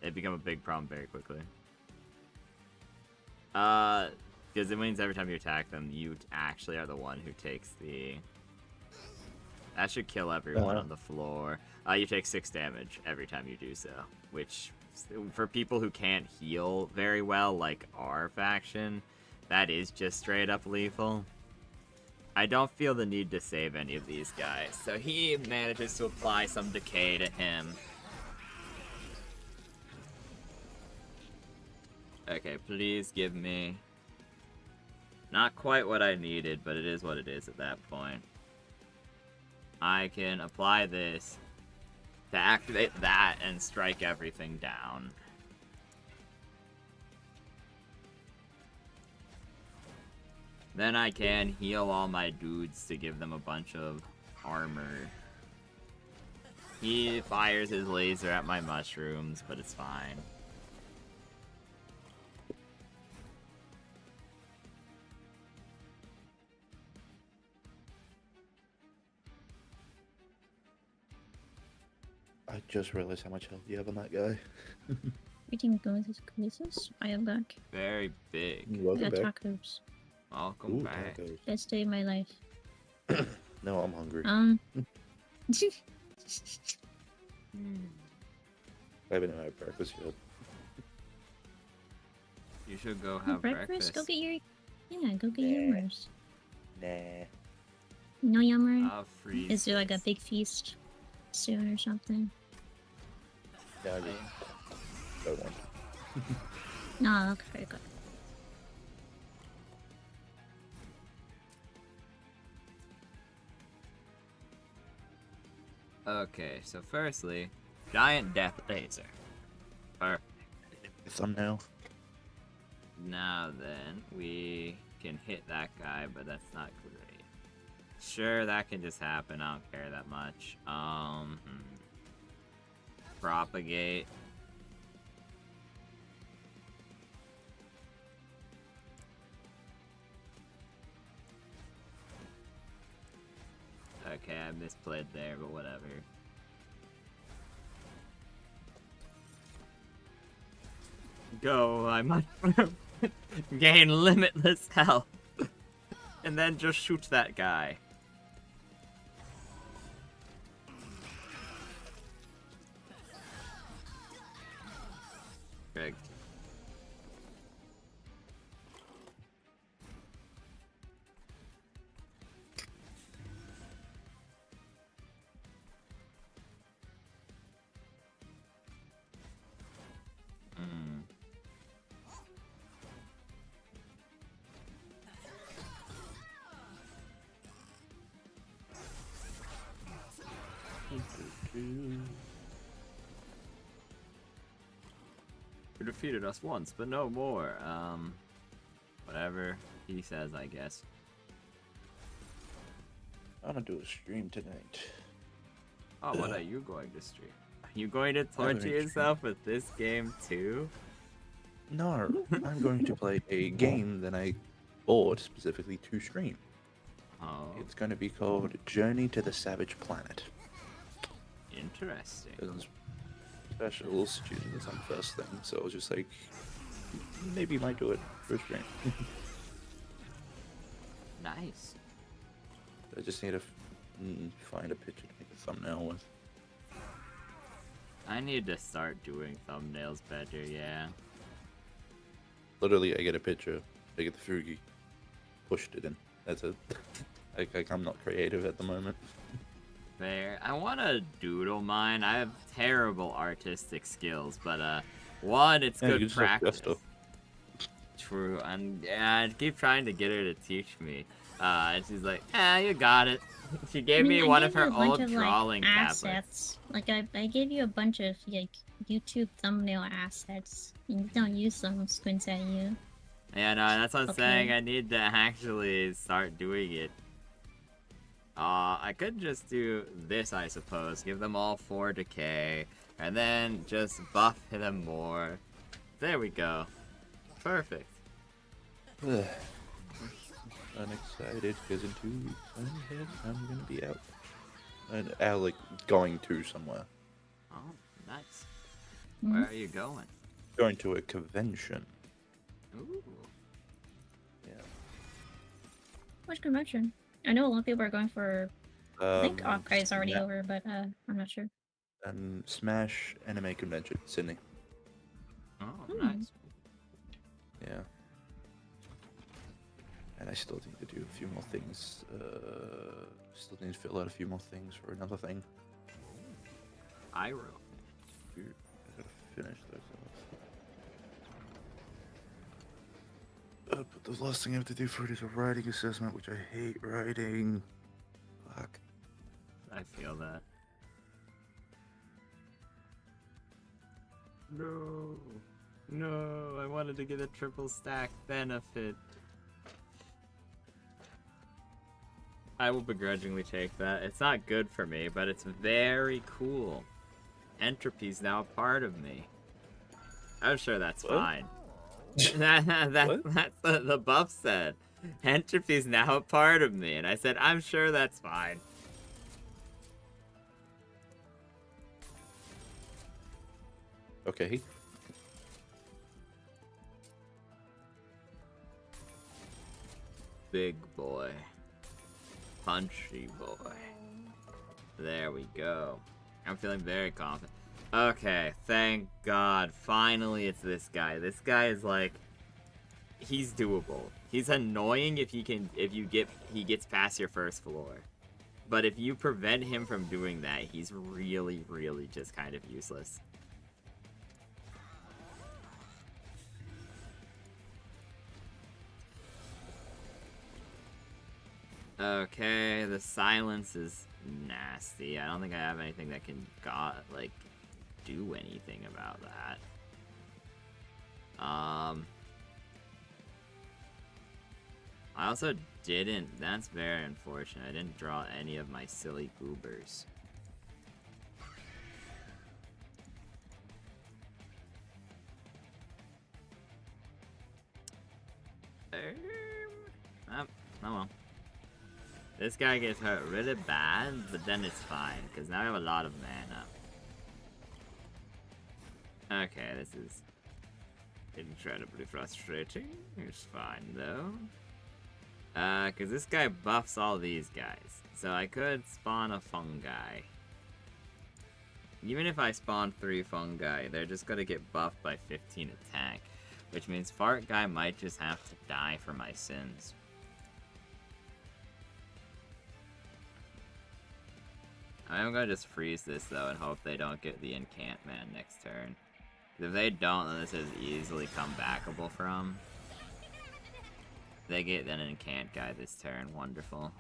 They become a big problem very quickly. Because it means every time you attack them, you actually are the one who takes the... That should kill everyone on the floor. You take 6 damage every time you do so, which, for people who can't heal very well, like our faction, that is just straight up lethal. I don't feel the need to save any of these guys, so he manages to apply some decay to him. Okay, please give me... Not quite what I needed, but it is what it is at that point. I can apply this to activate that and strike everything down. Then I can heal all my dudes to give them a bunch of armor. He fires his laser at my mushrooms, but it's fine. I just realized how much health you have on that guy. We can go with this. I am back. Very big. I Welcome got back. tacos. Welcome Ooh, back. tacos. Best day of my life. No, I'm hungry. I haven't had breakfast yet. You should go have breakfast. Go get your... Yeah, go get Nah. yummers. Nah. No yummer? I'll freeze Is there like a this. big feast soon or something? No, I don't want. No, okay, good. Okay, so firstly, giant death laser. Perfect. Thumbnail. Now then, we can hit that guy, but that's not great. Sure, that can just happen. I don't care that much. Propagate. Okay, I misplayed there, but whatever. Go, I might gain limitless health. And then just shoot that guy. Perfect. You defeated us once, but no more. Whatever he says, I guess. I'm gonna do a stream tonight. Oh, what are you going to stream? Are you going to going torture to yourself with this game too? No, I'm going to play a game that I bought specifically to stream. Oh, It's going to be called Journey to the Savage Planet. interesting. It was special students on first thing, so I was just like, maybe you might do it for a stream. Nice. I just need to find a picture to make a thumbnail with. I need to start doing thumbnails better, yeah. Literally, I get a picture, I get the Fugi, pushed it in. That's it. I'm not creative at the moment. Fair. I want to doodle mine. I have terrible artistic skills, but one, it's Yeah, you good just have practice. gusto. True, and yeah, I keep trying to get her to teach me. And she's like, you got it. She gave me I one gave of you her a bunch old of, like, drawing tablets. assets. Like I gave you a bunch of like YouTube thumbnail assets. You don't use them, squints at you. Yeah, no, that's what I'm Okay. saying. I need to actually start doing it. I could just do this, I suppose. Give them all 4 decay, and then just buff them more. There we go. Perfect. I'm excited because in 2 weeks I'm gonna be out. And out, like, going to somewhere. Oh, nice. Mhm. Where are you going? Going to a convention. Ooh. Which convention? I know a lot of people are going for. I think Okai is already Sma- over, but I'm not sure. Smash Anime Convention, Sydney. Oh, Hmm. nice. Yeah. And I still need to do a few more things. Still need to fill out a few more things for another thing. Iroh. I gotta finish those off. But the last thing I have to do for it is a writing assessment, which I hate writing. Fuck. I feel that. No. No, I wanted to get a triple stack benefit. I will begrudgingly take that. It's not good for me, but it's very cool. Entropy's now a part of me. I'm sure that's What? fine. That's what the buff said. Entropy's now a part of me, and I said, I'm sure that's fine. Okay. Big boy. Punchy boy. There we go. I'm feeling very confident. Okay, thank God. Finally, it's this guy. This guy is like, he's doable. He's annoying if he gets past your first floor. But if you prevent him from doing that, he's really, really just kind of useless. Okay, the silence is nasty. I don't think I have anything that can do anything about that. I also didn't, that's very unfortunate. I didn't draw any of my silly goobers. Oh well. This guy gets hurt really bad, but then it's fine, because now I have a lot of mana. Okay, this is incredibly frustrating. It's fine, though. Because this guy buffs all these guys. So I could spawn a fungi. Even if I spawn 3 fungi, they're just gonna get buffed by 15 attack. Which means Fart Guy might just have to die for my sins. I'm gonna just freeze this though and hope they don't get the enchantment next turn. If they don't, then this is easily comebackable from. They get an enchant guy this turn, wonderful.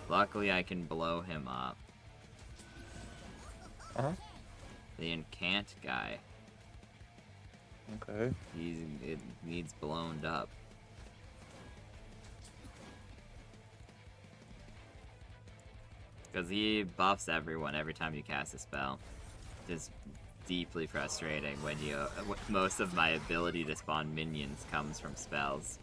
Luckily I can blow him up. The enchant guy. Okay. It needs blown up. Because he buffs everyone every time you cast a spell. Just deeply frustrating when most of my ability to spawn minions comes from spells.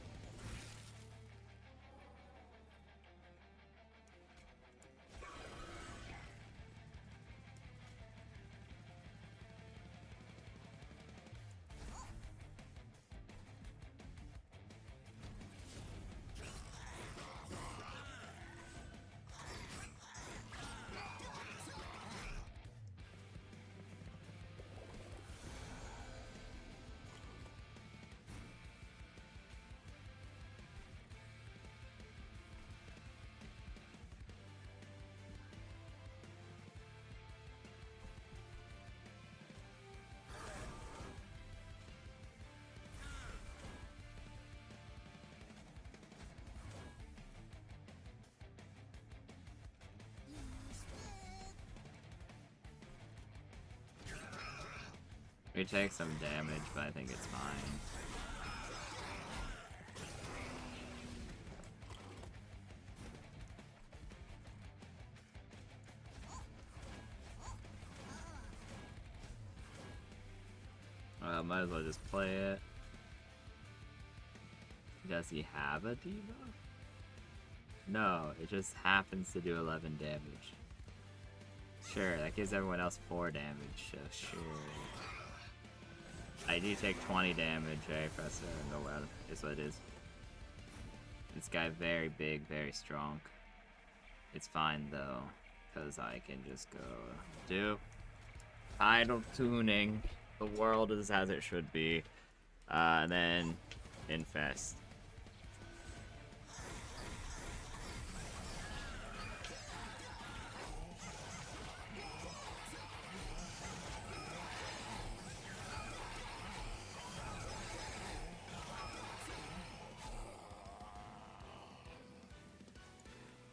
We take some damage, but I think it's fine. Might as well just play it. Does he have a debuff? No, it just happens to do 11 damage. Sure, that gives everyone else 4 damage, so sure. I do take 20 damage, Professor? No, well, is what it is. this guy very big, very strong. It's fine though, because I can just go do idle tuning. The world is as it should be. And then infest.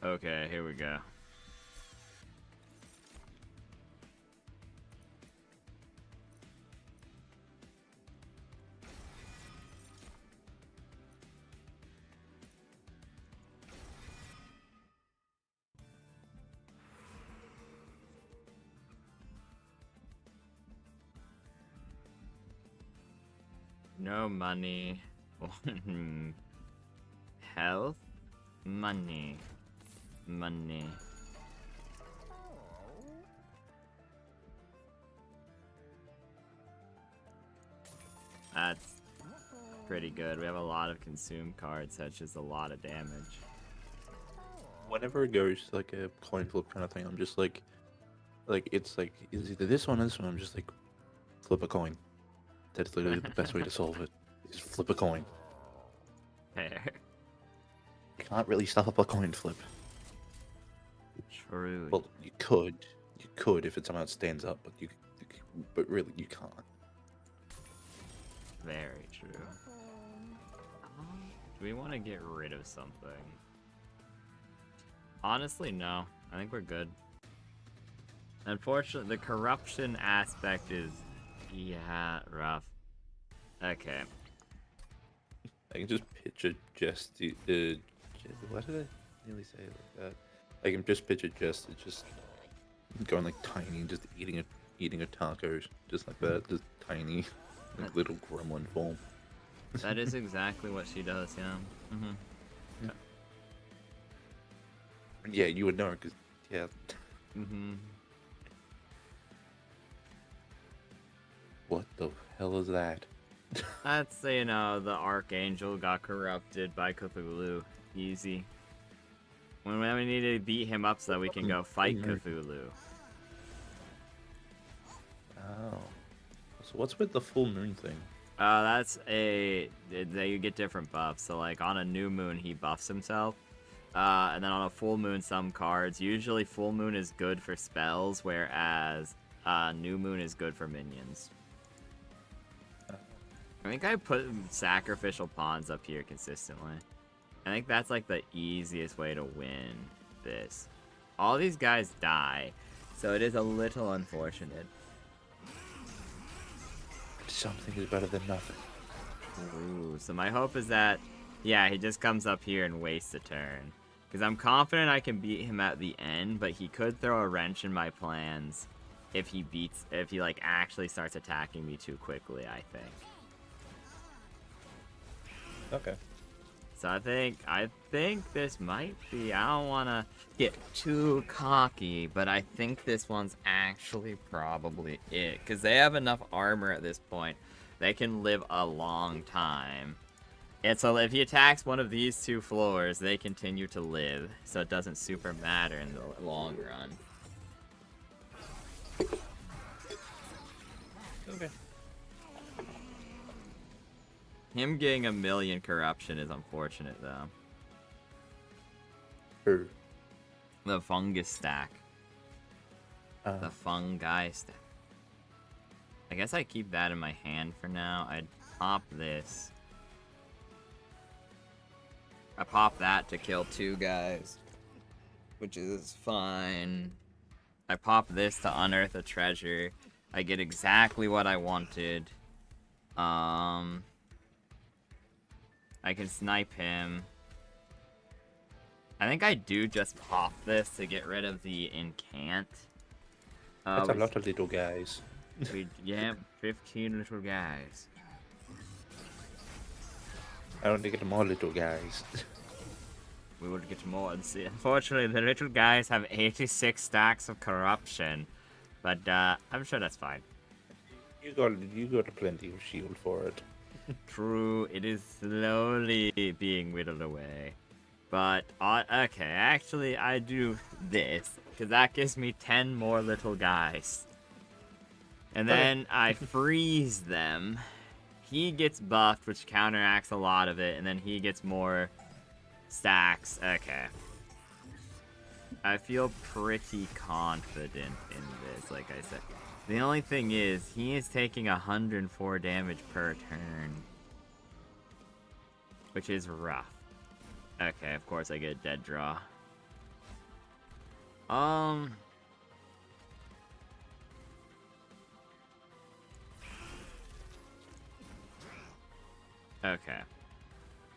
Okay, here we go. No money. Health? Money. Money. That's pretty good. We have a lot of consume cards, such as a lot of damage. Whenever it goes like a coin flip kind of thing, I'm just like it's like it's either this one or this one. I'm just like, flip a coin. That's literally the best way to solve it. Just flip a coin. Fair. You can't really stop a coin flip. True. Well, you could if it somehow stands up, but really you can't. Very true. Do we want to get rid of something? Honestly, no. I think we're good. Unfortunately, the corruption aspect is, yeah, rough. Okay. I can just picture Jesse. What did I nearly say it like that? I can just picture Jesse just going like tiny, just eating a tacos, just like that, just tiny, like little gremlin form. That is exactly what she does, yeah. Mm-hmm. Yeah, you would know, because, yeah. Mm-hmm. What the hell is that? That's, you know, the Archangel got corrupted by Cthulhu. Easy. When we need to beat him up so that we can go fight Cthulhu. Oh. So what's with the full moon thing? That's you get different buffs. So like on a new moon, he buffs himself. And then on a full moon, some cards. Usually full moon is good for spells, whereas new moon is good for minions. I think I put sacrificial pawns up here consistently. I think that's like the easiest way to win this. All these guys die, so it is a little unfortunate. Something is better than nothing. Ooh, so my hope is that, yeah, he just comes up here and wastes a turn. Because I'm confident I can beat him at the end, but he could throw a wrench in my plans if he like actually starts attacking me too quickly, I think. Okay. So I think this might be, I don't want to get too cocky, but I think this one's actually probably it. Because they have enough armor at this point. They can live a long time. And so if he attacks one of these two floors, they continue to live. So it doesn't super matter in the long run. Okay. Him getting 1,000,000 corruption is unfortunate, though. Who? The fungus stack. The fungi stack. I guess I keep that in my hand for now. I'd pop this. I pop that to kill 2 guys, which is fine. I pop this to unearth a treasure. I get exactly what I wanted. I can snipe him. I think I do just pop this to get rid of the incant. That's a lot of little guys. Yeah, 15 little guys. I don't think it's more little guys. We would get more. Unfortunately, the little guys have 86 stacks of corruption, but I'm sure that's fine. You got plenty of shield for it. True, it is slowly being whittled away. But, okay, actually, I do this, because that gives me 10 more little guys. And Okay. then I freeze them. He gets buffed, which counteracts a lot of it, and then he gets more stacks. Okay. I feel pretty confident in this, like I said. The only thing is, he is taking 104 damage per turn. Which is rough. Okay, of course I get a dead draw. Okay.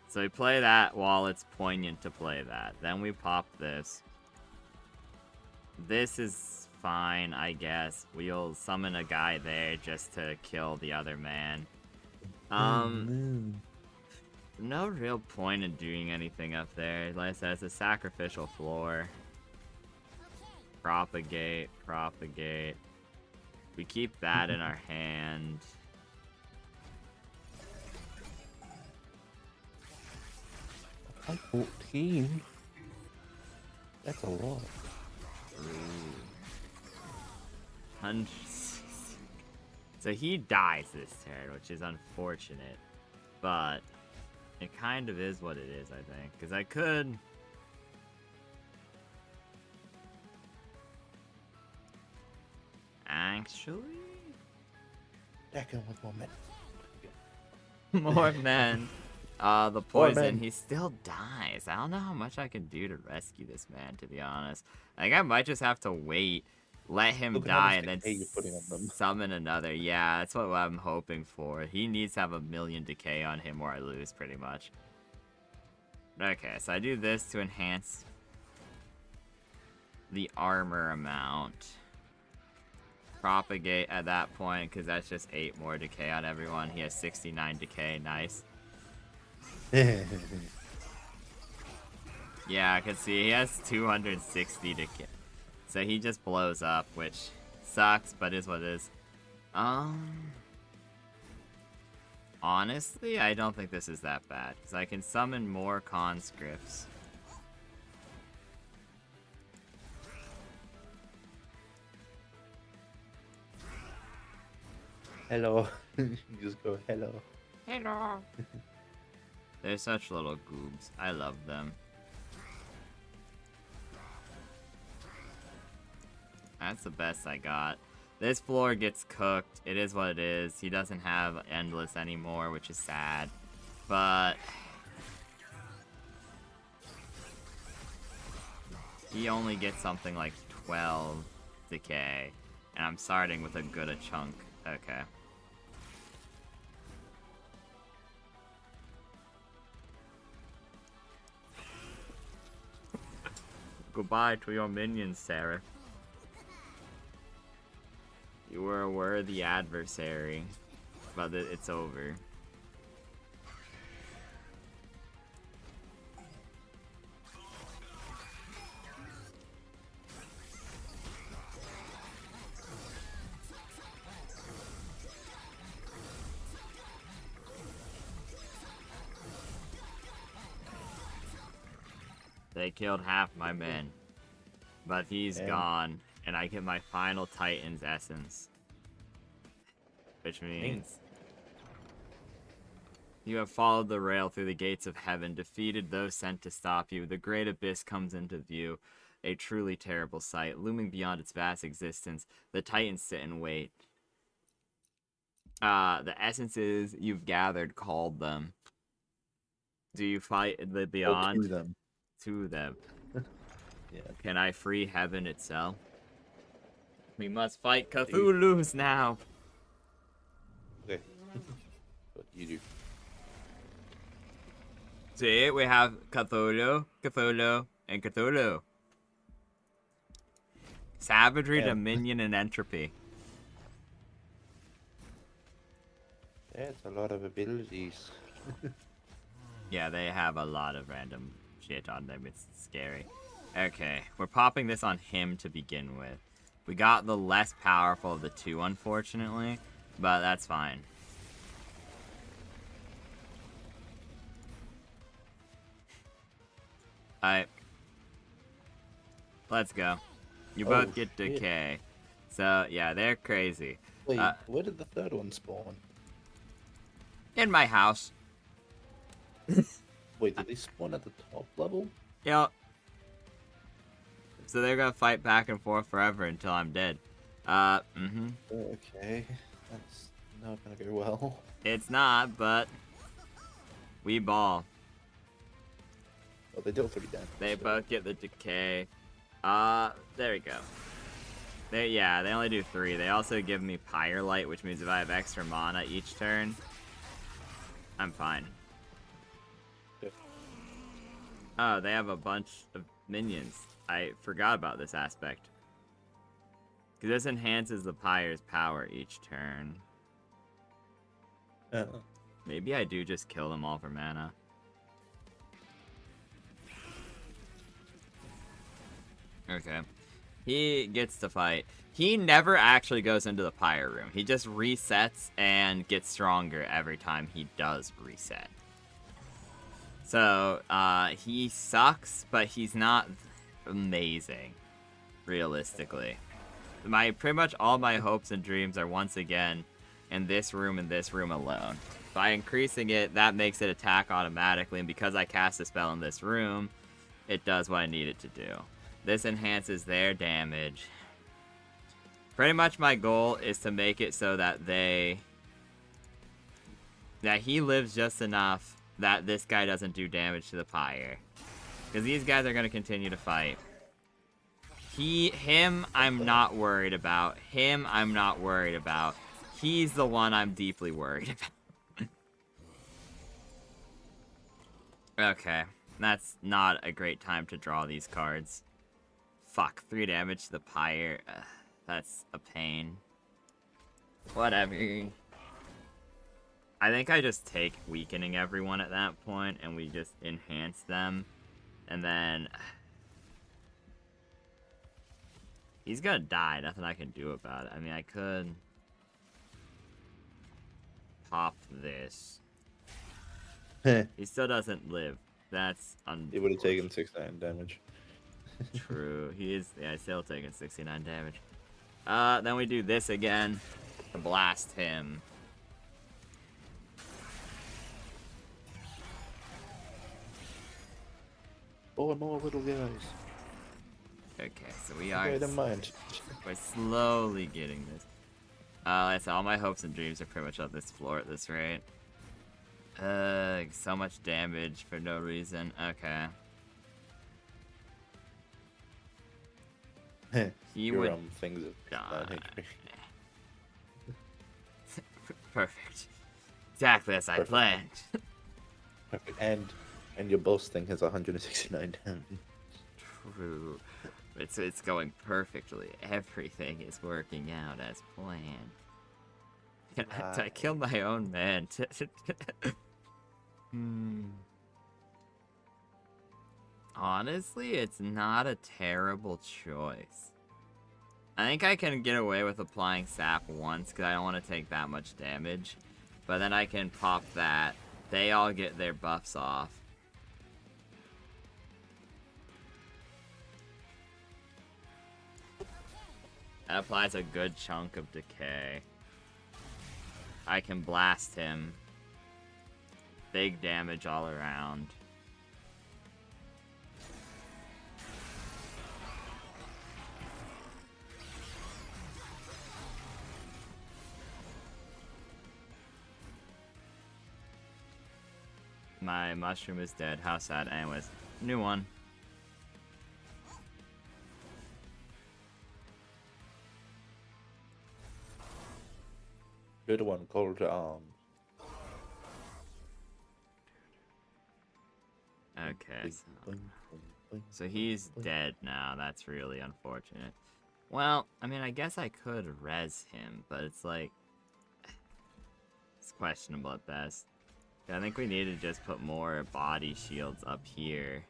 So we play that while it's poignant to play that. Then we pop this. This is fine, I guess. We'll summon a guy there just to kill the other man. No real point in doing anything up there. Like I said, it's a sacrificial floor. Propagate, propagate. We keep that in our hand. I'm 14. That's a lot. Ooh. So he dies this turn, which is unfortunate. But it kind of is what it is, I think. Because I could... Actually... Second with more men. More men. The poison, men. he still dies. I don't know how much I can do to rescue this man, to be honest. Like, I might just have to wait, let him Look at how die, much and then decay you're putting on them. summon another. Yeah, that's what I'm hoping for. He needs to have 1,000,000 decay on him or I lose, pretty much. Okay, so I do this to enhance the armor amount. Propagate at that point, because that's just 8 more decay on everyone. He has 69 decay, nice. Yeah, I can see he has 260 decay. So he just blows up, which sucks, but is what it is. Honestly, I don't think this is that bad, because I can summon more conscripts. Hello. You just go hello. Hello. They're such little goobs. I love them. That's the best I got. This floor gets cooked. It is what it is. He doesn't have Endless anymore, which is sad. But... he only gets something like 12 decay. And I'm starting with a good chunk. Okay. Goodbye to your minions, Sarah. You were a worthy adversary, but it's over. They killed half my men, but he's gone, and I get my final Titan's essence. Which means... you have followed the rail through the gates of heaven, defeated those sent to stop you. The great abyss comes into view, a truly terrible sight. Looming beyond its vast existence, the Titans sit and wait. The essences you've gathered called them. Do you fight the beyond? To them. To them. Yeah. Can I free heaven itself? We must fight Cthulhu's now. Okay. What you do? See, we have Cthulhu, Cthulhu, and Cthulhu. Savagery, Dominion, and Entropy. That's a lot of abilities. Yeah, they have a lot of random shit on them. It's scary. Okay, we're popping this on him to begin with. We got the less powerful of the two, unfortunately, but that's fine. Alright. Let's go. You Oh, both get shit. decay. So, yeah, they're crazy. Wait, where did the third one spawn? In my house. Wait, did they spawn at the top level? Yep. So they're gonna fight back and forth forever until I'm dead. Okay, that's not gonna go well. It's not, but we ball. Oh, they deal 3 damage. They so- both get the decay. There we go. They only do 3. They also give me Pyre Light, which means if I have extra mana each turn, I'm fine. Yep. Oh, they have a bunch of minions. I forgot about this aspect. Because this enhances the Pyre's power each turn. Maybe I do just kill them all for mana. Okay. He gets to fight. He never actually goes into the Pyre room. He just resets and gets stronger every time he does reset. So, he sucks, but he's not amazing, realistically. Pretty much all my hopes and dreams are once again in this room and this room alone. By increasing it, that makes it attack automatically, and because I cast a spell in this room, it does what I need it to do. This enhances their damage. Pretty much my goal is to make it so that he lives just enough that this guy doesn't do damage to the Pyre. Because these guys are going to continue to fight. Him, I'm not worried about. Him, I'm not worried about. He's the one I'm deeply worried about. Okay, that's not a great time to draw these cards. Fuck, 3 damage to the Pyre. That's a pain. Whatever. I think I just take weakening everyone at that point, and we just enhance them. And then... he's gonna die, nothing I can do about it. I mean, I could... pop this. He still doesn't live. That's It would have taken 69 damage. True. He is, yeah, still taking 69 damage. Then we do this again to blast him. Oh, more little guys. Okay, so we are... Okay, never mind. We're slowly getting this. Like I said, all my hopes and dreams are pretty much on this floor at this rate. So much damage for no reason. Okay. He Your would things of die. 9 HP. Perfect. Exactly as I planned. Perfect. And your boss thing has 169 damage. True. It's going perfectly. Everything is working out as planned. I killed my own man. Honestly, it's not a terrible choice. I think I can get away with applying sap once because I don't want to take that much damage. But then I can pop that. They all get their buffs off. That applies a good chunk of decay. I can blast him. Big damage all around. My mushroom is dead. How sad. Anyways, new one. Good one, called arms. Okay, so he's dead now. That's really unfortunate. Well, I mean, I guess I could res him, but it's like... it's questionable at best. I think we need to just put more body shields up here.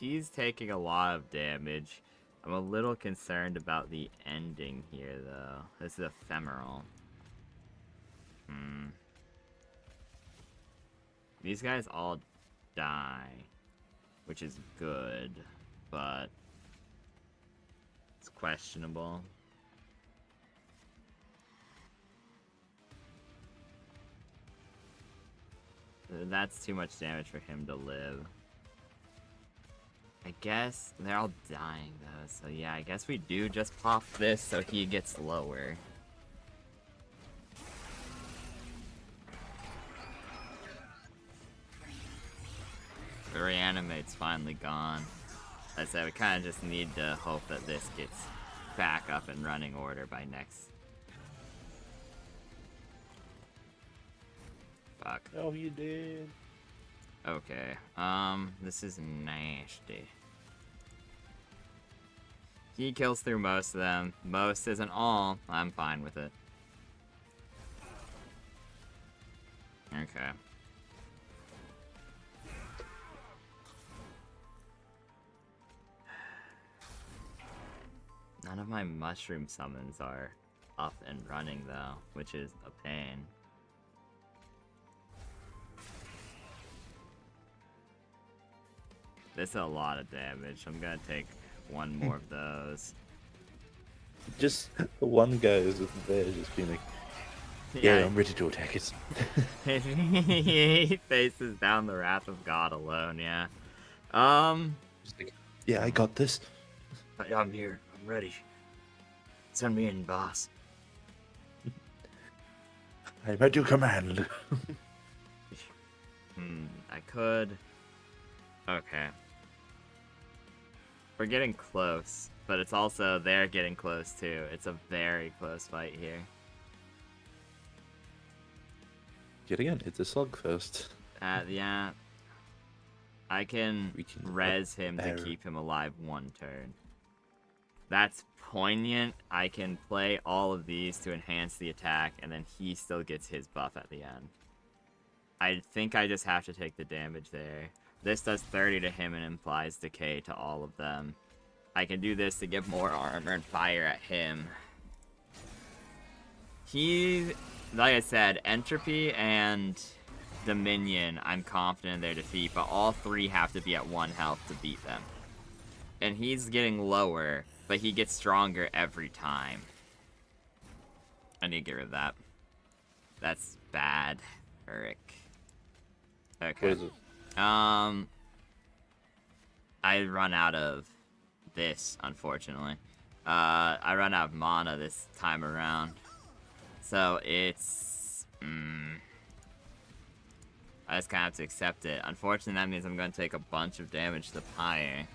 He's taking a lot of damage. I'm a little concerned about the ending here, though. This is ephemeral. These guys all die, which is good, but it's questionable. That's too much damage for him to live. I guess they're all dying though, so yeah, I guess we do just pop this so he gets lower. The reanimate's finally gone. Like I said, we kind of just need to hope that this gets back up in running order by next. Fuck. Oh, you did. Okay, this is nasty. He kills through most of them. Most isn't all. I'm fine with it. Okay. None of my mushroom summons are up and running though, which is a pain. This is a lot of damage. I'm gonna take one more of those. Just one guy is just there, just being like, yeah, I'm ready to attack it. He faces down the wrath of God alone, yeah. Just like, yeah, I got this. I'm here. I'm ready. Send me in, boss. I'm at your command. I could... Okay. We're getting close, but it's also they're getting close too. It's a very close fight here. Yet again, it's a slugfest. Yeah. I can We can res him to repair. keep him alive one turn. That's poignant. I can play all of these to enhance the attack, and then he still gets his buff at the end. I think I just have to take the damage there. This does 30 to him and implies decay to all of them. I can do this to give more armor and fire at him. He, like I said, Entropy and Dominion, I'm confident in their defeat, but all three have to be at 1 health to beat them. And he's getting lower, but he gets stronger every time. I need to get rid of that. That's bad, Eric. Okay. What is it? I run out of this, unfortunately. I run out of mana this time around. So it's... I just kind of have to accept it. Unfortunately, that means I'm going to take a bunch of damage to the pyre.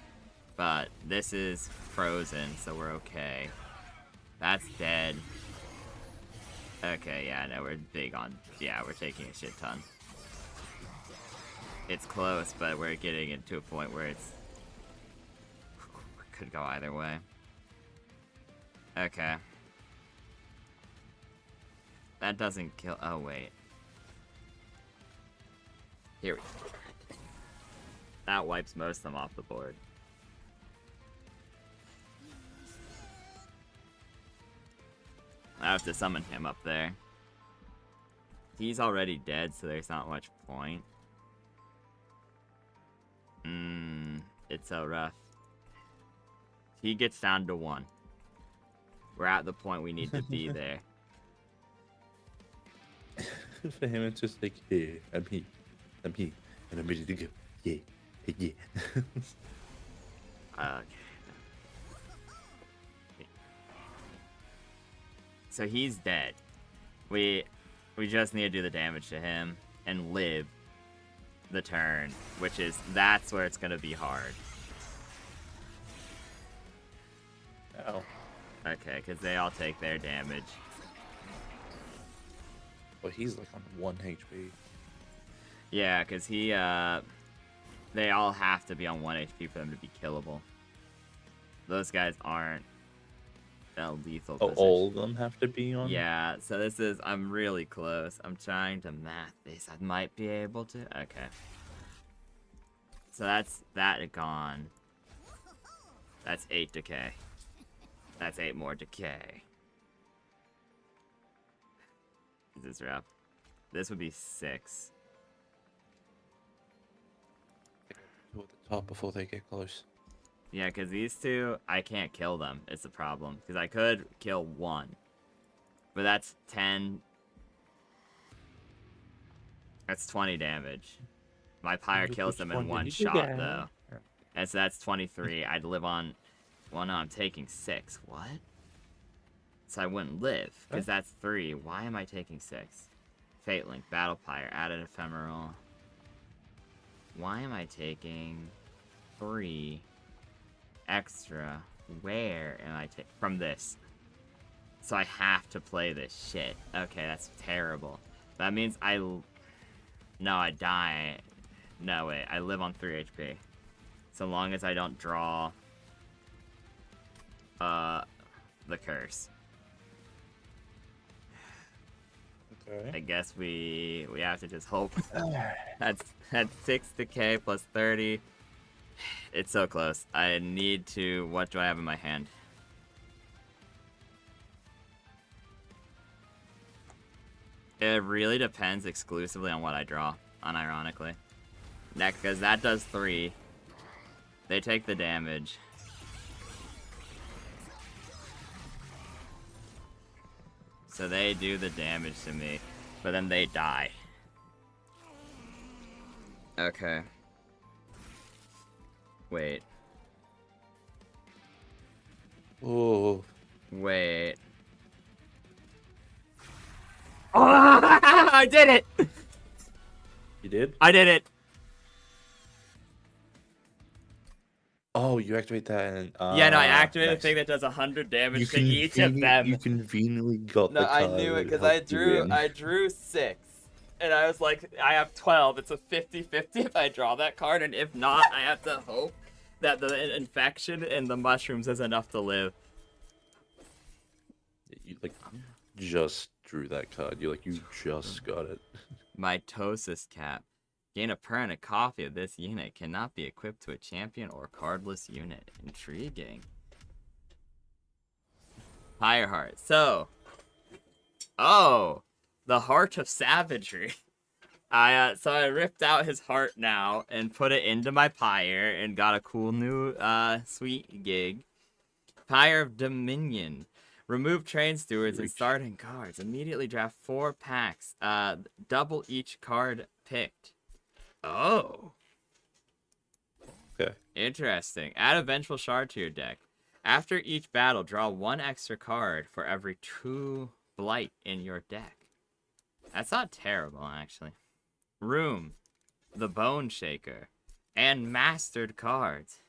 But this is frozen, so we're okay. That's dead. Okay, yeah, no, we're big on... Yeah, we're taking a shit ton. It's close, but we're getting it to a point where it's... Could go either way. Okay. That doesn't kill... Oh, wait. Here we go. That wipes most of them off the board. I have to summon him up there. He's already dead, so there's not much point. It's so rough. He gets down to 1. We're at the point we need to be there. For him, it's just like, yeah, I'm here, and I'm ready to go. Yeah, yeah. Okay. So he's dead. We just need to do the damage to him and live the turn, which is, that's where it's gonna be hard. Ow. Okay, because they all take their damage. Well, he's like on 1 HP. Yeah, because he, they all have to be on 1 HP for them to be killable. Those guys aren't lethal. Oh, all of them have to be on? Yeah, so this is, I'm really close. I'm trying to math this. I might be able to. Okay. So that's that gone. That's 8 decay. That's 8 more decay. This is rough. This would be 6. Go at the top before they get close. Yeah, because these two, I can't kill them. It's the problem. Because I could kill one. But that's 10. That's 20 damage. My pyre kills them in one shot, though. And so that's 23. I'd live on... Well, no, I'm taking 6. What? So I wouldn't live, because that's 3. Why am I taking 6? Fate Link, Battle Pyre, added ephemeral. Why am I taking 3 extra? Where am I taking... From this. So I have to play this shit. Okay, that's terrible. That means I... No, I die. No, wait. I live on 3 HP. So long as I don't draw... the curse. Okay. I guess we have to just hope. That's 6 decay plus 30. It's so close. I need to... What do I have in my hand? It really depends exclusively on what I draw, unironically. Because that does 3. They take the damage. So they do the damage to me, but then they die. Okay. Wait. Oh. Wait. Oh, I did it! You did? I did it! Oh, you activate that and... Yeah, no, I activated nice. a thing that does 100 damage to each of them. You conveniently got the No, I card knew it that because I helped you win. drew 6. And I was like, I have 12. It's a 50-50 if I draw that card, and if not, I have to hope that the infection and the mushrooms is enough to live. You, like, just drew that card. You just got it. Mitosis cap. Gain a permanent copy of this unit. Cannot be equipped to a champion or cardless unit. Intriguing. Fireheart. So. Oh. The Heart of Savagery. So I ripped out his heart now and put it into my pyre and got a cool new sweet gig. Pyre of Dominion. Remove train stewards and starting cards. Immediately draft 4 packs. Double each card picked. Oh. Okay. Interesting. Add a Vengeful Shard to your deck. After each battle, draw 1 extra card for every 2 Blight in your deck. That's not terrible, actually. Room. The Bone Shaker. And Mastered Cards.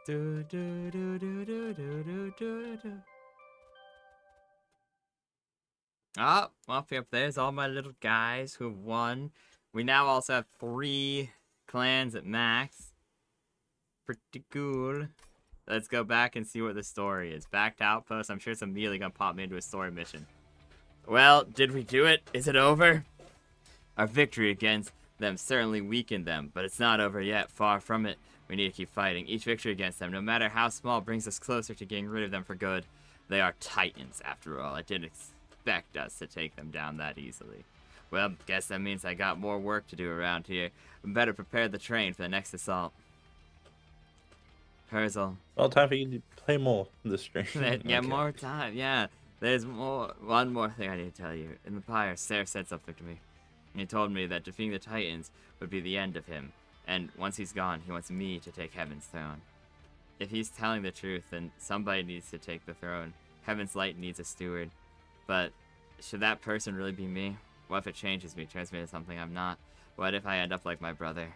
Do, do, do, do, do, do, do, do, do. Oh, up there's all my little guys who have won. We now also have 3 clans at max. Pretty cool. Let's go back and see what the story is. Back to Outpost. I'm sure it's immediately gonna pop me into a story mission. Well, did we do it? Is it over? Our victory against them certainly weakened them, but it's not over yet. Far from it. We need to keep fighting. Each victory against them, no matter how small, brings us closer to getting rid of them for good. They are titans, after all. I didn't expect us to take them down that easily. Well, guess that means I got more work to do around here. We better prepare the train for the next assault. Herzl. Well, time for you to play more this stream. Yeah, more time, yeah. There's one more thing I need to tell you. In the pyre, Seraph said something to me. He told me that defeating the Titans would be the end of him. And once he's gone, he wants me to take Heaven's throne. If he's telling the truth, then somebody needs to take the throne. Heaven's light needs a steward. But should that person really be me? What if it changes me, turns me into something I'm not? What if I end up like my brother?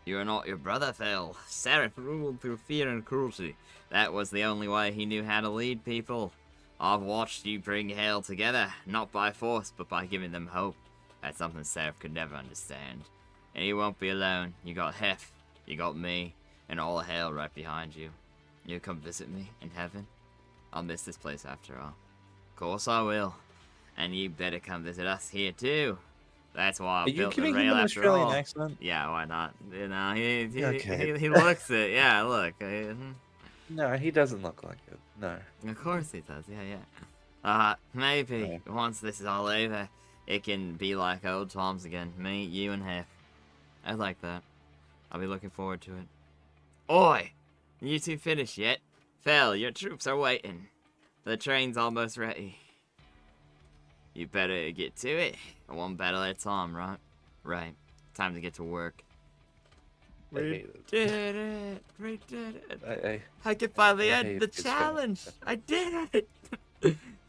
You are not your brother, Phil. Seraph ruled through fear and cruelty. That was the only way he knew how to lead people. I've watched you bring hell together, not by force, but by giving them hope. That's something Seraph could never understand. And you won't be alone. You got Hef, you got me, and all of hell right behind you. You come visit me in heaven? I'll miss this place after all. Of course I will. And you better come visit us here too. That's why I built the rail after Australian all. accent? Yeah, why not? You know, Okay. he looks it. Yeah, look. No, he doesn't look like it. No. Of course he does. Yeah. Maybe once this is all over, it can be like old times again. Me, you, and Hef. I like that. I'll be looking forward to it. Oi! You two finished yet? Phil, your troops are waiting. The train's almost ready. You better get to it. One battle at a time, right? Right. Time to get to work. I hate it. Did it! We did it! I can I finally hate end the it so much. challenge! I did it!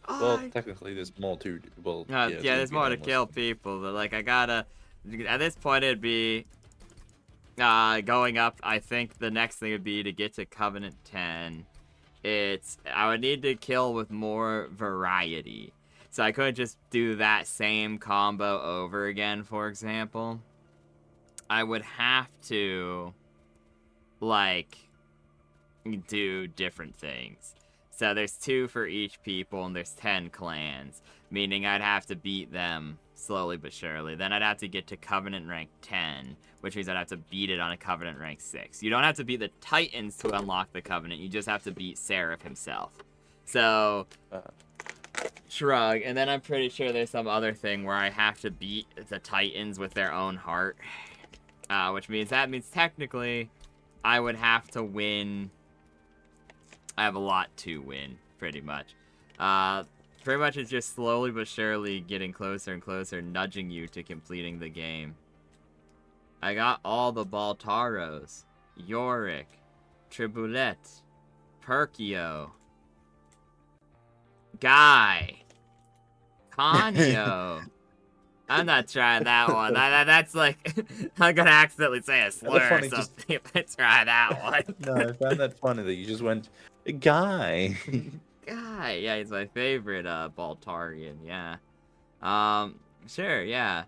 Well, I- technically, there's more to. Well, yeah, it's there's gonna more be to almost- kill people, but like I gotta. At this point, it'd be going up. I think the next thing would be to get to Covenant 10. I would need to kill with more variety, so I couldn't just do that same combo over again. For example, I would have to like do different things. So there's 2 for each people, and there's 10 clans, meaning I'd have to beat them slowly but surely. Then I'd have to get to Covenant rank 10, which means I'd have to beat it on a Covenant rank 6. You don't have to beat the Titans to unlock the Covenant, you just have to beat Seraph himself. So, shrug, and then I'm pretty sure there's some other thing where I have to beat the Titans with their own heart. Which means technically I would have to win. I have a lot to win, pretty much. Pretty much it's just slowly but surely getting closer and closer, nudging you to completing the game. I got all the Baltaros, Yorick, Tribulette, Perkio, Guy, Kanyo. I'm not trying that one. That's like, I'm gonna accidentally say a slur or funny, something if I try that one. No, I found that funny that you just went, guy. Guy, yeah, he's my favorite Baltarian, yeah. Sure, yeah.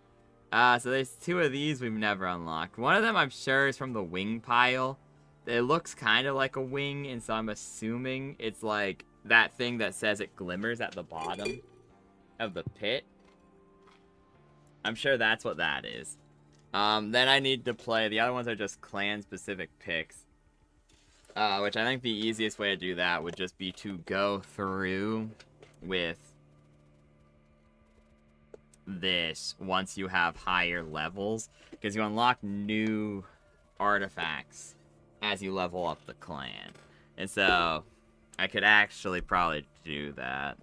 So there's 2 of these we've never unlocked. One of them I'm sure is from the wing pile. It looks kind of like a wing, and so I'm assuming it's like that thing that says it glimmers at the bottom of the pit. I'm sure that's what that is. Then I need to play. The other ones are just clan-specific picks. Which I think the easiest way to do that would just be to go through with this once you have higher levels. Because you unlock new artifacts as you level up the clan. And so, I could actually probably do that.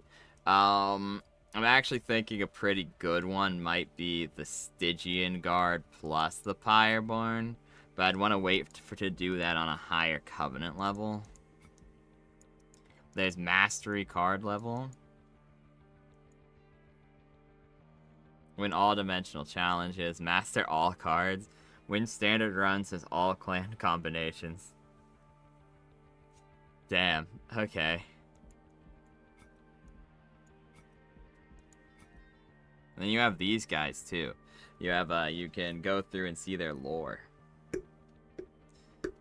I'm actually thinking a pretty good one might be the Stygian Guard plus the Pyreborn, but I'd want to wait to do that on a higher Covenant level. There's Mastery card level. Win all dimensional challenges, master all cards, win standard runs as all clan combinations. Damn, okay. And then you have these guys too. You have you can go through and see their lore.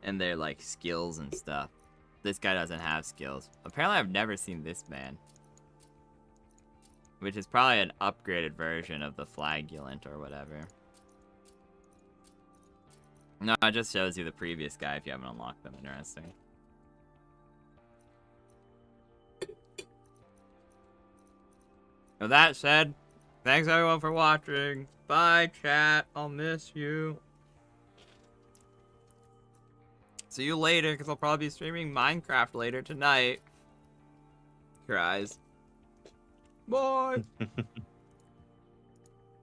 And their like skills and stuff. This guy doesn't have skills. Apparently I've never seen this man. Which is probably an upgraded version of the Flagellant or whatever. No, it just shows you the previous guy if you haven't unlocked them. Interesting. With that said, thanks everyone for watching. Bye, chat. I'll miss you. See you later, because I'll probably be streaming Minecraft later tonight. Cries. Bye.